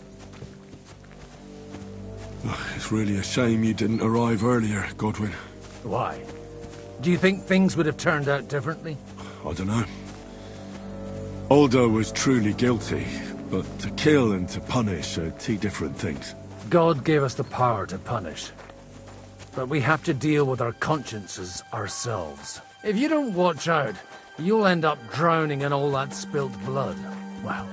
It's really a shame you didn't arrive earlier, Godwin. Why? Do you think things would have turned out differently? I don't know. Aldo was truly guilty, but to kill and to punish are two different things. God gave us the power to punish. But we have to deal with our consciences ourselves. If you don't watch out, you'll end up drowning in all that spilt blood. Well,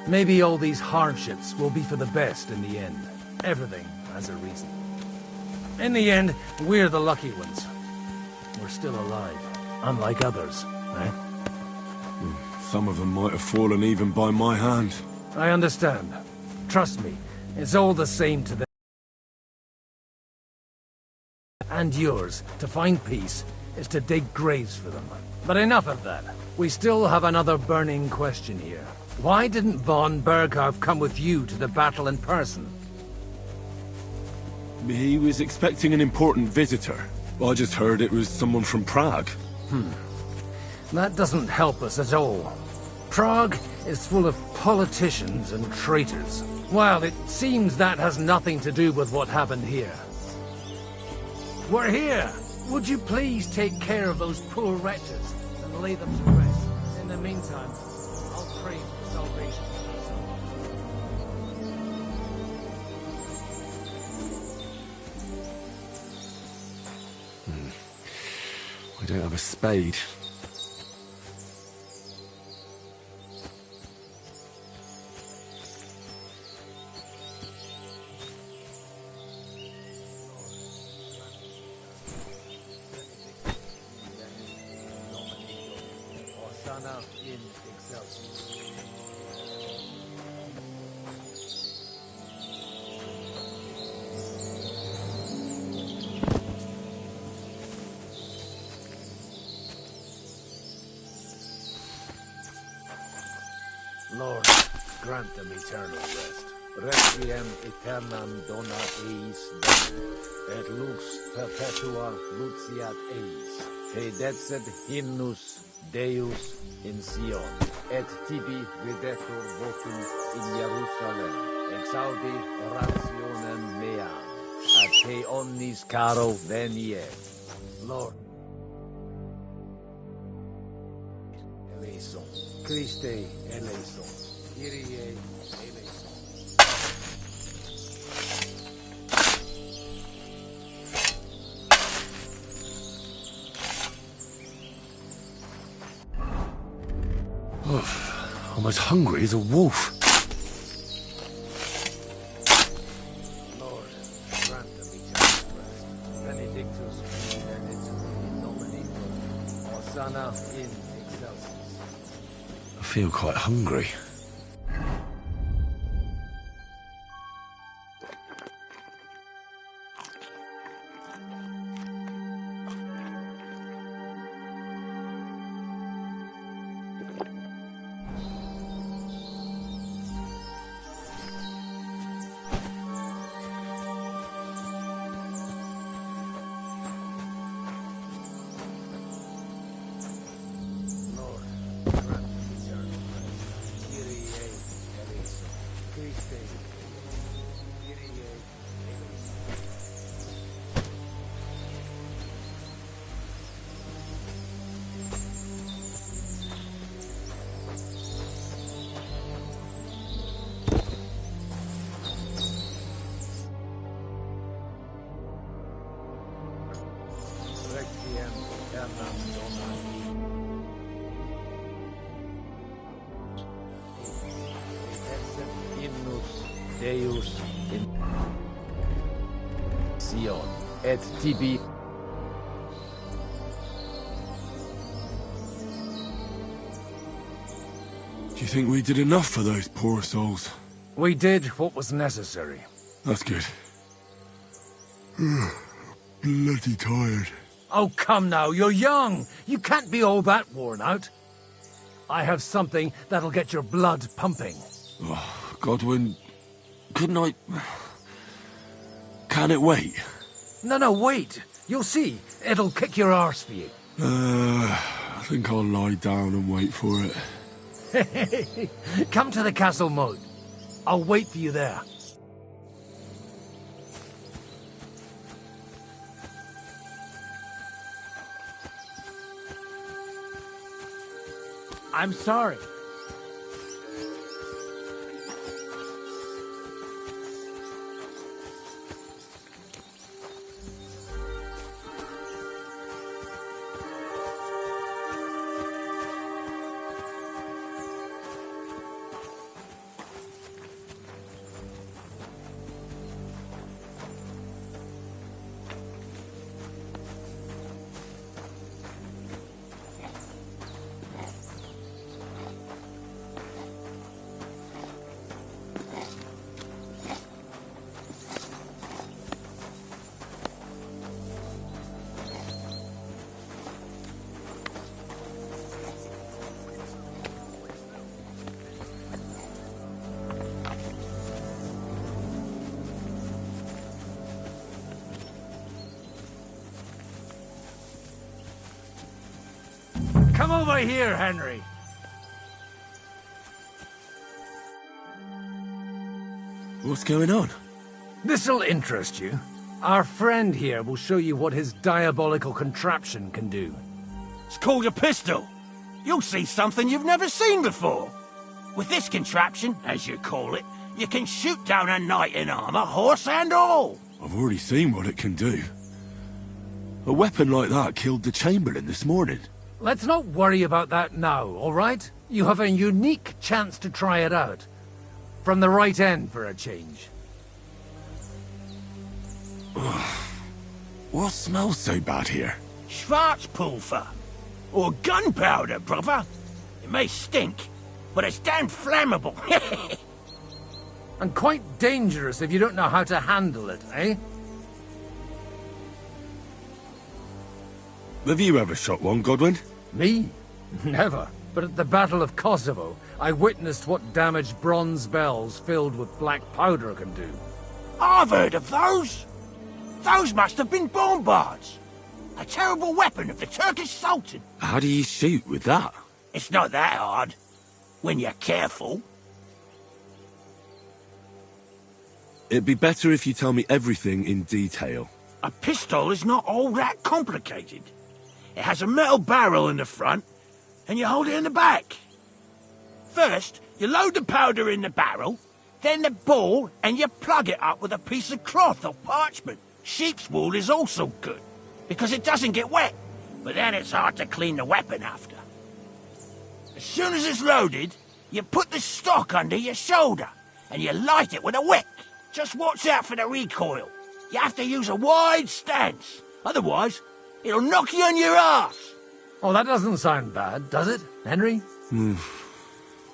maybe all these hardships will be for the best in the end. Everything has a reason. In the end, we're the lucky ones. We're still alive, unlike others, eh? Some of them might have fallen even by my hand. I understand. Trust me, it's all the same to them. And yours, to find peace, is to dig graves for them. But enough of that. We still have another burning question here. Why didn't von Berghoff come with you to the battle in person? He was expecting an important visitor. I just heard it was someone from Prague. That doesn't help us at all. Prague is full of politicians and traitors. Well, it seems that has nothing to do with what happened here. We're here! Would you please take care of those poor wretches and lay them to rest? In the meantime, I'll pray for salvation. I don't have a spade. Sana in excelsis. Lord, grant them eternal rest. Requiem aeternam dona eis Deo, et lux perpetua luceat eis. Te decet hymnus Deus in Sion, et tibi videtur votum in Jerusalem. Exaudi orationem meam, a te omnis caro veniet. Lord, eleison, Christe eleison, Kyrie eleison. I'm as hungry as a wolf. Lord, grant them eternal rest. Benedictus benedictus in nomine Domini. Hosanna in excelsis. I feel quite hungry. Requiem aeternam Domini. Exet hymnus Deus in Sion, et tibi. Do you think we did enough for those poor souls? We did what was necessary. That's good. Bloody tired. Oh, come now, you're young. You can't be all that worn out. I have something that'll get your blood pumping. Oh, Godwin, couldn't I... Can it wait? No, wait. You'll see. It'll kick your arse for you. I think I'll lie down and wait for it. Come to the castle moat. I'll wait for you there. I'm sorry. Come over here, Henry. What's going on? This'll interest you. Our friend here will show you what his diabolical contraption can do. It's called a pistol. You'll see something you've never seen before. With this contraption, as you call it, you can shoot down a knight in armor, horse and all. I've already seen what it can do. A weapon like that killed the Chamberlain this morning. Let's not worry about that now, all right? You have a unique chance to try it out. From the right end for a change. What smells so bad here? Schwarzpulver. Or gunpowder, brother. It may stink, but it's damn flammable. And quite dangerous if you don't know how to handle it, eh? Have you ever shot one, Godwin? Me? Never. But at the Battle of Kosovo, I witnessed what damage bronze bells filled with black powder can do. I've heard of those. Those must have been bombards. A terrible weapon of the Turkish Sultan. How do you shoot with that? It's not that hard, when you're careful. It'd be better if you tell me everything in detail. A pistol is not all that complicated. It has a metal barrel in the front, and you hold it in the back. First, you load the powder in the barrel, then the ball, and you plug it up with a piece of cloth or parchment. Sheep's wool is also good, because it doesn't get wet, but then it's hard to clean the weapon after. As soon as it's loaded, you put the stock under your shoulder, and you light it with a wick. Just watch out for the recoil. You have to use a wide stance, otherwise it'll knock you on your ass. Oh, that doesn't sound bad, does it, Henry?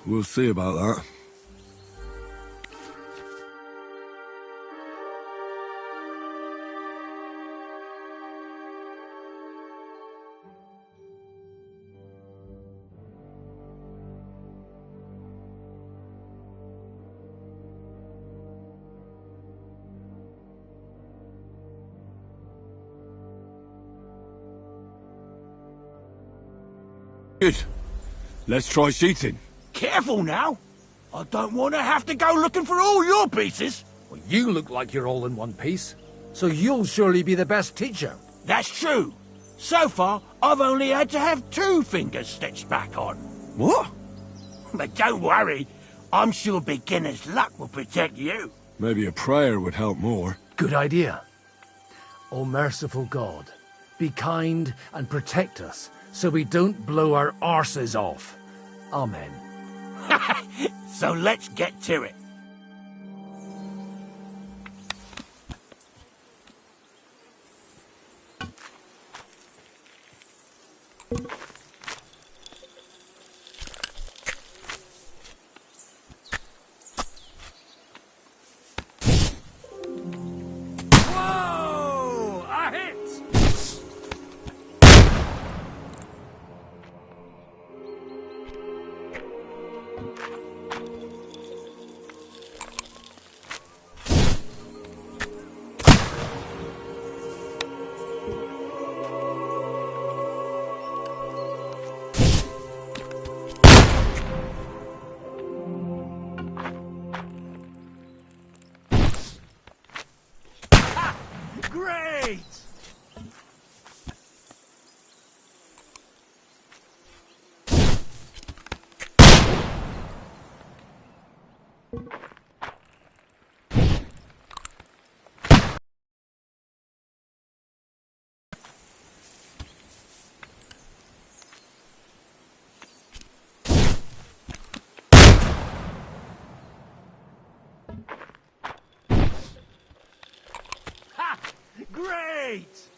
We'll see about that. Good. Let's try shooting. Careful now. I don't want to have to go looking for all your pieces. Well, you look like you're all in one piece, so you'll surely be the best teacher. That's true. So far, I've only had to have 2 fingers stitched back on. What? But don't worry. I'm sure beginner's luck will protect you. Maybe a prayer would help more. Good idea. O merciful God, be kind and protect us, so we don't blow our arses off. Amen. So let's get to it. Whoa! A hit! Great! Great!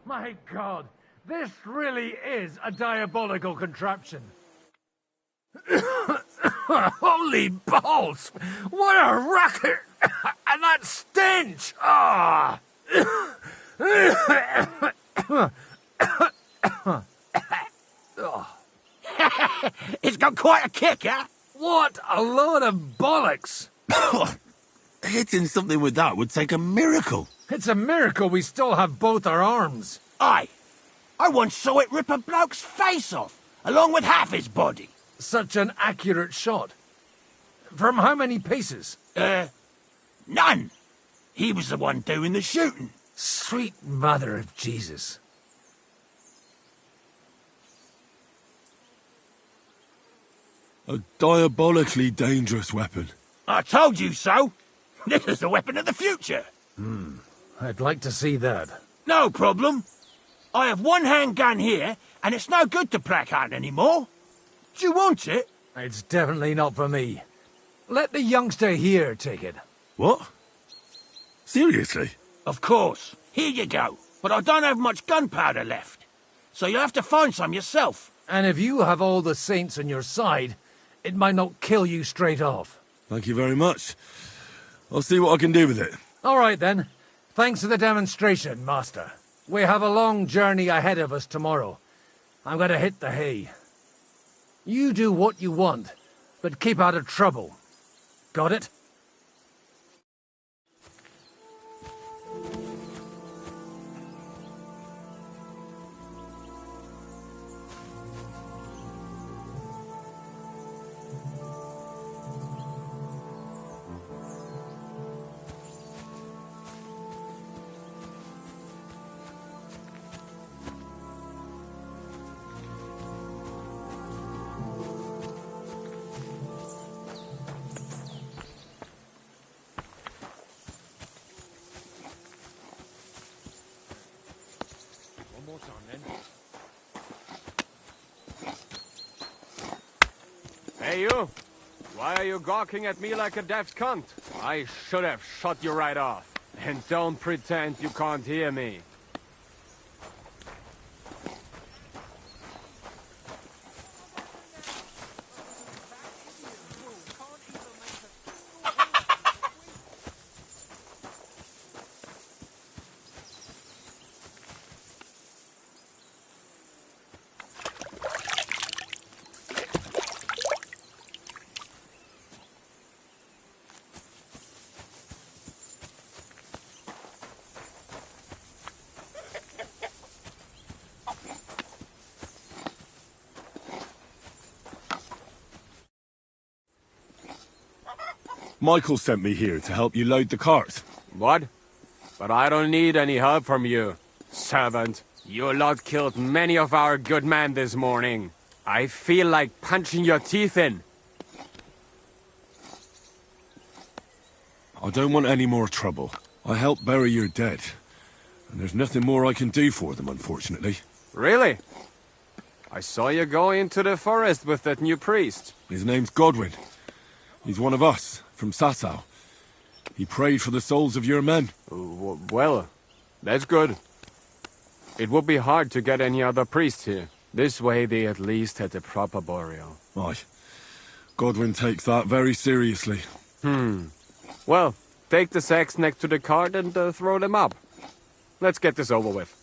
My God, this really is a diabolical contraption. Holy balls! What a racket! And that stench! Ah! It's got quite a kick, huh? What a load of bollocks! Hitting something with that would take a miracle. It's a miracle we still have both our arms. Aye. I once saw it rip a bloke's face off, along with half his body. Such an accurate shot. From how many paces? None. He was the one doing the shooting. Sweet mother of Jesus. A diabolically dangerous weapon. I told you so. This is the weapon of the future. I'd like to see that. No problem. I have one handgun here, and it's no good to placard anymore. Do you want it? It's definitely not for me. Let the youngster here take it. What? Seriously? Of course. Here you go. But I don't have much gunpowder left. So you'll have to find some yourself. And if you have all the saints on your side, it might not kill you straight off. Thank you very much. I'll see what I can do with it. All right, then. Thanks for the demonstration, Master. We have a long journey ahead of us tomorrow. I'm going to hit the hay. You do what you want, but keep out of trouble. Got it? Hey, you! Why are you gawking at me like a daft cunt? I should have shot you right off. And don't pretend you can't hear me. Michael sent me here to help you load the cart. What? But I don't need any help from you, servant. You lot killed many of our good men this morning. I feel like punching your teeth in. I don't want any more trouble. I helped bury your dead. And there's nothing more I can do for them, unfortunately. Really? I saw you go into the forest with that new priest. His name's Godwin. He's one of us, from Sasau. He prayed for the souls of your men. Well, that's good. It would be hard to get any other priest here. This way they at least had a proper burial. Aye. Godwin takes that very seriously. Well, take the sacks next to the cart and throw them up. Let's get this over with.